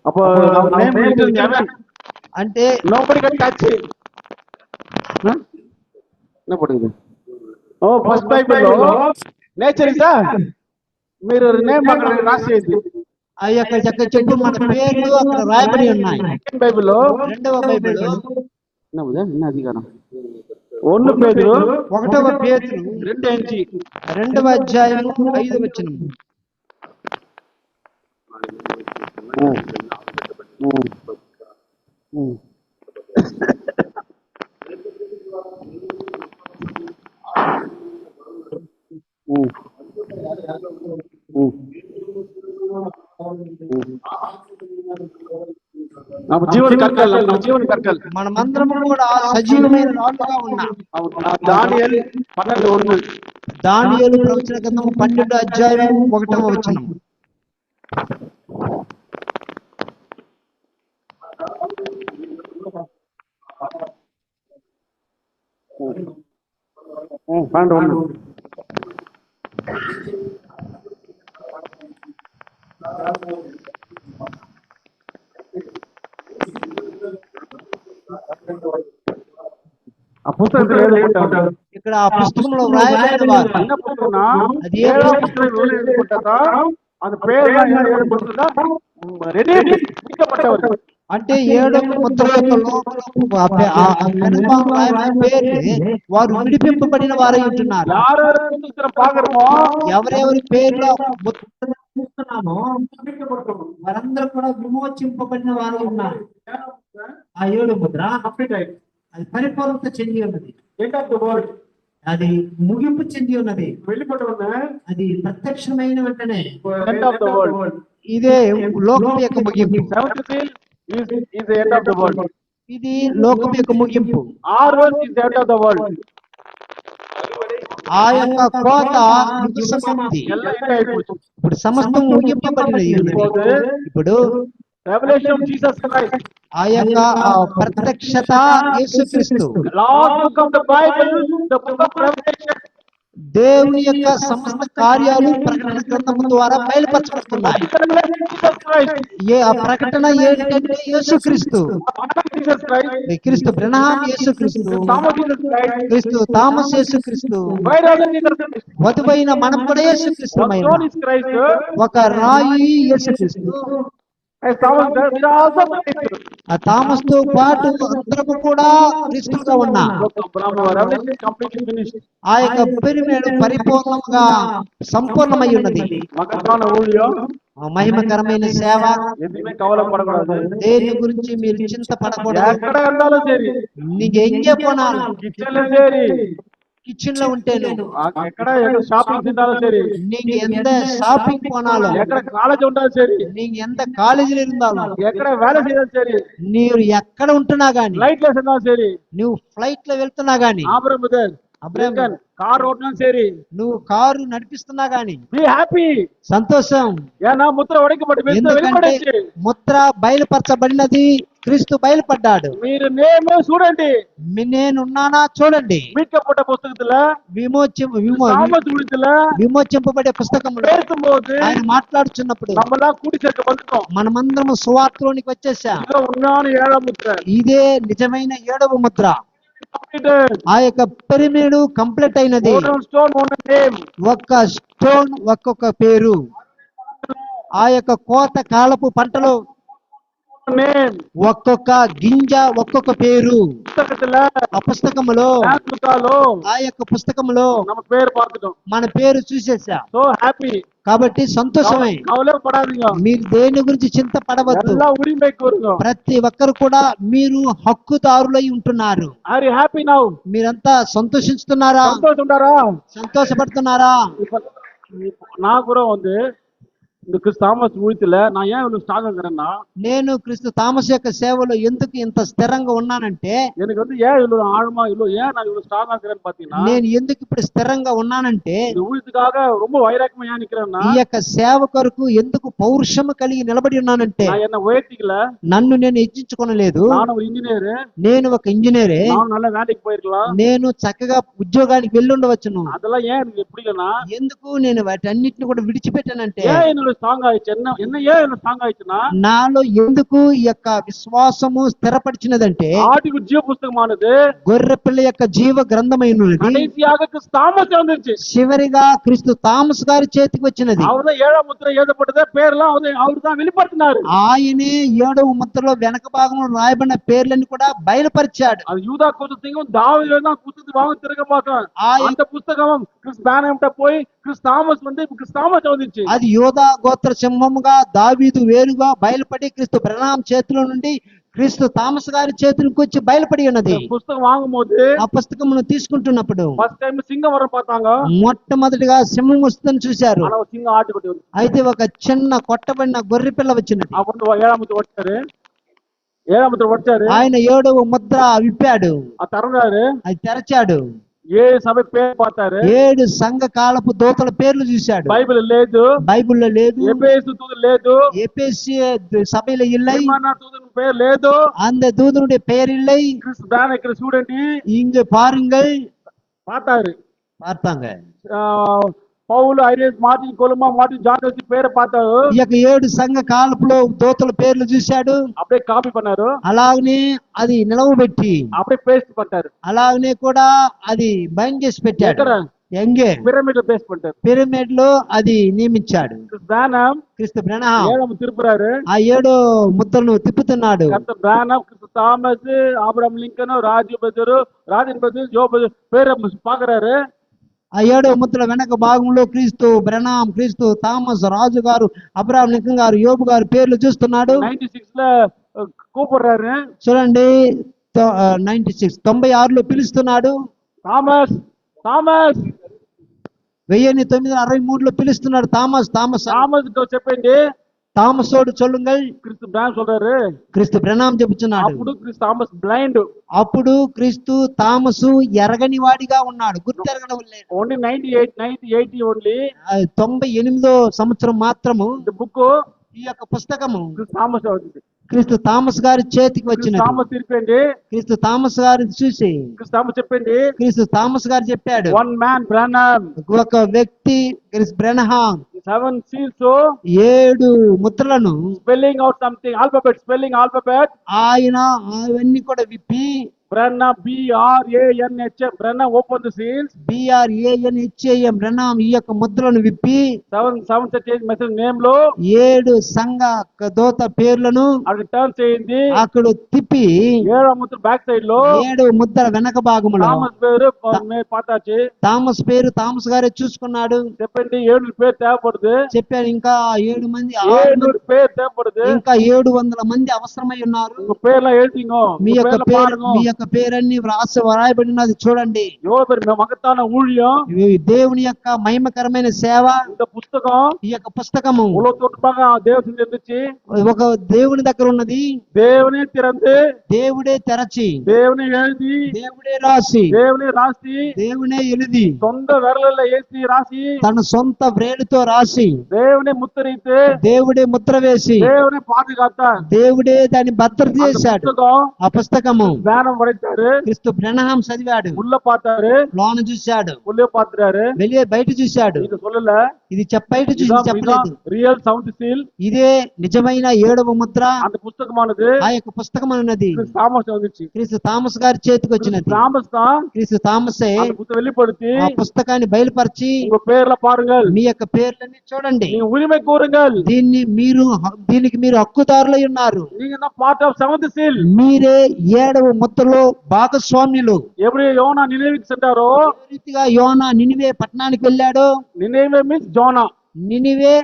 அப்போ అంటే nobody can touch it. என்ன போடுது? ఓ ఫస్ట్ బైబిల్ లో నేచర్ ఇస్ మీరు నేమ్ అక్కడ రాసేది. ఆ యొక్క చెట్టు మన పేర్లు అక్కడ రాయబడి ఉన్నాయి. బైబిల్లో రెండవ బైబిల్ என்ன அதிகாரம்? 1 పేతురు 1వ పేతురు 2వ అధ్యాయం 5వ వచనం. జీవన కర్కల్ మనమందరం కూడా సజీవమైన రాళ్ళుగా ఉన్నాం. దానియేలు 12:1. దానియేలు ప్రవచన గ్రంథం 12వ అధ్యాయం 1వ వచనం. ఇక్కడ ఆ పుస్తకంలో రాయబడిన వారు అది అంటే 7వ ముద్ర యొక్క వారు విడిపింపబడిన వారై ఉంటున్నారు. ఎవరెవరి పేర్లో వారందరూ కూడా విమోచింపబడిన వారు ఉన్నారు. ఆ 7వ ముద్ర అది పరిపూర్ణత చెంది ఉన్నది. అది ముగింపు చెంది ఉన్నది. అది ప్రత్యక్షమైన వెంటనే ఇదే లోకం యొక్క ముగింపు. ఇది లోకం యొక్క ముగింపు. ఆ యొక్క కోత సమాప్తి. ఇప్పుడు సమస్తం ముగింపబడినది. ఇప్పుడు రెవల్యూషన్ జీసస్ క్రైస్ట్, ఆ యొక్క ప్రత్యక్షత యేసుక్రీస్తు. దేవుని యొక్క సమస్త కార్యాలు ప్రకటన గ్రంథము ద్వారా బయలుపరచబడుతున్నాయి. ఆ ప్రకటన ఏంటంటే యేసుక్రీస్తు, క్రీస్తు బ్రహ్నాం యేసుక్రీస్తు, క్రీస్తు థామస్ యేసుక్రీస్తు, వధువైన మనం కూడా యేసుక్రీస్తు. ఒక రాయి యేసుక్రీస్తు, As Thomas, we are also believers. ఆ థామస్ తో పాటు అందరము కూడా క్రీస్తులుగా ఉన్నాం. Revelation completely finished. ఆ యొక్క పెరిమేడు పరిపూర్ణంగా సంపూర్ణమై ఉన్నది. మగతాన ఊళ్ళో ఆ మహిమకరమైన సేవ, ఎదుమే కవలం పడకూడదు. దేని గురించి మీరు చింతపడకూడదు. ఎక్కడ ఉండాలో సరి, నీకు ఎంగే పోనాలి, కిచెన్ లో సరి, కిచెన్ లో ఉంటేను, ఎక్కడ షాపింగ్ తింటాలో సరి, నీకు ఎంత షాపింగ్ పోనాలో, ఎక్కడ కాలేజ్ ఉండాలి సరి, నీకు ఎంత కాలేజీలో இருந்தாలో, ఎక్కడ వేల చేయాలి సరి, నీవు ఎక్కడ ఉంటున్నా గాని, ఫ్లైట్ లో ఉండాలి సరి, నువ్వు ఫ్లైట్ లో వెళ్తున్నా గాని, అబ్రహం కార్ ఓడనా సరి, నువ్వు కారు నడిపిస్తున్నా గాని బి హ్యాపీ, సంతోషం. ఏనా ముద్ర ఉడకబడి ఎందుకంటే వెలువడింది, ముద్ర బయలుపరచబడినది, క్రీస్తు బయలుపడ్డాడు. మీరు నేమో చూడండి, నేనున్నానా చూడండి. மீட்கப்பட்ட புஸ்தகத்துல விமோச்சத்துல విమోచింపబడే పుస్తకంలో பேசும்போது ఆయన మాట్లాడుచున్నప్పుడు நம்மளாம் கூடி சேர்க்க வந்துட்டோம். మనమందరము సువార్తలోనికి వచ్చేసాం. ఇదో ఉన్నాను ఏడవ ముద్ర, ఇదే నిజమైన 7వ ముద్ర. ఆ యొక్క పిరమిడ్ కంప్లీట్ అయినది. స్టోన్ నేమ్, ఒక్క స్టోన్ ఒక్కొక్క పేరు. ఆ యొక్క కోత కాలపు పంటలో నేమ్, ఒక్కొక్క గింజ ఒక్కొక్క పేరు. ఆ పుస్తకములో, ఆ యొక్క పుస్తకములో நம்ம பேர் பார்த்துட்டோம். మన పేరు చూసేసాం. సో హ్యాపీ, కాబట్టి సంతోషమే. కవలేపడాదీங்க, మీరు దేని గురించి చింతపడవద్దు. எல்லா உரிமைக்கு வருங்க. ప్రతి ఒక్కరు కూడా మీరు హక్కుదారులై ఉంటున్నారు. Are you happy now? మీరంతా సంతోషిస్తున్నారా? సంతోషంటారా? సంతోషపడుతున్నారా? నా కూడా ఉంది இந்த கிறிஸ்து தாமஸ் ஊழியத்துல நான் ஏன் இவ்வளவு ஸ்ட்ராங்கா இருக்கிறேன்னா, నేను క్రీస్తు థామస్ యొక్క సేవలో ఎందుకు ఇంత స్థిరంగా ఉన్నానంటే, எனக்கு வந்து ஏன் இவ்வளவு ஆழமா ஏன் நான் இவ்வளவு ஸ்ட்ராங்கா இருக்கிறேன்னு பாத்தீங்கன்னா, నేను ఎందుకు ఇప్పుడు స్థిరంగా ఉన్నానంటే, இந்த ஊழியத்துக்காக ரொம்ப వైరాగ్యமா ஏன் நிக்கிறேன்னா, ఈ యొక్క సేవ కొరకు ఎందుకు పౌరుషము కలిగి నిలబడి ఉన్నానంటే, நான் என்ன உயர்த்திக்கல, నన్ను నేను హెచ్చించుకోనలేదు. நான் ஒரு ఇంజనీర్, నేను ఒక ఇంజనీరే. நான் நல்ல வேலைக்கு போயிருக்கலாம், నేను చక్కగా ఉద్యోగానికి వెళ్ళి ఉండవచ్చును. அதெல்லாம் ஏன் எனக்கு பிடிக்கலன்னா, ఎందుకు నేను వాటన్నిటిని కూడా విడిచిపెట్టానంటే, ஏன் என்னோட స్ట్రాంగ్ ஆயிடுச்சு, என்ன ஏன் என்ன స్ట్రాంగ్ ஆயிடுச்சுன்னா, నాలో ఎందుకు ఈ యొక్క విశ్వాసము స్థిరపరిచినదంటే, ఆదికు జీవ పుస్తకమానది, గొర్రె పిల్ల యొక్క జీవ గ్రంథమైనది కடைசியாக கிறிஸ்து தாமஸ் வந்துருச்சு. చివరిగా క్రీస్తు థామస్ గారి చేతికి వచ్చినది. அவர்தான் ஏழாம் முத்திரை எழுதப்பட்டது, பேர்லாம் அவர் தான் வெளிப்படுத்தினாரு. ఆయనే 7వ ముద్రలో వెనక భాగంలో రాయబడిన పేర్లను కూడా బయలుపరిచాడు. அது யூதா கோத்திரத்தையும் தாவீது தான் புத்தகத்தை வாங்க திறக்க பார்த்தோம். அந்த புத்தகம் கிறிஸ்து பேனம்ட்ட போய் கிறிஸ்து தாமஸ் வந்து கிறிஸ்து தாமஸ் வந்துச்சு. అది యోధా గోత్ర సింహముగా దావీదు వేరుగా బయలుపడి క్రీస్తు బ్రహ్నాం చేతిలో నుండి క్రీస్తు థామస్ గారి చేతులకు వచ్చి బయలుపడి ఉన్నది. పుస్తకం వాங்கும்போது, ఆ పుస్తకమును తీసుకుంటున్నప్పుడు ఫస్ట్ టైం సింగం వరం பார்த்தாங்க. మొట్టమొదటిగా సింహం వస్తుందని చూశారు. అలా సింగం ఆటుకొట్టి ఉంది. అయితే ఒక చిన్న కొట్టబడిన గొర్రె పిల్ల వచ్చినది. అప్పుడు ఏడవ ముద్ర వచ్చారు. ఆయన 7వ ముద్ర విప్పాడు. ఆ తరగారు, అది తెరచాడు. 7 సభ పేరు பார்த்தாரு. 7 సంఘ కాలపు దూతల పేర్లు చూశాడు. బైబిల్ లేదు, బైబిల్లో లేదు. ఎఫెసు దూత లేదు, ఎఫెసు సభలో ఇల్లై, యోహానా దూత పేరు లేదు, அந்த దూతனுடைய பெயர் இல்லை. கிறிஸ்து பேனர் இருக்கிற ஸ்டூடெண்ட் இங்க பாருங்கள் பார்த்தாரு. பார்த்தாங்க. పౌలు, ఐరేస్, మార్టిన్ కొలమా, మార్టిన్ జాన్ వచ్చి పేరు பார்த்தாరు. ఈ యొక్క 7 సంఘ కాలపులో దూతల పేర్లు చూశాడు. அப்படியே కాపీ పన్నారు. అలాగనే అది నిలవబెట్టి அப்படியே పేస్ట్ పట్టారు. అలాగనే కూడా అది బైండ్ చేసి పెట్టాడు. ఎంగే పిరమిడ్ లో పేస్ట్ పట్టారు. పిరమిడ్ లో అది నియమించాడు. క్రీస్తు బ్రహ్నాం తిరుపురారు. ఆ 7 ముద్రను తిప్పుతున్నాడు. బ్రహ్నాం, క్రిస్తు థామస్, ఆబ్రహం లింకన్, రాజు బెదరు, రాజన్ బెదరు, జో బెదరు పేరు పాకరారు. ఆ 7వ ముద్ర వెనక భాగంలో క్రీస్తు బ్రహ్నాం, క్రీస్తు థామస్, రాజు గారు, అబ్రహాం లింకన్ గారు, యోబు గారు పేర్లు చూస్తున్నాడు. 96 లో కూపర్రారు. చూడండి, 96లో పిలుస్తున్నాడు. థామస్ థామస్ 1963లో పిలుస్తున్నాడు. థామస్ థామస్ థామస్ చెప్పండి, తామసోడు చొల్లుంగల్ క్రిస్తు బ్రాన్ சொல்றாரு. క్రీస్తు బ్రహ్నాం చెబుతున్నాడు. అప్పుడు క్రిస్తు థామస్ బ్లైండ్. అప్పుడు క్రీస్తు తామసు ఎరగని వాడిగా ఉన్నాడు, గుర్తెరగడం లేదు. ఓన్లీ 98 ఓన్లీ 98వ సంవత్సరం మాత్రము బుక్, ఈ యొక్క పుస్తకము క్రిస్తు థామస్ అవుతుంది. క్రీస్తు థామస్ గారి చేతికి వచ్చినది. థామస్ తిరిపండి, క్రీస్తు థామస్ గారిని చూసి క్రిస్తు థామస్ చెప్పండి, క్రీస్తు థామస్ గారు చెప్పాడు, వన్ మ్యాన్ బ్రహ్నాం, ఒక వ్యక్తి క్రీస్తు బ్రహ్నాం 7 సీల్స్ 7 ముద్రలను spelling out something alphabet, spelling alphabet ఆయన అవన్నీ కూడా విప్పి Branham, B-R-A-N-H-M, Branham opened the seals. BRANHAM బ్రహ్నాం ఈ యొక్క ముద్రలను విప్పి Seven church message name లో 7 సంఘ దూత పేర్లను అక్కడ టర్న్ చేయింది. అక్కడ తిప్పి 7వ ముద్ర బ్యాక్ సైడ్ లో 7 ముద్ర వెనక భాగములో థామస్ పేరు పాతాచి థామస్ పేరు థామస్ గారే చూసుకున్నాడు. చెప్పండి 7 పేరు తేపడుదు. చెప్పారు ఇంకా 7 మంది 7 పేరు తేపడుదు. ఇంకా 700 మంది అవసరమై ఉన్నారు. உங்க பேர்ல எழுதிங்க. మీ యొక్క పేరన్ని వ్రాయబడినది చూడండి. మగతాన ఊழிయం, దేవుని యొక్క మహిమకరమైన సేవ. இந்த పుస్తకం, ఈ యొక్క పుస్తకము ఒక దేవుని దగ్గర ఉన్నది. దేవునే తిరంది, దేవుడే తెరచి, దేవునే எழுதி, దేవుడే రాసి, దేవునే రాసి, దేవునే ఎలిది సొంత వెరలలో వేసి రాసి, తన సొంత వ్రేలుతో రాసి, దేవునే ముద్రైతే, దేవుడే ముద్ర వేసి, దేవునే పాదుగాత, దేవుడే దాన్ని భద్రత చేశాడు. ఆ పుస్తకము జ్ఞానం పడతారు. క్రీస్తు బ్రహ్నాం చదివాడు, ఉల్ల పాతారు, లోన చూశాడు, ఉల్లే పాత్రారు, வெளியே బయట చూశాడు. ఇది சொல்லல, ఇది బయట చూసి చెప్పలేదు. రియల్ సౌండ్ సీల్, ఇదే నిజమైన 7వ ముద్ర. అంత పుస్తకమానది, ఆ యొక్క పుస్తకం అన్నది థామస్ வந்துச்சு. క్రీస్తు థామస్ గారి చేతికి వచ్చినది. థామస్ தான் క్రీస్తు థామసే அந்த புத்தகம் வெளிப்படுத்தி ఆ పుస్తకాన్ని బయలుపరిచి, உங்க பேர்ல பாருங்கள், మీ యొక్క పేర్లన్నీ చూడండి, நீங்க உரிமை கூறுங்கள், దీనికి మీరు హక్కుదారులై ఉన్నారు, நீங்க தான் பார்ட் ஆஃப் செவன்த் சீல். మీరే 7వ ముద్రలో భాగస్వామ్యులు. எப்படி யோனா நினைவுக்கு சென்றாரோ, రీతిగా యోనా నినివే పట్టణానికి వెళ్ళాడో. நினைவே மீன்ஸ் ஜோனா, నినివే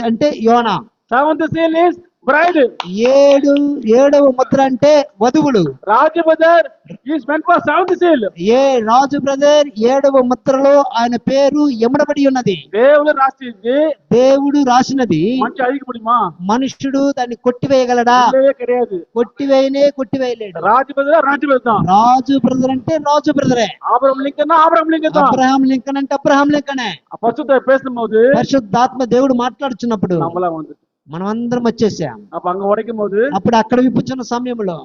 అంటే యోనా. Seventh seal is bride. 7వ ముద్ర అంటే వధువులు. Raju brother is meant for seventh seal. Raju brother 7వ ముద్రలో ఆయన పేరు ఎమడబడి ఉన్నది. దేవుడు రాసింది, దేవుడు రాసినది మంచి అడిగి முடியுமா? మనుష్యుడు దాన్ని కొట్టివేయగలడా? கிடையாது. కొట్టివేయలేడు. రాజు బ్రదర్ రాజు బ్రదర్ అంటే రాజు బ్రదరే. ఆబ్రహాం లింకన్ అబ్రహాం లింకన్ అంటే అబ్రహాం లింకనే. పరిశుద్ధ பேசும்போது పరిశుద్ధాత్మ దేవుడు మాట్లాడుచున్నప్పుడు நம்மள வந்து మనం అందరం వచ్చేసాం. அப்ப அங்க உடைக்கும்போது అప్పుడు అక్కడ విప్పుచున్న సమయంలో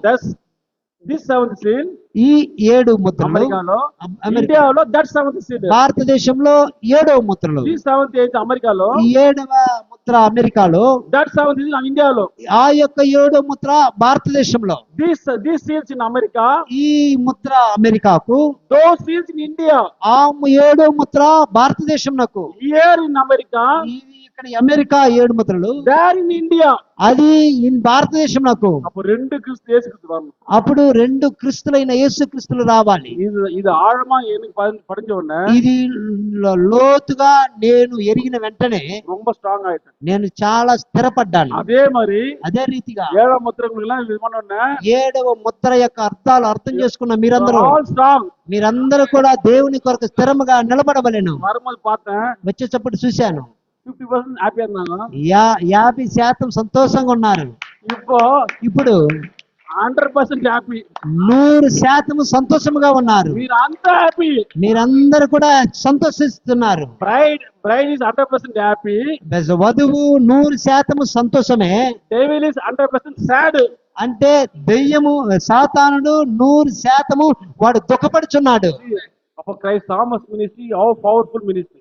this seventh seal, ఈ 7 ముద్రలు అమెరికాలో, ఇండియాలో that seventh seal, భారతదేశంలో 7వ ముద్రలు, this seventh అయితే అమెరికాలో, ఈ 7వ ముద్ర అమెరికాలో, that seventh seal ఇండియాలో, ఆ యొక్క 7వ ముద్ర భారతదేశంలో, this seals in అమెరికా, ఈ ముద్ర అమెరికాకు, those seals in ఇండియా, ఆ 7వ ముద్ర భారతదేశంకు, here in అమెరికా, ఇక్కడ అమెరికా 7 ముద్రలు, there in ఇండియా, అది భారతదేశంకు. అప్పుడు 2 క్రీస్తు యేసుక్రీస్తు வரணும். అప్పుడు 2 క్రీస్తులైన యేసుక్రీస్తులు రావాలి. ఇది ఆഴமா எனக்கு படிஞ்ச உடனே, ఇది లోతుగా నేను ఎరిగిన వెంటనే ரொம்ப స్ట్రాంగ్ ఆయితా, నేను చాలా స్థిరపడ్డాను. అదే రీతిగా 7వ ముద్రకులా ఇది பண்ணோம்னா, 7వ ముద్ర యొక్క అర్థాలు అర్థం చేసుకున్న మీరందరూ కూడా దేవుని కొరకు స్థిరముగా నిలబడవలెను. வரும்போது பார்த்தேன், వచ్చేటప్పుడు చూశాను 50% హ్యాపీ అన్నాను, 50% సంతోషంగా ఉన్నారు. ఇప్పుడు 100% హ్యాపీ, 100% సంతోషముగా ఉన్నారు. మీరందరూ కూడా సంతోషిస్తున్నారు. బ్రైడ్ ఇస్ 100% హ్యాపీ, వధువు 100% సంతోషమే. Devil is 100% sad. అంటే దెయ్యము సాతానుడు 100% వాడు దుఃఖపడుచున్నాడు.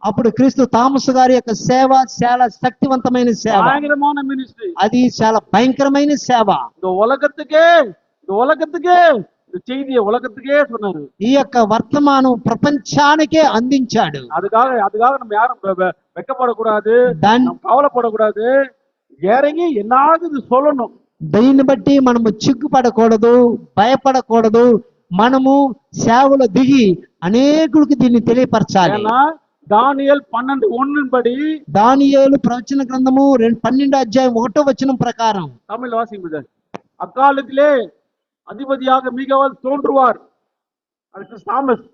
అప్పుడు క్రీస్తు థామస్ గారి యొక్క సేవ చాలా శక్తివంతమైన సేవ, అది చాలా భయంకరమైన సేవ. ఈ యొక్క వర్తమానం ప్రపంచానికే అందించాడు. దీన్ని బట్టి మనము చిక్కుపడకూడదు, భయపడకూడదు. మనము సేవలో దిగి అనేకులకు దీన్ని తెలియపరచాలి. దానియేలు 12:1 బడి, దానియేలు ప్రవచన గ్రంథము 12:1 ప్రకారం, தமிழ் வாசிங்க. அக்காலத்திலே அதிபதியாக மிகாவேல் தோன்றுவார், அதுக்கு தாமஸ்.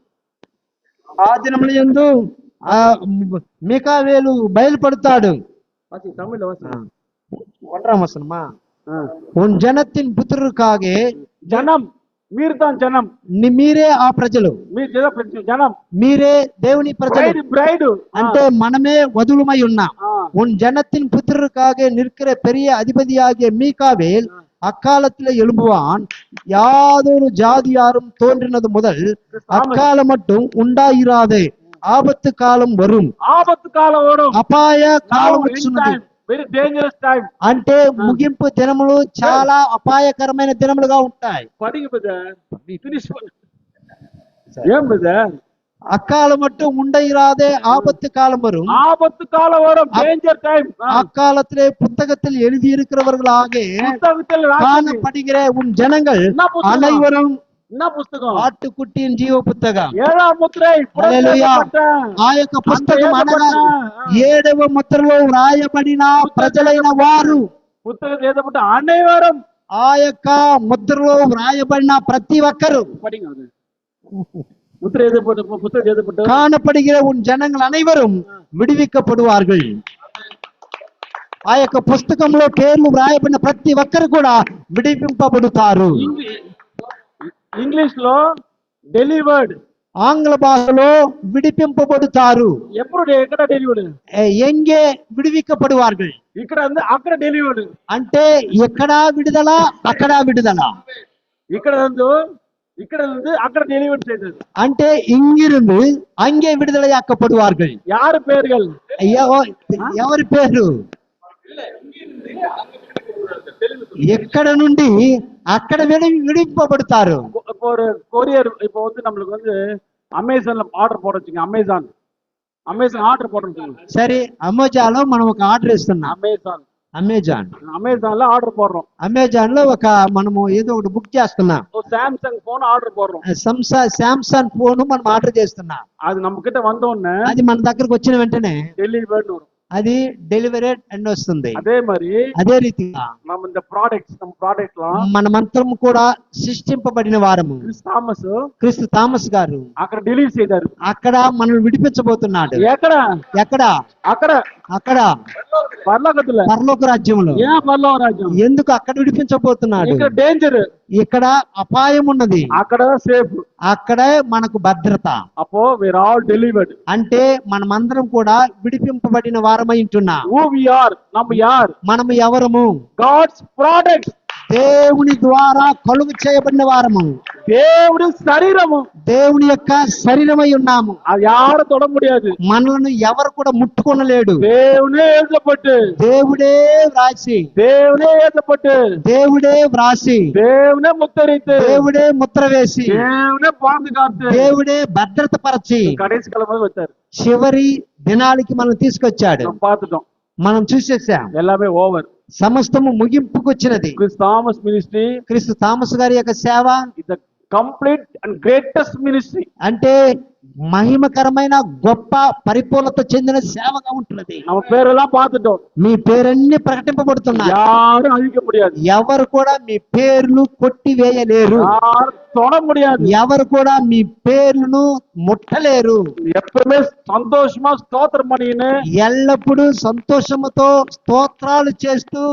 ఆ దినముల యందు మికావేలు బయలుపడతాడు. தமிழ்ல வாசிங்க. ஒன்றாம் வசனமா, உன் ஜனத்தின் புத்திரருக்காக, జనం మీరుதான் జనం, మీరే ఆ ప్రజలు, జనం మీరే దేవుని ప్రజలు. బ్రైడ్ అంటే మనమే వధువులమై ఉన్నాం. உன் ஜனத்தின் புத்திரருக்காக நிற்கிற பெரிய அதிபதியாகிய மீகாவேல் அக்காலத்திலே எழும்புவான். யாதொரு ஜாதியாரும் தோன்றினது முதல் அக்காலம் மட்டும் உண்டாயிராது. ஆபத்து காலம் வரும், అపాయ కాలం వచ్చినది. Very dangerous time. అంటే ముగింపు దినములు చాలా అపాయకరమైన దినములుగా ఉంటాయి. படிங்க பிரதர், finish பண்ணு. ஏன் பிரதர்? అకాల మట్టు ఉండయిరాదే ఆపత్తు కాలం వரும். ஆபத்து காலம் வரும், டேஞ்சர் டைம். அக்காலத்திலே புத்தகத்தில் எழுதியிருக்கிறவர்களாக புத்தகத்தில் காணப்படுகிற உன் ஜனங்கள் என்ன புத்தகம்? அனைவரும் என்ன புத்தகம்? ఆట్టుకుట్టిన జీవ పుస్తకం. ఏడవ ముద్రై హల్లెలూయా. ఆ యొక్క పుస్తకం అనగా 7వ ముద్రలో వ్రాయబడిన ప్రజలైన వారు, పుస్తకం ఏదపట్ట అனைవரும், ఆ యొక్క ముద్రలో వ్రాయబడిన ప్రతి ఒక్కరు, படிங்க அது. முத்திரை எழுதப்பட்ட புத்தகம் எழுதப்பட்ட காணப்படுகிற உன் ஜனங்கள் அனைவரும் విడివిக்கப்படுவார்கள். ఆ యొక్క పుస్తకంలో పేర్లు వ్రాయబడిన ప్రతి ఒక్కరు కూడా విడిపింపబడతారు. ఇంగ్లీష్ లో డెలివర్డ్, ఆంగ్ల భాషలో విడిపింపబడతారు. ఎప్పుడు ఎక్కడ డెలివర్డ్? ఎంగే విడివిక్కப்படுవాர்கள். ఇక్కడ అక్కడ డెలివర్డ్ అంటే ఎక్కడా విడుదల, అక్కడ విడుదల. ఇక్కడ అక్కడ డెలివర్డ్ செய்தது. అంటే ఇంగిருந்து అంగే విడుదలయాக்கப்படுவார்கள். யார் பேர்கள்? ఎవరి పేరు? ఎక్కడ నుండి అక్కడ విడిపింపబడతారు. இப்போ ஒரு கொரியர், இப்போ நம்மளுக்கு அமேசான்ல ஆர்డర్ போட வச்சுங்க. அமேசான் ஆர்டர் போடுறோம். సరే, అమెజాన్ లో మనం ఒక ఆర్డర్ ఇస్తున్నాం. అమెజాన్లో ఆర్డర్ పోடுறோம். అమెజాన్ లో మనము ఏదో ఒకటి బుక్ చేస్తున్నాం. சாம்சங் போன் ఆర్డర్ పోடுறோம். సామ్సంగ్ ఫోన్ మనం ఆర్డర్ చేస్తున్నాం. అది நம்ம கிட்ட வந்த உடனே అది మన దగ్గరకు వచ్చిన వెంటనే డెలివర్డ్ వரும். అది డెలివరేడ్ అని వస్తుంది. అదే రీతిగా మనం இந்த ப்ராடக்ట్ మనమంతరం కూడా సృష్టింపబడిన వారము. క్రీస్తు థామస్ గారు అక్కడ డెలివరీ చేశారు. అక్కడ మనల్ని విడిపించబోతున్నాడు. ఎక్కడ? అక్కడ పరలోక రాజ్యంలో. ఎందుకు అక్కడ విడిపించబోతున్నాడు? ఇక్కడ అపాయం ఉన్నది, అక్కడ సేఫ్, అక్కడే మనకు భద్రత. అపో వీఆర్ ఆల్ డెలివర్డ్. అంటే మనమందరం కూడా విడిపింపబడిన వారమై ఉంటున్నాం. మనము ఎవరము? గాడ్స్ ప్రొడక్ట్స్, దేవుని ద్వారా కలుగు చేయబడిన వారము. దేవుడి శరీరము, దేవుని యొక్క శరీరమై ఉన్నాము. అది యారు తొడ ముడియాదు. మనలను ఎవరు కూడా ముట్టుకొనలేడు. దేవుడే எழுதப்பட்டு, దేవుడే వ్రాసి, దేవుడే எழுதப்பட்டு, దేవుడే వ్రాసి, దేవుడే ముద్రయితే, దేవుడే ముద్ర వేసి, దేవుడే పాదుకాத்து, దేవుడే భద్రత పరచి కడేసి కాలం వచ్చారు. చివరి దినాలకి మనం తీసుకొచ్చాడు. మనం చూసేసాం. ఎల్లామే ఓవర్, సమస్తము ముగింపుకు వచ్చినది. క్రీస్తు థామస్ గారి యొక్క సేవ is the complete and greatest ministry. అంటే మహిమకరమైన గొప్ప పరిపూర్ణత చెందిన సేవగా ఉంటున్నది. మీ పేరన్నీ ప్రకటింపబడుతున్నాయి. ఎవరు కూడా మీ పేర్లు కొట్టి వేయలేరు. ఎవరు కూడా మీ పేర్లను ముట్టలేరు. సంతోషమా స్తోత్రం అని ఎల్లప్పుడూ సంతోషముతో స్తోత్రాలు చేస్తూ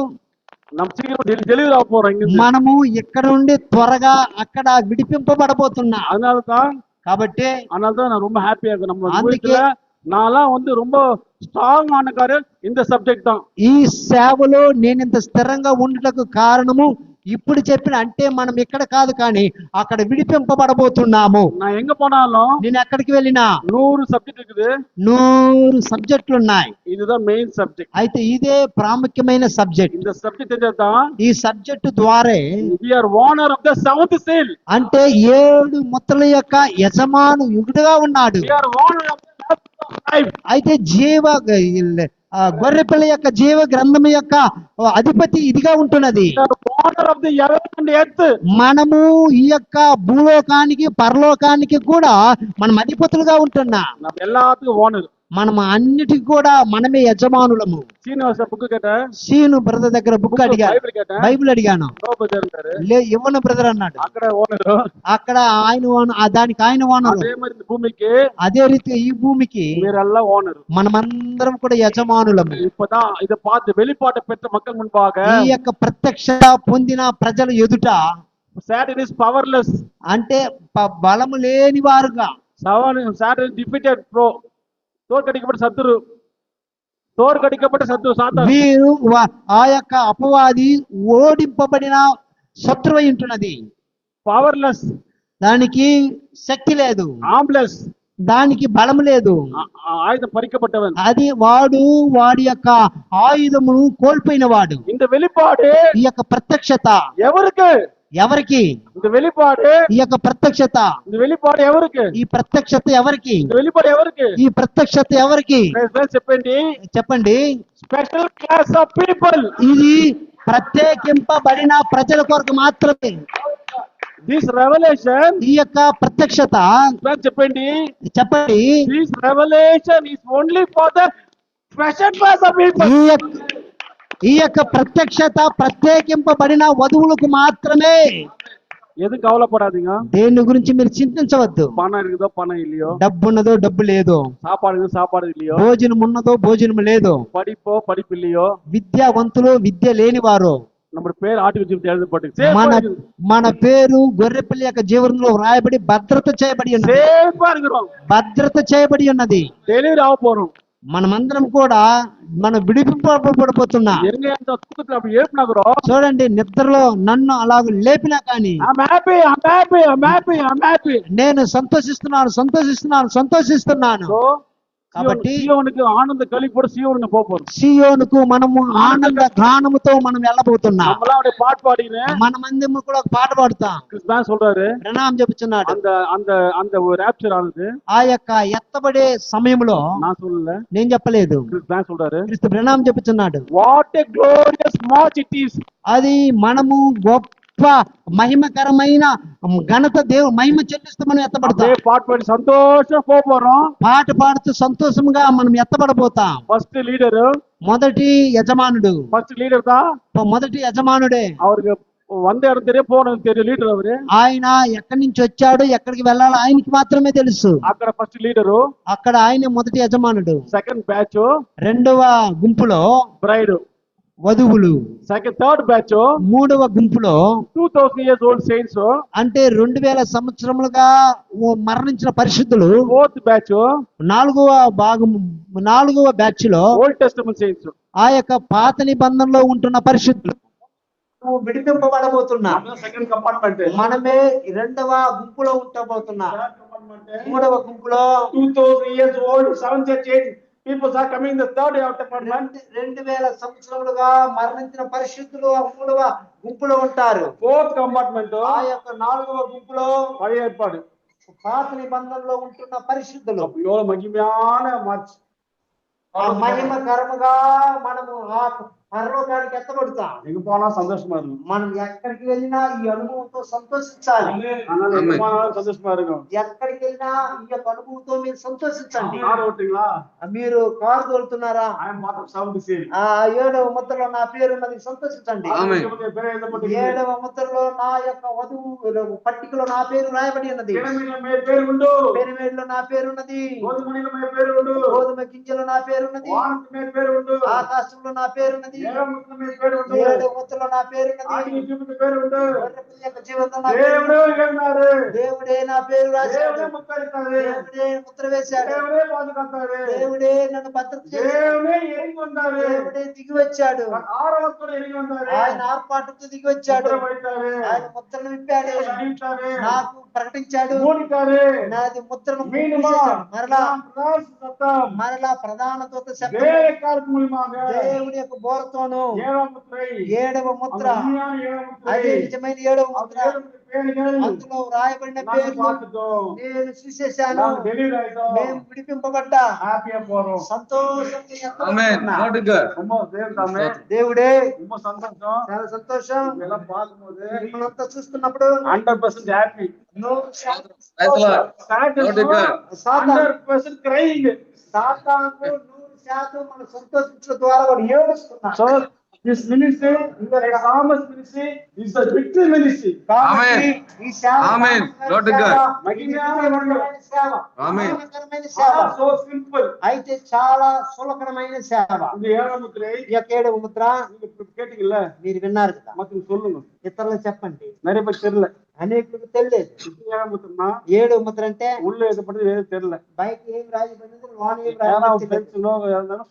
మనము ఇక్కడ నుండి త్వరగా అక్కడ విడిపింపబడబోతున్నాం. కాబట్టి நான் ரொம்ப ஹாப்பியா இருக்கு. நம்ம வீட்டுல நான்லாம் ரொம்ப స్ట్రాంగ్ ఆనకారు ఇంత సబ్జెక్ట్ దా. ఈ సేవలో నేను ఇంత స్థిరంగా ఉండటకు కారణము ఇప్పుడు చెప్పిన, అంటే మనం ఇక్కడ కాదు కానీ అక్కడ విడిపింపబడబోతున్నాము. నా ఎంగ పోనాలో, నేను ఎక్కడికి వెళ్ళినా 100 సబ్జెక్ట్ இருக்குது, 100 సబ్జెక్టులు ఉన్నాయి. ఇదిదా మెయిన్ సబ్జెక్ట్. అయితే ఇదే ప్రాముఖ్యమైన సబ్జెక్ట్. இந்த సబ్జెక్ట్ ఏదైతే ఈ సబ్జెక్ట్ ద్వారా we are owner of the seventh seal, అంటే 7 ముద్రల యొక్క యజమానుడుగా ఉన్నాడు. we are owner of అయితే గొర్రె పిల్ల యొక్క జీవ గ్రంథం యొక్క అధిపతి ఇదిగా ఉంటున్నది. మనము ఈ యొక్క భూలోకానికి పరలోకానికి కూడా మనం అధిపతులుగా ఉంటున్నా. మనం అన్నిటికి కూడా మనమే యజమానులము. సీను బ్రదర్ దగ్గర బుక్ అడిగాను, బైబిల్ అడిగాను, ఇవ్వను బ్రదర్ అన్నాడు. అక్కడ ఆయన దానికి ఆయన ఓనరు. అదే రీతి ఈ భూమికి మనమందరం కూడా యజమానులము. ఈ యొక్క ప్రత్యక్షత పొందిన ప్రజల ఎదుట పవర్లెస్, అంటే బలము లేని వారుగా, వీరు ఆ యొక్క అపవాది ఓడింపబడిన శత్రువు ఉంటున్నది. పవర్లెస్, దానికి శక్తి లేదు. ఆర్మ్లెస్, దానికి బలం లేదు. ஆயுதம் பறிக்கப்பட்டவன். అది వాడి యొక్క ఆయుధమును కోల్పోయిన వాడు. இந்த வெளிப்பாடு ఈ యొక్క ప్రత్యక్షత ఎవరికి? ఎవరికి? இந்த வெளிப்பாடு ఈ యొక్క ప్రత్యక్షత இந்த வெளிப்பாடு ఎవరికి? ఈ ప్రత్యక్షత ఎవరికి? இந்த வெளிப்பாடு ఎవరికి? ఈ ప్రత్యక్షత ఎవరికి? చెప్పండి. చెప్పండి. Special class of people. ఇది ప్రత్యేకింపబడిన ప్రజల కొరకు మాత్రమే. దిస్ రెవల్యూషన్, ఈ యొక్క ప్రత్యక్షత చెప్పండి. This revolution is only for the special class of people. ఈ యొక్క ప్రత్యక్షత ప్రత్యేకింపబడిన వధువులకు మాత్రమే. ఎదుకు కవలపడాదీங்க. దేని గురించి మీరు చింతించవద్దు. పణం இருக்குதோ పణం இல்லையோ, డబ్బు ఉన్నదో డబ్బు లేదో, సాపాడు இருக்குதோ సాపాడు இல்லையో, భోజనం ఉన్నదో భోజనం లేదో, படிப்பு இல்லையோ, విద్యావంతులు విద్య లేని వారు, మన పేరు ఆర్టికల్ எழுதப்பட்டிருக்கு. మన పేరు గొర్రెపిల్ల యొక్క జీవనంలో రాయబడి భద్రత చేయబడి ఉన్నది. భద్రత చేయబడి ఉన్నది. డెలివరీ అవ్వపోరు. మనమందరం కూడా మనం విడిపింపబడిపోతున్నాం. చూడండి, నిద్రలో నన్ను అలాగ లేపినా కానీ నేను సంతోషిస్తున్నాను. కాబట్టి ఆనంద కలిగి కూడా సియోనుకు మనము ఆనంద గానముతో మనం వెళ్ళబోతున్నాం. పాట పాడిన మనమందరం కూడా ఒక పాట పాడుతాం. ప్రణామం చెప్పుచున్నాడు. ఆ యొక్క ఎత్తబడే సమయంలో నేను చెప్పలేదు, క్రీస్తు ప్రణామం చెప్పుచున్నాడు. What a glorious March it is. అది మనము గొప్ప మహిమకరమైన ఘనత దేవుడు మహిమ చెల్లిస్తూ మనం ఎత్తబడతాం. పాట పాడుతూ సంతోషంగా మనం ఎత్తబడబోతాం. ఫస్ట్ లీడర్, మొదటి యజమానుడు, మొదటి యజమానుడే. அவருக்கு வந்த இடம் தெரியும், போன தெரியும். లీడర్ அவரு. ఆయన ఎక్కడి నుంచి వచ్చాడు, ఎక్కడికి వెళ్ళాలో ఆయనకి మాత్రమే తెలుసు. అక్కడ ఫస్ట్ లీడరు, అక్కడ ఆయన మొదటి యజమానుడు. సెకండ్ బ్యాచ్, రెండవ గుంపులో బ్రైడ్ వధువులు. థర్డ్ బ్యాచ్, మూడవ గుంపులో 2000 years old saints, అంటే 2000 సంవత్సరములుగా మరణించిన పరిశుద్ధులు. ఫోర్త్ బ్యాచ్, నాలుగవ బ్యాచ్ లో ఓల్డ్ టెస్టమెంట్ saints, ఆ యొక్క పాత నిబంధనలో ఉంటున్న పరిశుద్ధులు విడిపింపబడబోతున్నా. సెకండ్ కంపార్ట్మెంట్ మనమే రెండవ గుంపులో ఉండబోతున్నా. మూడవ గుంపులో 2000 years old 7 church people are coming the third compartment. 2000 సంవత్సరములుగా మరణించిన పరిశుద్ధులు ఆ మూడవ గుంపులో ఉంటారు. ఫోర్త్ కంపార్ట్మెంట్, ఆ యొక్క నాలుగవ గుంపులో పది ఏర్పాటు పాత నిబంధనలో ఉంటున్న పరిశుద్ధులు. మహిమాన మార్చి మహిమకరముగా మనము ఆ పరలోకానికి ఎత్తబడతాం. ఎங்க పోనా సంతోషமா இருக்கும். మనం ఎక్కడికి వెళ్ళినా ఈ అనుభవంతో సంతోషించాలి. ఎక్కడికి వెళ్ళినా ఈ యొక్క అనుభవంతో మీరు సంతోషించండి. మీరు కారు తోలుతున్నారా? ఆ 7వ ముద్రలో నా పేరు ఉన్నది, సంతోషించండి. 7వ ముద్రలో నా యొక్క వధువు పట్టికలో నా పేరు రాయబడి ఉన్నది. పెరిమేడులో నా పేరు ఉన్నది. గోధుమ గింజలో నా పేరు ఉన్నది. ఆకాశంలో నా పేరు ఉన్నది. 7వ ముద్రలో నా పేరు ఉన్నది. దేవుడే నా పేరు రాశాడు. దేవుడే ముద్ర వేశాడు. దేవుడే నన్ను భద్రత చేశాడు. దేవుడే దిగి వచ్చాడు. ఆయన ఆర్పాటుతో దిగి వచ్చాడు. ఆయన ముద్రను విప్పాడు, నాకు ప్రకటించాడు. నాది ముద్రను మరలా ప్రధాన దూత శబ్దం, దేవుడి యొక్క బోరతోను 7వ ముద్ర, అదే నిజమైన 7వ ముద్ర. అందులో రాయబడిన పేరు నేను చూసేశాను. మేము విడిపింపబడ్డా సంతోషంగా. దేవుడే చాలా సంతోషం. మిమ్మల్ని చూస్తున్నప్పుడు 100% హ్యాపీ. 100% క్రైయింగ్. సాతాను 100% మనం సంతోషించడం ద్వారా వాడు ఏడుస్తున్నాడు. This ministry is the psalmist ministry, is the victory ministry. Amen. Amen. Lord God. Amen. So simple. అయితే చాలా సులభమైన సేవ. ఇది 7వ ముద్ర. ఈ 7వ ముద్ర కేటింగ్ இல்ல, మీరు విన్నారు కదా. మళ్ళీ சொல்லுங்க, ఇతరులకు చెప్పండి. நிறைய பேர் தெரியல, అనేకులకు తెలియదు. 7వ ముద్రనా 7వ ముద్ర అంటే உள்ள எது பத்தி தெரியல, బయట ఏం రాయబడింది, లోన ఏం రాయబడింది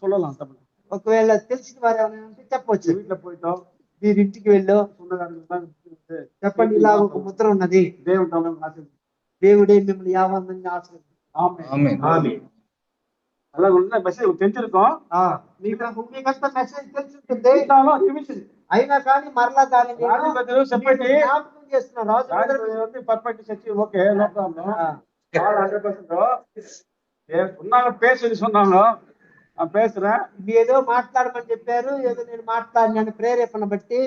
சொல்லலாம். తప్ప ఒకవేళ తెలిసిన వారు ఏమైనా ఉంటే చెప్పొచ్చు. వీటిలో పోయితాం, మీరు ఇంటికి వెళ్ళు చెప్పండి, ఇలా ఒక ముద్ర ఉన్నది. దేవుడే మిమ్మల్ని యావంతంగా ఆశీర్వదిస్తాడు. Amen. அதான் உள்ள மெசேஜ் தெரிஞ்சிருக்கோம். మీకంతా మెసేజ్ తెలుసుంటుంది, రివిజన్ అయినా కానీ మరలా దాన్ని నేను రాజు చెప్పండి మీకు జ్ఞాపకం చేస్తున్నాను. Raju perfect church okay no problem 100%. ఉన్నాங்க பேச சொன்னாங்க பேசுறேன். ఇది ఏదో మాట్లాడమని చెప్పారు, ఏదో నేను మాట్లాడినాను ప్రేరేపణ బట్టి.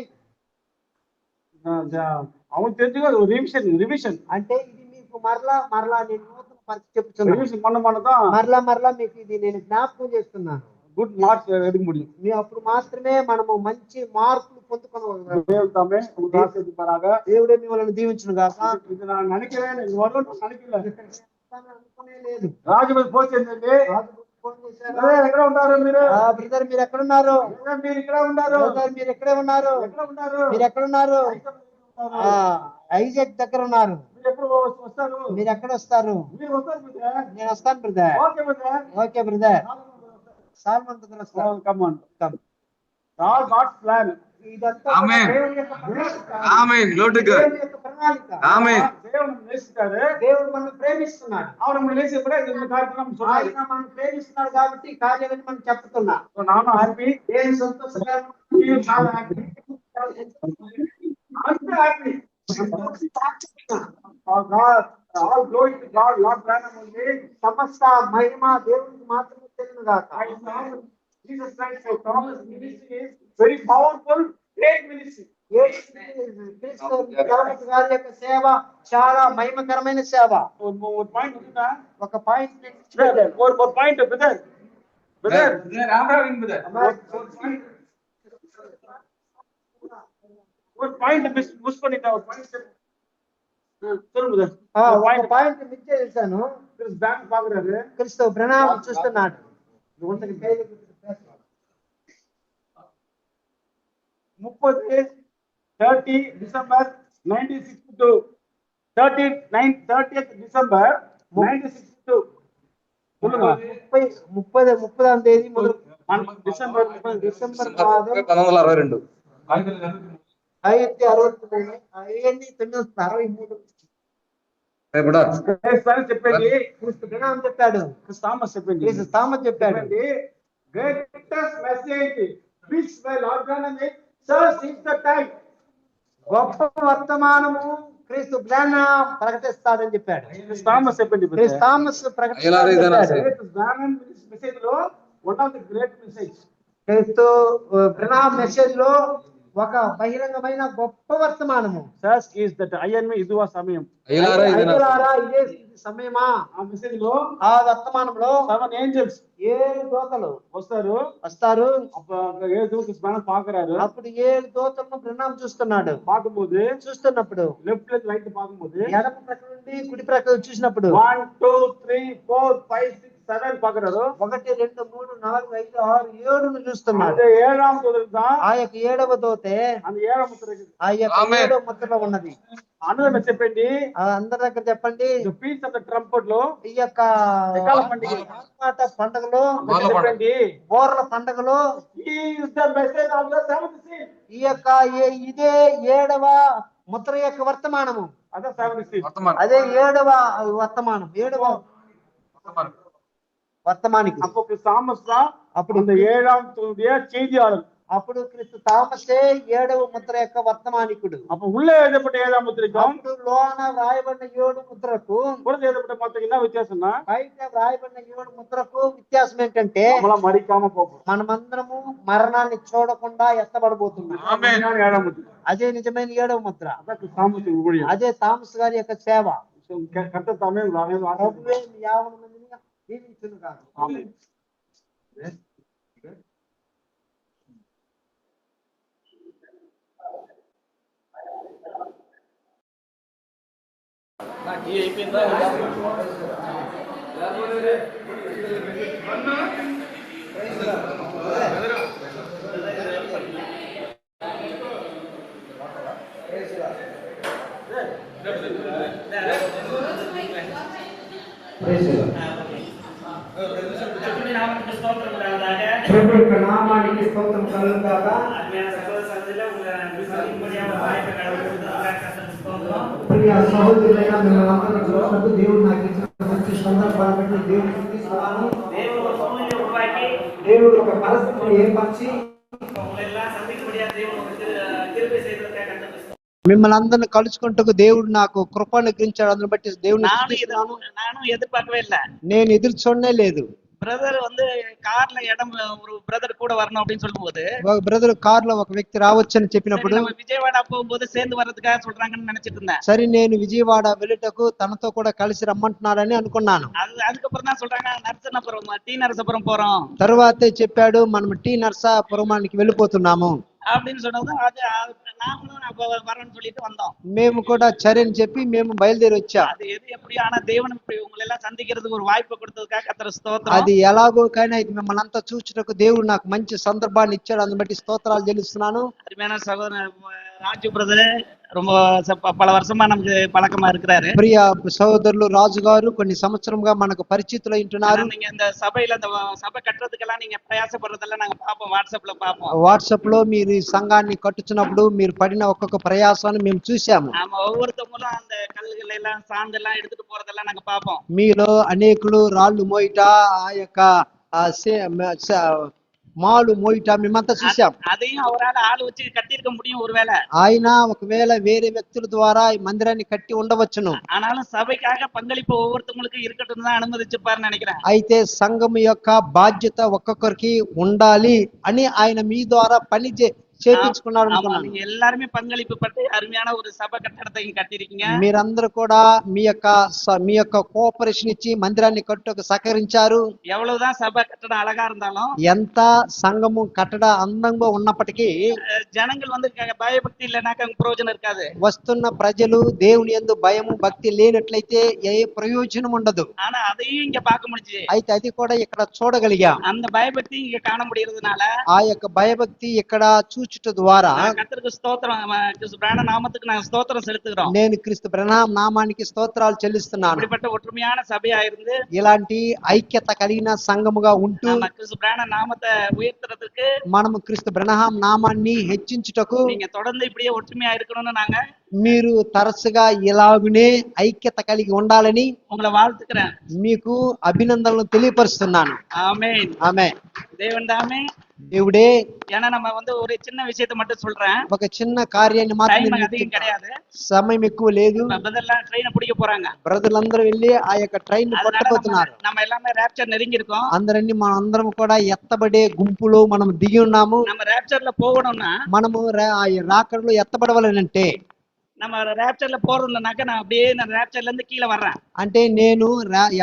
అవును తెలుసు కదా రివిజన్ అంటే ఇది మీకు మరలా నేను నూతన పరిస్థితి చెప్తున్నాను. రివిజన్ మొన్నதான் మరలా మీకు ఇది నేను జ్ఞాపకం చేస్తున్నాను. గుడ్ మార్క్స్ எடுக்க முடியும். మీ అప్పుడు మాత్రమే మనము మంచి మార్కులు పొందుకోగలం. దేవుతామే ఉదాసిద్దిపరాగ దేవుడే మిమ్మల్ని దీవించును గాక. ఇది నా ననికలే నేను వరలో ననికలే అనుకునే లేదు. రాజు మీద పోయిందండి. ఫోన్ చేశారు, బ్రదర్ ఎక్కడ ఉంటారు మీరు? బ్రదర్ మీరు ఎక్కడ ఉన్నారు? మీరు ఇక్కడ ఉన్నారు. బ్రదర్ మీరు ఎక్కడే ఉన్నారు? ఎక్కడ ఉన్నారు? మీరు ఎక్కడ ఉన్నారు? ఐజాక్ దగ్గర ఉన్నారు. మీరు ఎప్పుడు వస్తారు? మీరు ఎక్కడ వస్తారు? మీరు వస్తారు బ్రదర్. నేను వస్తాను brother. Okay brother. Okay brother. Solomon దగ్గర వస్తాను. Come on come. All God's plan. ఇదంతా Amen. దేవుని యొక్క ప్రణాళిక. Amen. Glory to God. దేవుని యొక్క ప్రణాళిక. Amen. దేవుడు నేసిస్తాడు. దేవుడు మనల్ని ప్రేమిస్తున్నాడు. அவரை நம்ம நேசிப்பட இந்த కార్యక్రమం சொன்னாரு. ఆయన మనం ప్రేమిస్తున్నాడు కాబట్టి ఈ కార్యాలను మనం చెప్తున్నా. నాన్న హ్యాపీ. నేను సంతోషంగా చాలా హ్యాపీ. అంత happy. All glory to God. Lord ప్రాణం ఉంది. సమస్త మహిమ దేవునికి మాత్రమే చెందును గాక. Jesus Christ Thomas ministry is very powerful great ministry. క్రీస్తు థామస్ గారి యొక్క సేవ చాలా మహిమకరమైన సేవ. ஒரு பாயிண்ட் ఉందా? ఒక పాయింట్ ஒரு பாயிண்ட் బ్రదర్. బ్రదర్ ஒரு பாயிண்ட் மிஸ் பண்ணிட்டா. ஒரு பாயிண்ட் சொல்லுங்க ఒక పాయింట్ మిస్ చేశాను. బ్యాంక్ பாக்குறாரு. క్రీస్తు ప్రణామం చూస్తున్నాడు. 30 డిసెంబర్ 1962 30th డిసెంబర్ 1962 சொல்லுங்க. 30వ తేదీ మొదలు డిసెంబర్ మాదం 1962. 1963 చెప్పండి. క్రీస్తు ప్రణామం చెప్పాడు. థామస్ చెప్పండి. క్రీస్తు థామస్ చెప్పాడు. Greatest message which by Lord Branham serves in the time. గొప్ప వర్తమానము క్రీస్తు ప్రణామం ప్రకటిస్తాడని చెప్పాడు. థామస్ చెప్పండి. క్రీస్తు థామస్ అయ్యలారా ఇదేనా సార్? బ్రాహ్మణ్ మెసేజ్ లో one of the great message. క్రీస్తు ప్రణామం మెసేజ్ లో ఒక బహిరంగమైన గొప్ప వర్తమానము. సర్చ్ ఇస్ దట్ అయ్యన్మే ఇదువా సమయం. అయ్యలారా ఇదేనా సార్? అయ్యలారా ఇదే సమయమా? ఆ మెసేజ్ లో ఆ వర్తమానంలో 7 ఏంజెల్స్ 7 దూతలు వస్తారు. అప్పుడు 7 దూతలు స్నానం పాకరారు. అప్పుడు 7 దూతలను ప్రణామం చూస్తున్నాడు. పాకుம்போது చూస్తున్నప్పుడు లెఫ్ట్ లెగ్ రైట్ పాకుம்போது ఎడమ ప్రక్క నుండి కుడి ప్రక్క చూసినప్పుడు 1 2 3 4 5 6 7 పాకరారు. 1 2 3 4 5 6 7ను చూస్తున్నాడు. அந்த ஏழாம் தூதன் தான் ఆ యొక్క 7వ దూతే அந்த ఏడవ ముద్ర. ఆ యొక్క 7వ ముద్రలో ఉన్నది. అందరూ చెప్పండి. అందరి దగ్గర చెప్పండి. the peace of the trumpet లో ఈ యొక్క ఎకాల పండుగ పండుగలో చెప్పండి. బోర్ల పండుగలో he is the message of the seventh seal. ఈ యొక్క ఇదే 7వ ముద్ర యొక్క వర్తమానము. అదే seventh seal. అదే 7వ వర్తమానం. 7వ వర్తమానికి அப்போ தாமஸ் தான் అప్పుడు அந்த ஏழாம் தூதனுடைய செய்தியாளர். అప్పుడు క్రీస్తు తామసే 7వ ముద్ర యొక్క వర్తమానికుడు. அப்ப உள்ளே எழுதப்பட்ட ஏழாம் முத்திரைக்கும் అప్పుడు లోన వ్రాయబడిన 7 ముద్రకు புறத்து எழுதப்பட்ட முத்திரைக்கு என்ன வித்தியாசம்னா బయట వ్రాయబడిన 7 ముద్రకు వ్యత్యాసం ఏంటంటే நம்மள మరికామ పోகும். మనమందరము మరణాన్ని చూడకుండా ఎత్తబడబోతున్నాం. ఏழాం ముద్ర. అదే నిజమైన 7వ ముద్ర. అదే తామస్ ఊழிయం. అదే తామస్ గారి యొక్క సేవ. కర్త తామే ప్రభువే మీ యావన మందిని దీవించును గాక. ఆమేన్. ప్రభు యొక్క నామానికి స్తోత్రం కలుగును గాక. ప్రియ సహోదరులైన మిమ్మల్ని అందరినీ చూసినప్పుడు దేవుడు నాకు ఇచ్చిన మంచి సందర్భాన్ని బట్టి దేవుని స్తుతిస్తున్నాను. தேவன் ஒரு சூழ்நிலையை உருவாக்கி దేవుడు ఒక పరిస్థితిని ఏర్పరిచి உங்களை எல்லாம் சந்திக்கும்படியா தேவன் உங்களுக்கு கிருபை செய்வதற்காக கர்த்தருக்கு ஸ்தோத்திரம். మిమ్మల్ని అందరిని కలుసుకుంటూ దేవుడు నాకు కృప అనుగ్రహించాడు. అందుని బట్టి దేవుని நானும் எதிர்பார்க்கவே இல்லை. నేను ఎదురు చూడనే లేదు. பிரதர் வந்து கார்ல இடம் ஒரு பிரதர் கூட வரணும் அப்படின்னு சொல்லும் போது ఒక బ్రదర్ కార్ లో ఒక వ్యక్తి రావచ్చని చెప్పినప్పుడు நம்ம விஜயவாடா போகும்போது சேர்ந்து வர்றதுக்காக சொல்றாங்கன்னு நினைச்சிட்டு இருந்தேன். సరే నేను విజయవాడ వెళ్ళటకు తనతో కూడా కలిసి రమ్మంటున్నాడని అనుకున్నాను. அதுக்கப்புறம் தான் சொல்றாங்க நரசனపురం டி நரசபுரம் போறோம் తర్వాతే చెప్పాడు మనం టీ నరసాపురానికి వెళ్ళిపోతున్నాము அப்படின்னு சொன்னது. அது நாமளும் அப்ப வரேன்னு சொல்லிட்டு வந்தோம். మేము కూడా సరే అని చెప్పి మేము బయలుదేరి వచ్చాం. அது எது எப்படியோ ஆனா தேவன் இப்படி உங்களை எல்லாம் சந்திக்கிறதுக்கு ஒரு வாய்ப்பு கொடுத்ததுக்காக கர்த்தருக்கு ஸ்தோத்திரம். అది ఎలాగో కానీ ఇది మిమ్మల్ని అంతా చూచుటకు దేవుడు నాకు మంచి సందర్భాన్ని ఇచ్చాడు. అందుని బట్టి స్తోత్రాలు చెల్లిస్తున్నాను. அருமையான சகோதரர் ராஜு பிரதர் ரொம்ப பல வருஷமா நமக்கு பழக்கமா இருக்கிறாரு. ప్రియ సహోదరులు రాజు గారు కొన్ని సంవత్సరంగా మనకు పరిచితులు ఉంటున్నారు. நீங்க இந்த சபையில அந்த சபை கட்டுறதுக்கெல்லாம் நீங்க பிரயாசப்படுறதெல்லாம் நாங்க பாப்போம், வாட்ஸ்அப்ல பாப்போம். వాట్సాప్ లో మీరు ఈ సంఘాన్ని కట్టుచున్నప్పుడు మీరు పడిన ఒక్కొక్క ప్రయాసాన్ని మేము చూసాము. ஆமா, ఒவ்வொருத்தவங்களும் அந்த கல்லுகள் எல்லாம் சாந்து எல்லாம் எடுத்துட்டு போறதெல்லாம் நாங்க பாப்போம். మీలో అనేకులు రాళ్ళు మోయిట ఆ యొక్క మాలు మోయిట మేమంతా చూసాం. அதையும் அவரால் ஆள் வச்சு கட்டியிருக்க முடியும் ஒருவேளை. ఆయన ఒకవేళ వేరే వ్యక్తుల ద్వారా ఈ మందిరాన్ని కట్టి ఉండవచ్చును. ஆனாலும் సభைக்காக పங்களிப்பு ఒவ்வொருத்தவங்களுக்கு இருக்கட்டும் தான் అనుమతించారని நினைக்கிறேன். అయితే సంఘం యొక్క బాధ్యత ఒక్కొక్కరికి ఉండాలి అని ఆయన మీ ద్వారా పని చేపించుకున్నాడు అనుకున్నాను. நீங்க எல்லாருமே பங்களிப்பு பட்டு அருமையான ஒரு சபை கட்டடத்தை கட்டிருக்கீங்க. మీరందరూ కూడా మీ యొక్క కోఆపరేషన్ ఇచ్చి మందిరాన్ని కట్టుకు సహకరించారు. எவ்வளவுதான் சபை கட்டடம் அழகா இருந்தாலும் ఎంత సంఘము కట్టడ అందంగా ఉన్నప్పటికీ ஜனங்கள் வந்து பயபக்தி இல்லைனாக்க பிரயோஜனம் இருக்காது. వస్తున్న ప్రజలు దేవుని యందు భయము భక్తి లేనట్లయితే ఏ ప్రయోజనం ఉండదు. ஆனா அதையும் இங்க பார்க்க முடிஞ்சு. అయితే అది కూడా ఇక్కడ చూడగలిగాం. அந்த பயபக்தி இங்க காண முடியறதுனால ఆ యొక్క భయభక్తి ఇక్కడ చూచుట ద్వారా கர்த்தருக்கு ஸ்தோத்திரம், கிறிஸ்து பிரான நாமத்துக்கு நாங்க ஸ்தோத்திரம் செலுத்துகிறோம். నేను క్రీస్తు బ్రహ్నాం నామానికి స్తోత్రాలు చెల్లిస్తున్నాను. இப்படிப்பட்ட ஒற்றுமையான சபையா இருந்து ఇలాంటి ఐక్యత కలిగిన సంఘముగా ఉంటూ நம்ம கிறிஸ்து பிரான நாமத்தை உயர்த்துறதுக்கு మనము క్రీస్తు బ్రహ్నాం నామాన్ని హెచ్చించుటకు நீங்க தொடர்ந்து இப்படியே ஒற்றுமையா இருக்கணும்னு நாங்க మీరు తరచుగా ఇలాగునే ఐక్యత కలిగి ఉండాలని உங்களை வாழ்த்துக்கிறேன். మీకు అభినందనలు తెలియపరుస్తున్నాను. ஆமென். ఆమేన్. தேவன் தாமே. దేవుడే. ஏன்னா நம்ம வந்து ஒரு சின்ன விஷயத்தை மட்டும் சொல்றேன். ఒక చిన్న కార్యాన్ని మాత్రమే டைம் அதிகம் கிடையாது. సమయం ఎక్కువ లేదు. பிரதர்லாம் ட்ரெயினை பிடிக்க போறாங்க. బ్రదర్లందరూ వెళ్ళి ఆ యొక్క ట్రైన్ పట్టబోతున్నారు. நம்ம எல்லாமே ரேப்சர் நெருங்கி இருக்கோம். అందరన్నీ మనం అందరం కూడా ఎత్తబడే గుంపులో మనం దిగి ఉన్నాము. நம்ம ரேப்சர்ல போகணும்னா మనము ఆ రాకడలో ఎత్తబడవాలనంటే நம்ம ரேப்சர்ல போறதுனாக்க நான் அப்படியே ரேப்சர்ல இருந்து கீழே வர்றேன். అంటే నేను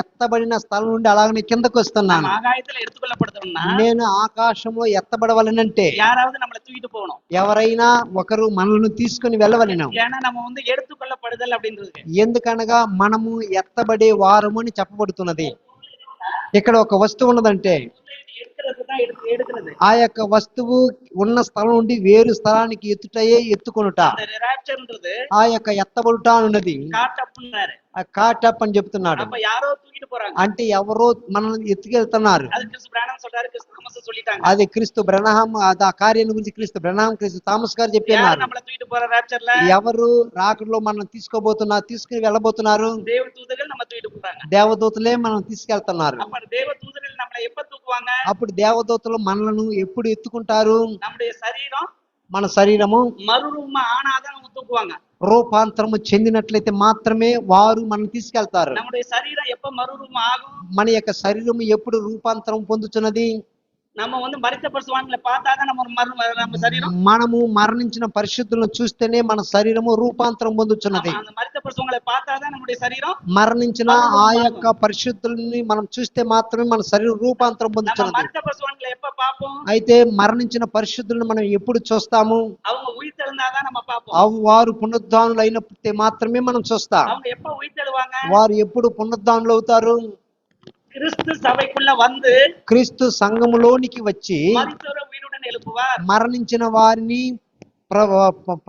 ఎత్తబడిన స్థలం నుండి అలాగనే కిందకు వస్తున్నాను. ஆகாயத்துல எடுத்துக்கொள்ளப்படுறோம்னா నేను ఆకాశంలో ఎత్తబడవలనంటే யாராவது நம்மளை தூக்கிட்டு போகணும். ఎవరైనా ఒకరు మనల్ని తీసుకుని వెళ్ళవలెను. ஏன்னா நம்ம வந்து எடுத்துக்கொள்ளப்படுதல் அப்படின்றது. ఎందుకనగా మనము ఎత్తబడే వారము అని చెప్పబడుతున్నది. ఇక్కడ ఒక వస్తువు ఉన్నదంటే எடுக்கிறது ఆ యొక్క వస్తువు ఉన్న స్థలం నుండి వేరు స్థలానికి ఎత్తుటయే ఎత్తుకొనుట. ரேப்சர்ன்றது ఆ యొక్క ఎత్తబడుట అన్నది காட்டப்புన్నారు. ఆ కాటప్ అని చెప్తున్నాడు. அப்ப யாரோ தூக்கிட்டு போறாங்க. అంటే ఎవరో మనల్ని ఎత్తుకెళ్తున్నారు. அது கிறிஸ்து பிரானம் சொல்றாரு, கிறிஸ்து தாமஸ் சொல்லிட்டாங்க. అది క్రీస్తు బ్రహ్నాం ఆ కార్యం గురించి క్రీస్తు బ్రహ్నాం క్రీస్తు థామస్ గారు யார் చెప్పినారు. நம்மள தூக்கிட்டு போற ரேப்சர்ல? ఎవరు రాకడలో మనం తీసుకుని వెళ్ళబోతున్నారు? தேவ தூதர்கள் நம்ம தூக்கிட்டு போறாங்க. దేవదూతలే మనం తీసుకెళ్తున్నారు. அப்ப தேவ தூதர்கள் நம்மளை எப்ப தூக்குவாங்க? అప్పుడు దేవదూతలు మనలను ఎప్పుడు ఎత్తుకుంటారు? நம்முடைய சரீரம் మన శరీరము மறுரூபமா ஆனாதான் நம்ம தூக்குவாங்க. రూపాంతరము చెందినట్లయితే మాత్రమే వారు మనం తీసుకెళ్తారు. நம்முடைய சரீரம் எப்ப மறுரூபம் ஆகும்? మన యొక్క శరీరము ఎప్పుడు రూపాంతరం పొందుతున్నది? நம்ம வந்து மரித்த பரிசுத்தவான்களை பார்த்தாதான் நம்ம சரீரம் మనము మరణించిన పరిశుద్ధులను చూస్తేనే మన శరీరము రూపాంతరం పొందుతున్నది. அந்த மரித்த பரிசுத்தவான்களை பார்த்தாதான் நம்முடைய சரீரம் మరణించిన ఆ యొక్క పరిశుద్ధుల్ని మనం చూస్తే మాత్రమే మన శరీరం రూపాంతరం நம்ம పొందుతున్నది. மரித்த பரிசுத்தவான்களை எப்ப பார்ப்போம்? అయితే మరణించిన పరిశుద్ధులను మనం ఎప్పుడు చూస్తాము? அவங்க உயிர்த்தெழுந்தாதான் நம்ம பார்ப்போம். వారు పునరుద్ధానులు అయినప్పుడే మాత్రమే మనం చూస్తాం. அவங்க எப்ப ఉయిర్తెழுவாங்க? వారు ఎప్పుడు పునరుద్ధానులు అవుతారు? கிறிஸ்து சபைக்குள்ள வந்து క్రీస్తు సంఘములోనికి వచ్చి மரித்தோரை உயிருடன் எழுப்புவார். మరణించిన వారిని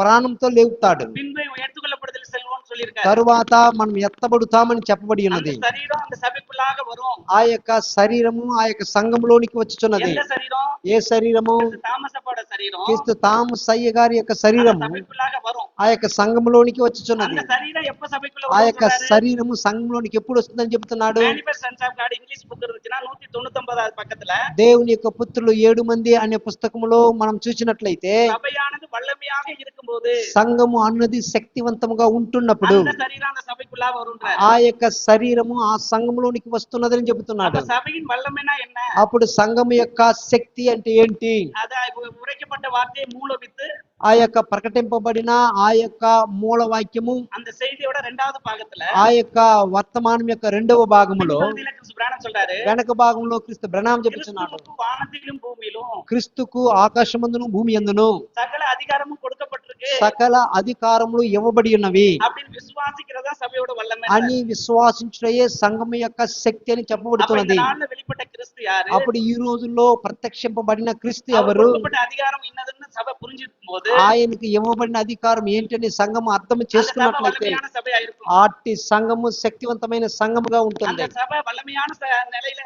ప్రాణంతో లేపుతాడు. பின்பு எடுத்துக்கொள்ளப்படுதல் செல்வோம்னு சொல்லியிருக்காரு. తరువాత మనం ఎత్తబడుతామని చెప్పబడి அந்த ఉన్నది. சரீரம் அந்த சபைக்குள்ளாக வரும். ఆ యొక్క శరీరము ఆ యొక్క సంఘములోనికి వచ్చుచున్నది. எந்த சரீரம்? ఏ శరీరము? தாமசப்போட சரீரம் క్రీస్తు తామసయ్య గారి యొక్క அந்த శరీరము சபைக்குள்ளாக வரும். ఆ యొక్క సంఘములోనికి వచ్చుచున్నది. அந்த சரீரம் எப்ப சபைக்குள்ள ఆ యొక్క வரும்? శరీరము సంఘంలోనికి ఎప్పుడు వస్తుందని చెప్తున్నాడు. Manifest Sons of God English book இருந்துச்சுன்னா 199வது பக்கத்துல దేవుని యొక్క పుత్రులు 7 మంది అనే పుస్తకములో మనం చూసినట్లయితే சபையானது வல்லமையாக இருக்கும்போது సంఘము అన్నది శక్తివంతముగా ఉంటున్నప్పుడు அந்த சரீரம் அந்த சபைக்குள்ளாக வரும்ன்றார். ఆ యొక్క శరీరము ఆ సంఘములోనికి వస్తున్నదని చెబుతున్నాడు. அப்ப சபையின் வல்லமைனா என்ன? అప్పుడు సంఘము యొక్క శక్తి అంటే ఏంటి? அத உரைக்கப்பட்ட வார்த்தை மூல வித்து ఆ యొక్క ప్రకటింపబడిన ఆ యొక్క మూల వాక్యము அந்த செய்தியோட 2வது பாகத்துல ఆ యొక్క వర్తమానం యొక్క 2వ భాగములో பகுதியில கிறிஸ்து பிராணம் சொல்றாரு, వెనక భాగంలో క్రీస్తు బ్రహ్నాం చెప్పుచున్నాడు. கிறிஸ்துவுக்கு வானத்திலும் பூமியிலும் క్రీస్తుకు ఆకాశమందును భూమి యందును சகல அதிகாரமும் கொடுக்கப்பட்டிருக்கு సకల అధికారములు ఇవ్వబడి ఉన్నవి அப்படின்னு விசுவாசிக்கிறதா சபையோட வல்லமை. అని విశ్వాసించుటయే సంఘం యొక్క శక్తి అని அப்ப இந்த చెప్పబడుతున్నది. நாள்ல வெளிப்பட்ட கிறிஸ்து யாரு? అప్పుడు ఈ రోజుల్లో ప్రత్యక్షింపబడిన క్రీస్తు அவர் ఎవరు? கொடுக்கப்பட்ட அதிகாரம் இன்னதுன்னு சபை புரிஞ்சுக்கும் போது ఆయనకు ఇవ్వబడిన అధికారం ఏంటని సంఘం అర్థం அந்த சபை చేసుకున్నట్లయితే வல்லமையான சபையா இருக்கும். ఆటి సంఘము శక్తివంతమైన సంఘముగా ఉంటుంది. அந்த சபை வல்லமையான நிலையில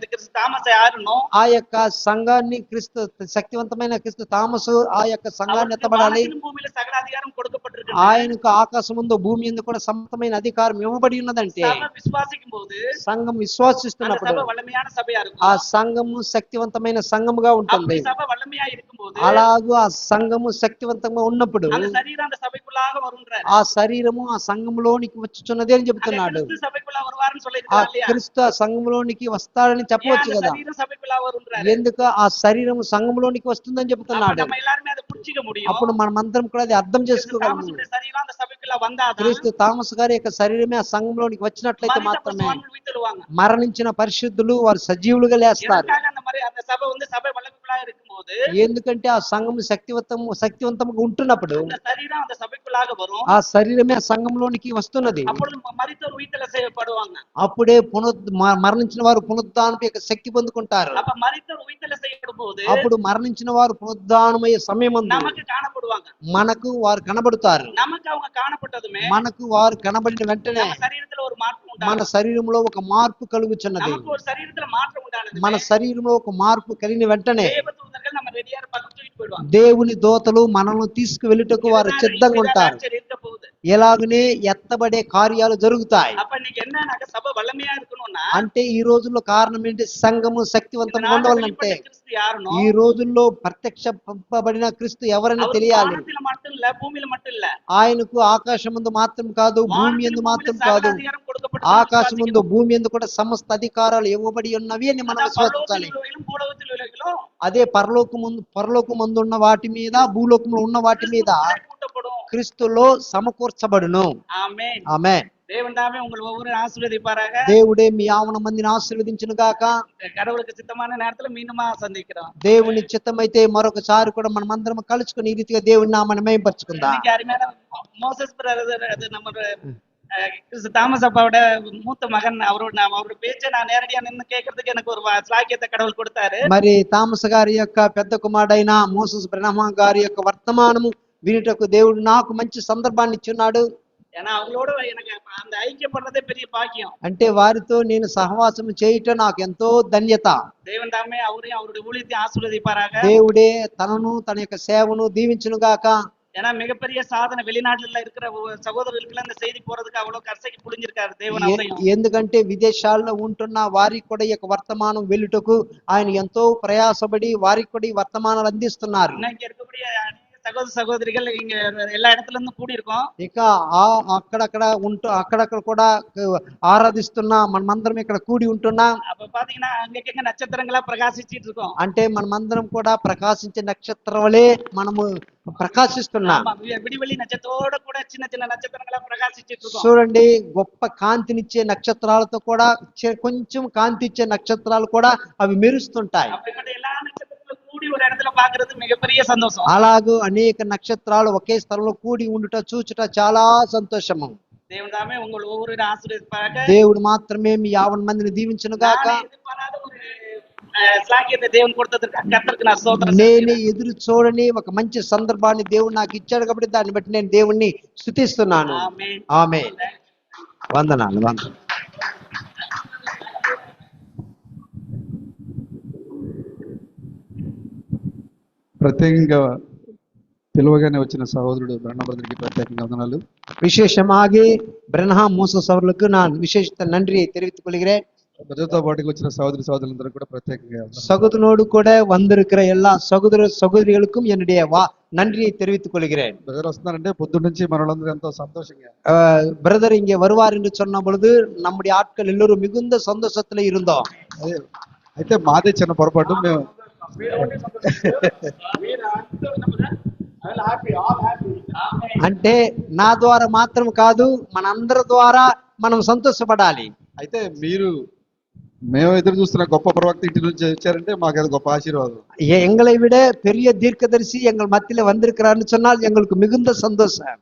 கிறிஸ்து தாமஸ் யாருன்னோ ఆ యొక్క సంఘాన్ని క్రీస్తు శక్తివంతమైన క్రీస్తు తామసు ఆ యొక్క సంఘాన్ని அவருக்கு ఎత్తబడాలి. வானத்திலும் பூமியில சகல அதிகாரம் கொடுக்கப்பட்டிருக்கு. ఆయనకు ఆకాశముందు భూమి యందు కూడా సమస్తమైన అధికారం ఇవ్వబడి ఉన్నదంటే சபை விசுவாசிக்கும் போது సంఘం அந்த విశ్వాసిస్తున్నప్పుడు சபை வல்லமையான சபையா ఆ இருக்கும். సంఘము శక్తివంతమైన సంఘముగా ఉంటుంది. அப்படி சபை வல்லமையா இருக்கும்போது అలాగూ ఆ సంఘము శక్తివంతంగా ఉన్నప్పుడు அந்த சரீரம் அந்த சபைக்குள்ளாக வரும்ன்றார். ఆ శరీరము ఆ సంఘములోనికి వచ్చుచున్నది అని அங்க చెబుతున్నాడు. கிறிஸ்து சபைக்குள்ள வருவாருன்னு ఆ சொல்லிருக்காரு இல்லையா? క్రీస్తు ఆ సంఘములోనికి వస్తాడని ஏன் చెప్పవచ్చు அந்த కదా. சரீரம் சபைக்குள்ள வரும்ன்றாரு? ఎందుకు ఆ శరీరము సంఘములోనికి వస్తుందని அப்ப చెబుతున్నాడు. நம்ம எல்லாருமே அதை புரிஞ்சுக்க முடியும். అప్పుడు మనమందరం కూడా అది అర్థం கிறிஸ்து చేసుకోగలము. தாமஸுடைய சரீரம் அந்த சபைக்குள்ள வந்தாதான் క్రీస్తు తామస్ గారి యొక్క శరీరమే ఆ సంఘంలోనికి వచ్చినట్లయితే மரித்த మాత్రమే பசுவான்கள் உயிர்த்தெழுவாங்க. మరణించిన పరిశుద్ధులు వారు సజీవులుగా లేస్తారు. எதற்காக அந்த சபை சபை வல்லமைக்குள்ளா இருக்கும்போது ఎందుకంటే ఆ సంఘము శక్తివంతముగా ఉంటున్నప్పుడు அந்த சரீரம் அந்த சபைக்குள்ளாக வரும். ఆ శరీరమే ఆ సంఘంలోనికి వస్తున్నది. அப்பொழுது மரித்தோர் உயிர்த்தெழ செய்யப்படுவாங்க. అప్పుడే మరణించిన వారు పునరుద్ధానపు యొక్క శక్తి పొందుకుంటారు. அப்ப மரித்தோர் உயிர்த்தெழ செய்யப்படும் போது అప్పుడు మరణించిన వారు పునరుద్ధానమయ్యే సమయమందు நமக்கு காணப்படுவாங்க. మనకు వారు కనబడుతారు. நமக்கு அவங்க காணப்பட்டதுமே మనకు వారు కనబడిన వెంటనే நம்ம சரீரத்துல ஒரு மாற்றம் మన உண்டாகும். శరీరంలో ఒక మార్పు కలుగుచున్నది. நமக்கு ஒரு சரீரத்துல மாற்றம் உண்டானது. మన శరీరంలో ఒక మార్పు కలిగిన వెంటనే தேவதூதர்கள் நம்ம ரெடியா பக்கம் தூக்கிட்டு போயிடுவாங்க. దేవుని దోతలు మనల్ని తీసుకువెళ్ళుటకు వారు సిద్ధంగా ఉంటారు. இருக்க போகுது. ఎలాగనే ఎత్తబడే కార్యాలు జరుగుతాయి. அப்ப இன்னைக்கு என்னன்னாக்க சபை வல்லமையா இருக்கணும்னா అంటే ఈ రోజుల్లో కారణం ఏంటి? సంఘము శక్తివంతంగా ఉండాలంటే கிறிஸ்து யாருனோ ఈ రోజుల్లో ప్రత్యక్షపబడిన క్రీస్తు ఎవరని அவர் తెలియాలి. வானத்தில மட்டும் இல்ல பூமியில மட்டும் இல்ல ఆయనకు ఆకాశమందు మాత్రం కాదు, భూమి యందు మాత్రం కాదు, அதிகாரம் கொடுக்கப்பட்டு ఆకాశమందు భూమి యందు కూడా సమస్త అధికారాలు ఇవ్వబడి ఉన్నవి అని మనం విశ్వసించాలి. பூலோகத்தில் உலகிலும் అదే పరలోకమందు ఉన్న వాటి మీద, భూలోకంలో ఉన్న వాటి మీద கூட்டப்படும். క్రీస్తులో సమకూర్చబడును. ஆமென். ఆమేన్. தேவன் தாமே உங்கள் ஒவ்வொரு ஆசீர்வதிப்பாராக. దేవుడే మీ యావన మందిని ఆశీర్వదించును గాక. கடவுளுக்கு சித்தமான நேரத்துல மீண்டுமா சந்திக்கிறோம். దేవుని చిత్తమైతే మరొకసారి కూడా మనమందరం కలుసుకుని ఈ రీతిగా దేవుని నామని మేంపరచుకుందాం. இன்னைக்கு அருமையான மோசஸ் பிரதர், அது நம்ம கிறிஸ்து தாமஸ் அப்பாவோட மூத்த மகன், அவரோட பேச்சை நான் நேரடியா நின்று கேட்கறதுக்கு எனக்கு ஒரு ஸ்லாக்கியத்தை கடவுள் கொடுத்தாரு. మరి తామస గారి యొక్క పెద్ద కుమారుడైన మోసెస్ బ్రహ్మ గారి యొక్క వర్తమానము వినుటకు దేవుడు నాకు మంచి సందర్భాన్ని ఇచ్చున్నాడు. ஏன்னா அவங்களோட எனக்கு அந்த ஐக்கியப்படுறதே பெரிய பாக்கியம். అంటే వారితో నేను సహవాసం చేయటం నాకు ఎంతో ధన్యత. தேவன் தாமே அவரையும் அவருடைய ஊழியத்தையும் ஆசீர்வதிப்பாராக. దేవుడే తనను తన యొక్క సేవను దీవించును గాక. ஏன்னா மிகப்பெரிய சாதனை வெளிநாட்டுல இருக்கிற சகோதரர்களுக்கு இந்த செய்தி போறதுக்கு அவ்வளவு கசைக்கு புளிஞ்சிருக்காரு தேவன் அவரையும். ఎందుకంటే విదేశాల్లో ఉంటున్న వారికి కూడా ఈ యొక్క వర్తమానం వెళ్ళుటకు ఆయన ఎంతో ప్రయాసపడి వారికి కూడా ఈ వర్తమానాలు అందిస్తున్నారు. இன்னைக்கு இருக்கக்கூடிய சகோதர சகோதரிகள் இங்க எல்லா இடத்துல இருந்து கூடி இருக்கோம். ఇక అక్కడక్కడ కూడా ఆరాధిస్తున్నా మనమందరం ఇక్కడ కూడి ఉంటున్నాం. அப்ப பாத்தீங்கன்னா அங்கங்க நட்சத்திரங்களா பிரகாசிச்சிட்டு இருக்கோம். అంటే మనమందరం కూడా ప్రకాశించే నక్షత్రం వలె మనము ప్రకాశిస్తున్నాం. విడివెళ్ళి నక్షత్రోட కూడా చిన్న చిన్న నక్షత్రంగా ప్రకాశించిட்டு இருக்கோம். చూడండి, గొప్ప కాంతినిచ్చే నక్షత్రాలతో కూడా కొంచెం కాంతి ఇచ్చే నక్షత్రాలు కూడా అవి మెరుస్తుంటాయి. அப்படிப்பட்ட எல்லா நட்சத்திரங்களும் கூடி ஒரு இடத்துல பாக்குறது மிகப்பெரிய சந்தோஷம். అలాగూ అనేక నక్షత్రాలు ఒకే స్థలంలో కూడి ఉండుట చూచుట చాలా సంతోషము. தேவன் தாமே உங்கள் ஒவ்வொரு ஆசீர்வதிப்பாராக. దేవుడు మాత్రమే మీ 50 మందిని దీవించును గాక. எதிர்பாராத ஒரு స్లాక్యత దేవుని కొడుతుంది కర్తరికి నా స్తోత్రం నేనే ఎదురు చూడని ఒక మంచి సందర్భాన్ని దేవుడు నాకు ఇచ్చాడు కాబట్టి దాన్ని బట్టి నేను దేవుణ్ణి స్తుతిస్తున్నాను. ఆమేన్. ఆమేన్. వందనాలు. ప్రత్యేకంగా పిలువగానే వచ్చిన సహోదరుడు బ్రహ్మ బ్రదర్కి ప్రత్యేకంగా వందనాలు. விசேஷமாக பிரன்ஹாம் மோசஸ் அவர்களுக்கு நான் விசேஷித்த நன்றியை தெரிவித்துக் கொள்கிறேன். బ్రదర్తో పాటుకు వచ్చిన సహోదరి సహోదరులందరూ కూడా ప్రత్యేకంగా వందనాలు. சகோதரனோடு கூட வந்திருக்கிற எல்லா சகோதர சகோதரிகளுக்கும் என்னுடைய நன்றியை தெரிவித்துக் கொள்கிறேன். బ్రదర్ వస్తున్నారంటే పొద్దున్న నుంచి మన వాళ్ళందరూ ఎంతో సంతోషంగా பிரதர் இங்கே வருவார் என்று சொன்ன பொழுது நம்முடைய ஆட்கள் எல்லோரும் மிகுந்த சந்தோஷத்துல இருந்தோம். అయితే మాదే చిన్న పొరపాటు. మేము అంటే నా ద్వారా మాత్రం కాదు, మనందరి ద్వారా మనం సంతోషపడాలి. అయితే మేము ఎదురు చూస్తున్న గొప్ప ప్రవక్త ఇంటి నుంచి వచ్చారంటే మాకు అది గొప్ప ఆశీర్వాదం. எங்களை விட பெரிய தீர்க்கதரிசி எங்கள் மத்தியில வந்திருக்கிறார்னு சொன்னால் எங்களுக்கு மிகுந்த சந்தோஷம்.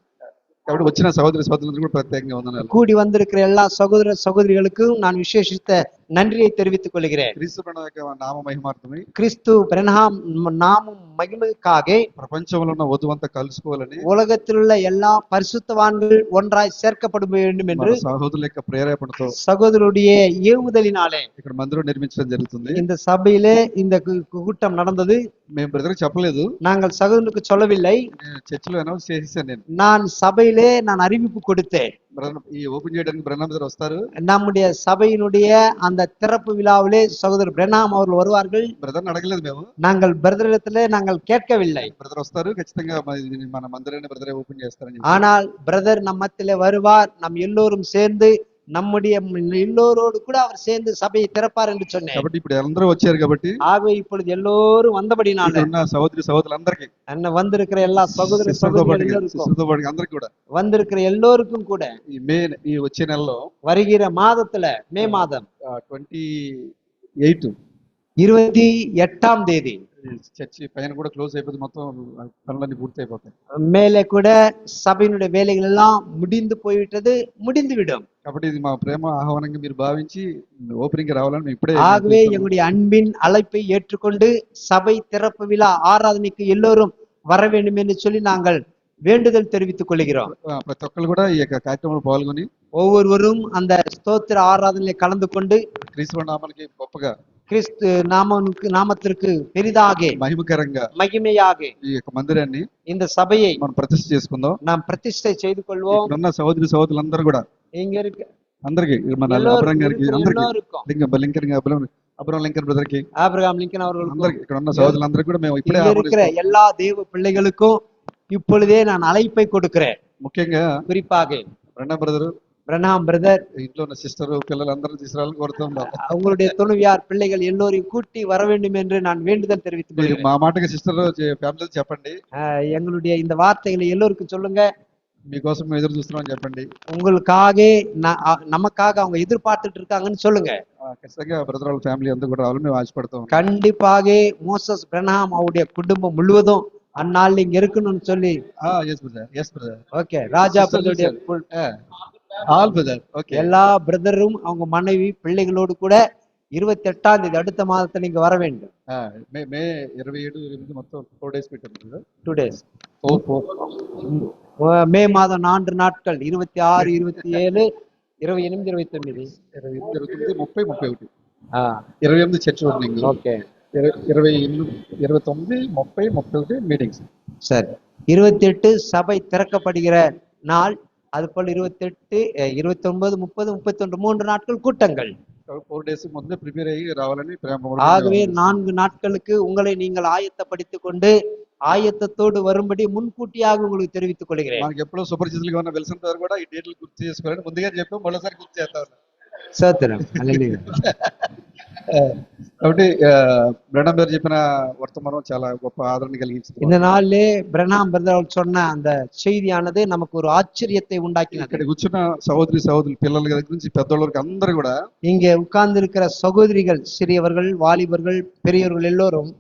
కాబట్టి వచ్చిన సహోదరి సహోదరులందరూ కూడా ప్రత్యేకంగా వందనాలు. கூடி வந்திருக்கிற எல்லா சகோதர சகோதரிகளுக்கும் நான் விசேஷித்த நன்றியை தெரிவித்துக் கொள்கிறேன். క్రీస్తు ప్రణవ యొక్క నామ మహిమార్థమై கிறிஸ்து பிரன்ஹாம் நாமம் மகிமைக்காக ప్రపంచంలో ఉన్న వధువంతా కలుసుకోవాలని உலகத்தில் உள்ள எல்லா பரிசுத்தவான்கள் ஒன்றாய் சேர்க்கப்பட வேண்டும் என்று మన సహోదరుల యొక్క ప్రేరేపణతో சகோதரருடைய ஏவுதலினாலே ఇక్కడ మందిరం నిర్మించడం జరుగుతుంది. இந்த సభையிலே இந்த கூட்டம் நடந்தது. మేము బ్రదర్ చెప్పలేదు, நாங்கள் சகோதரனுக்கு சொல்லவில்லை, నేను చర్చిలో అనౌన్స్ చేసేసాను. నేను நான் సభையிலே நான் அறிவிப்பு கொடுத்தேன். ఈ ఓపెన్ చేయడానికి బ్రహ్మ బ్రదర్ వస్తారు. நம்முடைய சபையினுடைய அந்த திறப்பு விழாவிலே சகோதரர் பிரணாம் அவர்கள் வருவார்கள். బ్రదర్ని అడగలేదు మేము, நாங்கள் பிரதரிடத்திலே நாங்கள் கேட்கவில்லை. బ్రదర్ వస్తారు ఖచ్చితంగా మన మందిరాన్ని బ్రదరే ఓపెన్ చేస్తారని. ஆனால் பிரதர் நம் மத்தியிலே வருவார், நம் எல்லோரும் சேர்ந்து நம்முடைய எல்லோரோடு கூட அவர் சேர்ந்து சபையை திறப்பார் என்று சொன்னேன். కాబట్టి ఇప్పుడు అందరూ వచ్చారు కాబట్టి ஆகவே இப்பொழுது எல்லோரும் வந்தபடினால ఉన్న సహోదరి సహోదరులందరికీ அண்ணன் வந்திருக்கிற எல்லா சகோதர సిస్టర్తో పాటు சகோதரிகளுக்கும் అందరికి కూడా வந்திருக்கிற எல்லோருக்கும் கூட ఈ వచ్చే నెలలో வருகிற மாதத்துல மே மாதம் 28 28ஆம் தேதி చర్చి పైన కూడా క్లోజ్ అయిపోతుంది, మొత్తం పనులన్నీ పూర్తి అయిపోతాయి. மேலே கூட சபையினுடைய வேலைகள் எல்லாம் முடிந்து போய்விட்டது, முடிந்துவிடும். కాబట్టి ఇది మా ప్రేమ ఆహ్వానంగా మీరు భావించి ఓపెనింగ్ రావాలని మేము ఇప్పుడే ஆகவே எங்களுடைய அன்பின் அழைப்பை ஏற்றுக்கொண்டு சபை திறப்பு விழா ஆராதனைக்கு எல்லோரும் வர வேண்டும் என்று சொல்லி நாங்கள் வேண்டுதல் தெரிவித்துக் கொள்கிறோம். ప్రతి ఒక్కరు కూడా ఈ యొక్క కార్యక్రమంలో పాల్గొని ஒவ்வொருவரும் அந்த ஸ்தோத்திர ஆராதனையில் கலந்து கொண்டு క్రీస్తు నామానికి గొప్పగా கிறிஸ்து நாமத்திற்கு பெரிதாக మహిమకరంగా மகிமையாக ఈ యొక్క మందిరాన్ని இந்த சபையை మనం ప్రతిష్ఠ చేసుకుందాం. நாம் பிரதிஷ்டை செய்து கொள்வோம். ఇక్కడ ఉన్న సహోదరి సహోదరులందరూ కూడా இங்க இருக்க అందరికి మన எல்லோருக்கும் అబ్రహం గారికి అందరికి எல்லோருக்கும் అబ్రహం లింకన్ బ్రదర్ కి ஆபிரகாம் லிங்கன் அவர்களுக்கும் అందరికి ఇక్కడ ఉన్న సహోదరులందరూ కూడా మేము ఇప్పుడే இங்க இருக்கிற ఆహ్వానిస్తున్నాం. எல்லா தேவ பிள்ளைகளுக்கும் இப்பொழுதே நான் அழைப்பை கொடுக்கிறேன். ముఖ్యంగా குறிப்பாக బ్రహ్మ బ్రదర్ பிரணாம் பிரதர், ఇంట్లో ఉన్న సిస్టర్ పిల్లలందరూ తీసుకురావాలని కోరుతున్నాం. அவங்களுடைய துணைவியார் பிள்ளைகள் எல்லோரையும் கூட்டி வர வேண்டும் என்று நான் வேண்டுதல் தெரிவித்துக் మీరు கொள்கிறேன். మా మాటకి సిస్టర్ ఫ్యామిలీ చెప్పండి, எங்களுடைய இந்த வார்த்தைகளை எல்லோருக்கும் சொல்லுங்க. మీకోసం మేము ఎదురు చూస్తున్నామని చెప్పండి. உங்களுக்காக நமக்காக அவங்க எதிர்பார்த்துட்டு இருக்காங்கன்னு சொல்லுங்க. ఖచ్చితంగా బ్రదర్ వాళ్ళ ఫ్యామిలీ అందరూ కూడా రావాలని మేము ఆశపడతాం. கண்டிப்பாக மோசஸ் பிரணாம் அவருடைய குடும்பம் முழுவதும் அந்நாள் இங்க இருக்கணும்னு சொல்லி. எஸ் பிரதர் ஓகே, ராஜா பிரதருடைய ஆல் பிரதர் ஓகே, எல்லா பிரதரும் அவங்க மனைவி பிள்ளைகளோடு கூட 28ஆம் தேதி அடுத்த மாதத்துல இங்க வர வேண்டும். మే 27 28 మొత్తం 4 days పెట్టారు. 2 days. மே மாதம் 4 நாட்கள் 26 27 28 29 29 28 చర్చ్ ఓపెనింగ్. Okay, 29 30 31 meetings. சரி. 28 சபை திறக்கப்படுகிற நாள், அதுபோல் 28 29 30 31 3 நாட்கள் கூட்டங்கள். 4 days ముందే ప్రిపేర్ అయ్యి రావాలని ప్రేమ. ஆகவே 4 நாட்களுக்கு உங்களை நீங்கள் ஆயத்தப்படுத்திக் கொண்டு ஆயத்தத்தோடு வரும்படி முன்கூட்டியாக உங்களுக்கு தெரிவித்துக் கொள்கிறேன். మనకి ఎప్పుడో సుపరిచితులుగా ఉన్న వెల్సన్ గారు కూడా ఈ డేట్లు గుర్తు చేసుకోవాలని ముందుగా చెప్పాం, మరోసారి గుర్తు చేస్తా ఉన్నారు. சோத்திரம். அல்லேலூயா. కాబట్టి బ్రహ్మ గారు చెప్పిన వర్తమానం చాలా గొప్ప ఆదరణ కలిగించింది. இந்த நாளிலே பிரணாம் பிரதர் சொன்ன அந்த செய்தியானது நமக்கு ஒரு ஆச்சரியத்தை உண்டாக்கினது. ఇక్కడ కూర్చున్న సహోదరి సహోదరులు పిల్లల దగ్గర నుంచి పెద్దోళ్ళ వరకు అందరూ కూడా இங்கே உட்கார்ந்து இருக்கிற சகோதரிகள், சிறியவர்கள், வாலிபர்கள், பெரியவர்கள் எல்லோரும்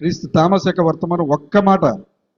క్రీస్తు తామస్ యొక్క వర్తమానం ఒక్క మాట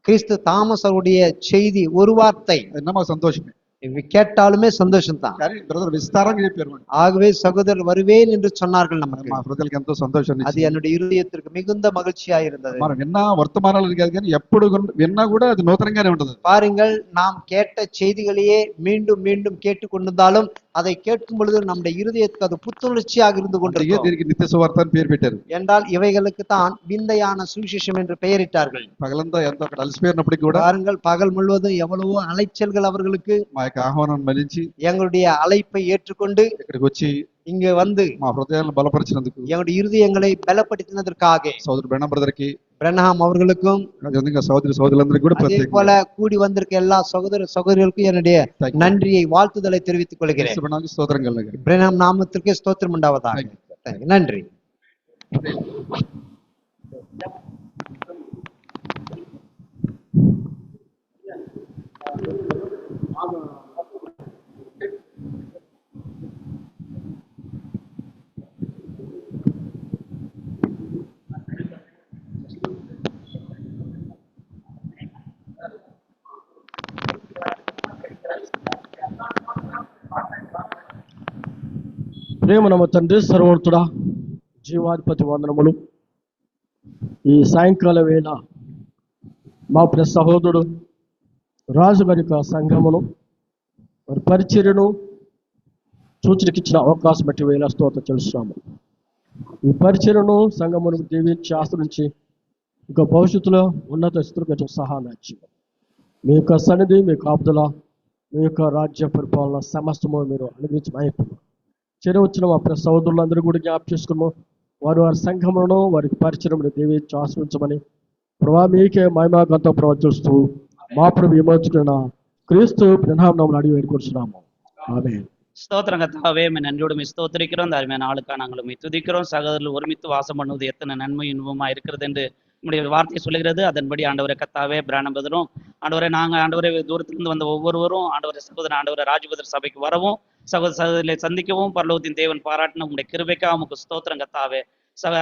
கிறிஸ்து தாமஸ் அவருடைய செய்தி ஒரு வார்த்தை విన్నా మాకు సంతోషమే. ఇవి கேட்டாலுமே సంతోషం தான். కానీ బ్రదర్ విస్తారంగా చెప్పారు మేడం. ஆகவே சகோதரர் வருவேன் என்று சொன்னார்கள் நமக்கு. మా హృదయాలకు ఎంతో సంతోషాన్ని அது ఇచ్చింది. என்னுடைய இருதயத்திற்கு மிகுந்த மகிழ்ச்சியா இருந்தது. మనం విన్న వర్తమానాలు కాదు కానీ ఎప్పుడు విన్నా కూడా అది నూతనంగానే ఉంటుంది. பாருங்கள், நாம் கேட்ட செய்திகளையே மீண்டும் மீண்டும் கேட்டுக்கொண்டிருந்தாலும் அதை கேட்கும் பொழுது நம்முடைய இருதயத்துக்கு அது புத்துணர்ச்சியாக இருந்து అందుకే கொண்டிருக்கும். దీనికి నిత్య సువార్త అని పేరు పెట్టారు. என்றால் இவைகளுக்கு தான் விந்தையான சுவிசேஷம் என்று பெயரிட்டார்கள். పగలంతా ఎంతో అక్కడ అలసిపోయినప్పటికీ కూడా பாருங்கள், பகல் முழுவதும் எவ்வளவோ அலைச்சல்கள் அவர்களுக்கு. మా యొక్క ఆహ్వానం మలించి எங்களுடைய அழைப்பை ஏற்றுக்கொண்டு ఇక్కడికి వచ్చి இங்க வந்து మా హృదయాలను బలపరిచినందుకు எங்களுடைய இருதயங்களை பலப்படுத்தினதற்காக సోదరు బ్రహ్మ బ్రదర్ కి, பிரனஹாம் அவர்களுக்கும் అదేవిధంగా సోదరులందరికీ కూడా அதே ప్రత్యేకంగా போல கூடி வந்திருக்க எல்லா சகோதர சகோதரிகளுக்கும் என்னுடைய Thank you. நன்றியை வாழ்த்துதலை தெரிவித்துக் கொள்கிறேன். యేసునామానికి స్తోత్రం కలుగును. பிரனஹாம் நாமத்திற்கே ஸ்தோத்திரம் உண்டாவதாக. நன்றி. ప్రేమ నమ్మ తండ్రి సర్వోత్తముడా, జీవాధిపతి వందనములు. ఈ సాయంకాల వేళ మా ప్రియ సహోదరుడు రాజుగారి సంఘమును వారి పరిచర్యను సూచనకిచ్చిన అవకాశం బట్టి వేళ స్తోత్రం చెల్లిస్తున్నాము. ఈ పరిచర్యను సంఘమును దీవించి ఆశ్రయించి ఇంకా భవిష్యత్తులో ఉన్నత స్థితికి సహాయం ఇచ్చి మీ యొక్క సన్నిధి, మీ కాపుదల, మీ యొక్క రాజ్య పరిపాలన సమస్తము మీరు అనుగ్రహించి చేరవచ్చిన మా ప్రియ సహోదరులందరూ కూడా జ్ఞాపకం చేసుకున్నాము. వారి సంఘములను వారికి పరిచయమును దీవించి ఆశ్రయించమని ప్రభా మీకే మహిమ గంత ప్రవచిస్తూ మా ప్రభు విమోచకుడైన క్రీస్తు నామమున అడిగి వేడుకొంచున్నాము. ఆమేన్. ஸ்தோத்திரம் கர்த்தாவே, உம்மை நன்றியோடு உம்மை ஸ்தோத்திரிக்கிறோம். இந்த அருமையான நாளுக்காக நாங்கள் உம்மை துதிக்கிறோம். சகோதரர்கள் ஒருமித்து வாசம் பண்ணுவது எத்தனை நன்மை இன்பமா இருக்கிறது என்று உம்முடைய வார்த்தை சொல்லுகிறது. அதன்படி ஆண்டவரே கர்த்தாவே, பிராணபதரும் ஆண்டவரே, நாங்கள் ஆண்டவரே தூரத்திலிருந்து வந்த ஒவ்வொருவரும் ஆண்டவரே சகோதரன் ஆண்டவரே ராஜபதர் சபைக்கு வரவும் சகோதர சகோதரிகளை சந்திக்கவும் பரலோகத்தின் தேவன் பாராட்டின உம்முடைய கிருபைக்காக உமக்கு ஸ்தோத்திரம் கர்த்தாவே.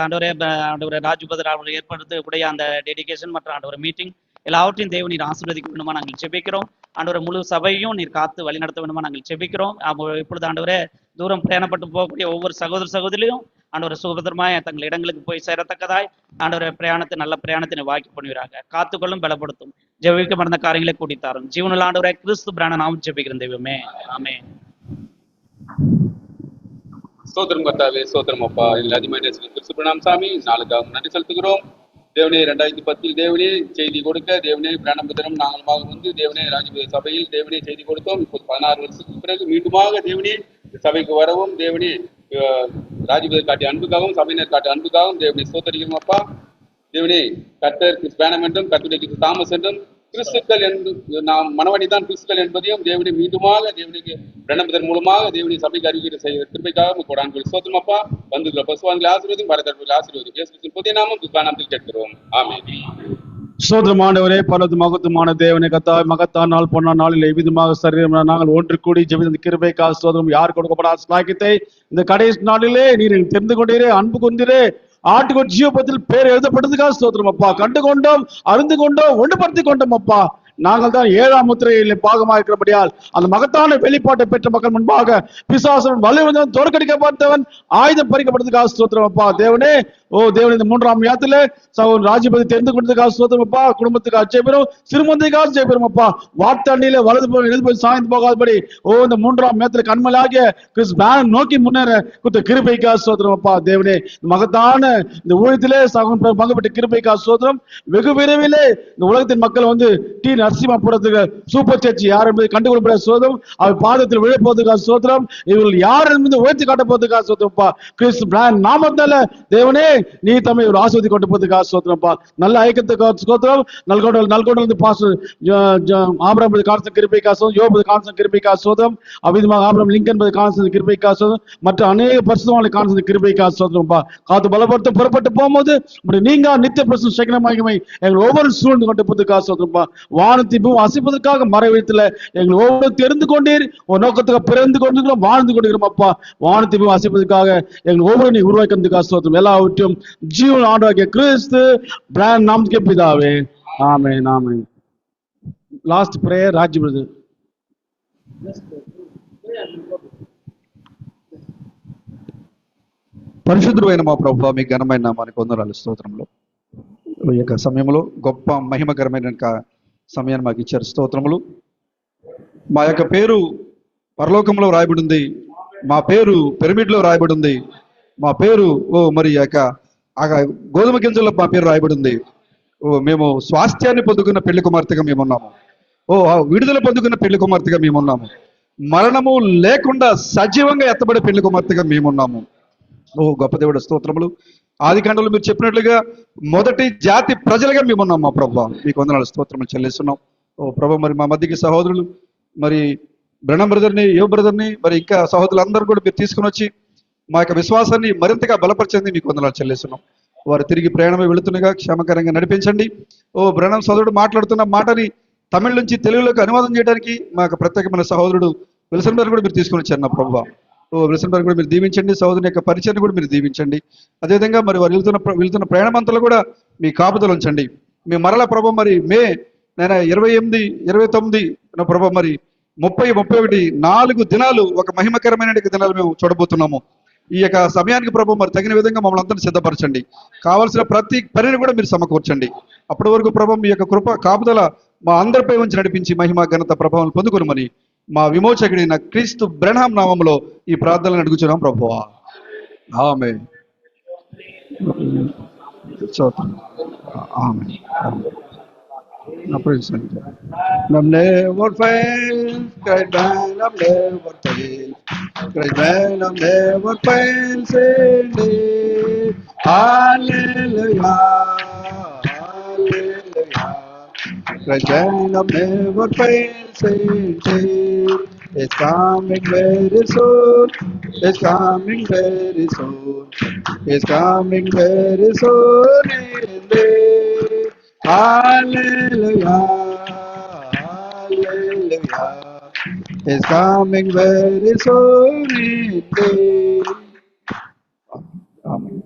ஆண்டவரே ராஜபதர் அவர்கள் ஏற்படுத்தக்கூடிய அந்த டெடிகேஷன் மற்றும் ஆண்டவரே மீட்டிங் எல்லாவற்றையும் தேவன் நீர் ஆசீர்வதிக்க வேண்டுமா நாங்கள் செபிக்கிறோம். ஆண்டவரே முழு சபையும் நீர் காத்து வழி நடத்த வேண்டுமா நாங்கள் செபிக்கிறோம். இப்பொழுது ஆண்டவரே தூரம் பிரயாணப்பட்டு போகக்கூடிய ஒவ்வொரு சகோதர சகோதரியும் ஆண்டவரை சுகபத்திரமாய் தங்கள் இடங்களுக்கு போய் சேரத்தக்கதாய் ஆண்டவரை நல்ல பிரயாணத்தினை வாக்கி பண்ணுவீராக. காத்துக்கொள்ளும், பலப்படுத்தும், ஜெபிக்க மறந்த காரியங்களை கூட்டித்தாரும். ஜீவனுள்ள ஆண்டவரை கிறிஸ்து பிராண நாமம் ஜெபிக்கிறேன் தெய்வமே, ஆமென். ஸ்தோத்திரம் கர்த்தாவே, ஸ்தோத்திரம் அப்பா. அதிகமாக கிறிஸ்து பிரணாம் சாமி, நாளுக்காக நன்றி செலுத்துகிறோம். தேவனே 2010 தேவனே செய்தி கொடுக்க, தேவனே பிராணபத்திரம் நாங்களுமாக வந்து தேவனே ராஜபதி சபையில் தேவனே செய்தி கொடுத்தோம். இப்போது 16 வருஷத்துக்கு பிறகு மீண்டுமாக தேவனே சபைக்கு வரவும், தேவனே ராஜபதி காட்டிய அன்புக்காகவும் சபையினர் காட்டிய அன்புக்காகவும் தேவனே ஸ்தோத்தரிக்கிறோம் அப்பா. தேவனே கர்த்தர் பிராணம் என்றும் கர்த்தருடைய தாமஸ் என்றும் கிறிஸ்துக்கள் என்று நாம் மனவடிதான் கிறிஸ்துக்கள் என்பதையும் தேவனை மீண்டுமாக தேவனுக்கு பிரணபதன் மூலமாக தேவனை சபைக்கு அறிவிக்கிற செய்கிற கிருபைக்காக கொடான்கள் ஸ்தோத்திரம் அப்பா. வந்துள்ள பசுவான்களை ஆசீர்வதியும், பரதர்களை ஆசீர்வதியும். இயேசுவின் புதிய நாமம் நாமத்தில் கேட்கிறோம், ஆமென். சோதரம் ஆண்டவரே, பலது மகத்துவமான தேவனை கத்தாய் மகத்தான் நாள் பொன்னா நாளில் எவ்விதமாக சரீரம் நாங்கள் ஒன்று கூடி ஜெபித்த கிருபைக்காக சோதரம் யார் கொடுக்கப்படாத ஸ்லாக்கியத்தை இந்த கடைசி நாளிலே நீர் தெரிந்து கொண்டீரே, அன்பு கொண்டீரே. ஆட்டுக்கொண்டு ஜீவபத்தில் பேர் எழுதப்பட்டதுக்காக ஸ்தோத்திரம் அப்பா. கண்டு கொண்டோம், அறிந்து கொண்டோம், ஒன்றுபடுத்தி கொண்டோம் அப்பா. நாங்கள் தான் 7ஆம் முத்திரையில் பாகமாக இருக்கிறபடியால் அந்த மகத்தான வெளிப்பாட்டை பெற்ற மக்கள் முன்பாக பிசாசன் வலுவன் தோற்கடிக்கப்பட்டவன் ஆயுதம் பறிக்கப்பட்டதுக்காக ஸ்தோத்திரம் அப்பா. தேவனே, ஓ தேவன், இந்த 3ஆம் யாத்தில சகோதரன் ராஜபதி தெரிந்து கொண்டதுக்காக ஸ்தோத்திரம் அப்பா. குடும்பத்துக்காக ஜெபிக்கிறோம், சிறுமந்தைக்காக ஜெபிக்கிறோம் அப்பா. வார்த்தண்ணியில வலது போய் சாய்ந்து போகாதபடி ஓ இந்த 3ஆம் யாத்தில கண்மலாகிய கிறிஸ்து பேன் நோக்கி முன்னேற கொடுத்த கிருபைக்காக ஸ்தோத்திரம் அப்பா. தேவனே, மகத்தான இந்த ஊழியத்திலே சகோதரன் பங்குபட்ட கிருபைக்காக ஸ்தோத்திரம். வெகு விரைவிலே இந்த உலகத்தின் மக்கள் வந்து டி நரசிம்மபுரத்துக்கு சூப்பர் சர்ச் யார் என்பதை கண்டுகொள்ள சோதரம், அவர் பாதத்தில் விழப்போவதற்காக சோதரம், இவர்கள் யார் என்பதை உயர்த்தி காட்டப்போவதற்காக சோதரப்பா. கிறிஸ்து பிராண்ட் நாமத்தால தேவனே நீ தம்மை ஒரு ஆசீர்வதி கொண்டு போவதற்காக சோதரப்பா. நல்ல ஐக்கியத்துக்கு சோதரம். நல்கொண்டு பாஸ்டர் ஆபிரகாம் கான்ஸ்டன்ட் கிருபைக்காக சோதரம், யோபு கான்ஸ்டன்ட் கிருபைக்காக சோதரம், அவ்விதமாக ஆபிரகாம் லிங்கன் கான்ஸ்டன்ட் கிருபைக்காக சோதரம், மற்ற அநேக பரிசுத்தவான்களை கான்ஸ்டன்ட் கிருபைக்காக சோதரப்பா. காத்து பலப்படுத்த புறப்பட்டு போகும்போது நீங்க நித்திய பிரசன்ன சகல மகிமை எங்கள் ஒவ்வொரு சூழ்ந்து கொண்டு போவதற்காக சோதரப்பா. வானத்தின் அசிப்பதற்காக மறைவிடத்துல எங்களை ஒவ்வொரு தெரிந்து கொண்டீர், ஒரு நோக்கத்துக்கு பிறந்து கொண்டிருக்கிறோம், வாழ்ந்து கொண்டிருக்கிறோம் அப்பா. வானத்தின் அசிப்பதற்காக எங்கள் ஒவ்வொரு நீ உருவாக்கிறதுக்காக ஸ்தோத்திரம். எல்லாவற்றையும் ஜீவன் ஆண்டவராகிய கிறிஸ்து பிராண்ட் நாமத்துக்கே பிதாவே, ஆமென், ஆமென். Last prayer Raj brother. పరిశుద్ధుడు అయిన మా ప్రభువా, మీ ఘనమైన నామానికి వందనాలు, స్తోత్రములు. ఈ యొక్క సమయంలో గొప్ప మహిమకరమైన సమయాన్ని మాకు ఇచ్చారు, స్తోత్రములు. మా యొక్క పేరు పరలోకంలో రాయబడి ఉంది, మా పేరు పిరమిడ్లో రాయబడి ఉంది, మా పేరు మరి యొక్క గోధుమ గింజల్లో మా పేరు రాయబడి ఉంది. మేము స్వాస్థ్యాన్ని పొందుకున్న పెళ్లి కుమార్తెగా మేమున్నాము. విడుదల పొందుకున్న పెళ్లి కుమార్తెగా మేమున్నాము. మరణము లేకుండా సజీవంగా ఎత్తబడే పెళ్లి కుమార్తెగా మేమున్నాము. గొప్ప దేవుడు, స్తోత్రములు. ఆది కాండంలో మీరు చెప్పినట్లుగా మొదటి జాతి ప్రజలుగా మేమున్నాం. మా ప్రభా, మీకు వందనాలు, స్తోత్రములు చెల్లిస్తున్నాం. ప్రభా, మరి మా మధ్యకి సహోదరులు, మరి బ్రహ్మ బ్రదర్ని, యువ బ్రదర్ని, మరి ఇంకా సహోదరులందరూ కూడా మీరు తీసుకుని వచ్చి మా యొక్క విశ్వాసాన్ని మరింతగా బలపరిచింది, మీకు వందనాలు చెల్లిస్తున్నాం. వారు తిరిగి ప్రయాణమే వెళుతుండగా క్షేమకరంగా నడిపించండి. బ్రహ్మ సోదరుడు మాట్లాడుతున్న మాటని తమిళ నుంచి తెలుగులోకి అనువాదం చేయడానికి మా యొక్క ప్రత్యేకమైన సహోదరుడు విల్సన్ గారు కూడా మీరు తీసుకుని వచ్చారు. నా ప్రభావ విల్సన్ గారు కూడా మీరు దీవించండి, సహోదరుని యొక్క పరిచయాన్ని కూడా మీరు దీవించండి. అదేవిధంగా మరి వారు వెళ్తున్న ప్రయాణమంతలో కూడా మీ కాపుదలు ఉంచండి. మీ మరల ప్రభావ మరి మే 28, 29 ప్రభావ మరి 30, 31 4 దినాలు ఒక మహిమకరమైన దినాలు మేము చూడబోతున్నాము. ఈ యొక్క సమయానికి ప్రభు మరి తగిన విధంగా మమ్మల్ని అందరినీ సిద్ధపరచండి. కావాల్సిన ప్రతి పనిని కూడా మీరు సమకూర్చండి. అప్పటి వరకు ప్రభు మీ యొక్క కృప కాపుదల మా అందరిపై ఉంచి నడిపించి మహిమ ఘనత ప్రభావం పొందుకొనుమని మా విమోచకుడైన క్రీస్తు బ్రహ్మ నామములో ఈ ప్రార్థనలు అడుగుచున్నాం ప్రభువా, ఆమేన్. Nam never fails, Christ nam never fails, Christ nam never fails indeed. Hallelujah, hallelujah. Christ nam never fails indeed. It's coming very soon, it's coming very soon, it's coming very soon indeed. Hallelujah, hallelujah, it's coming very soon indeed. Amen.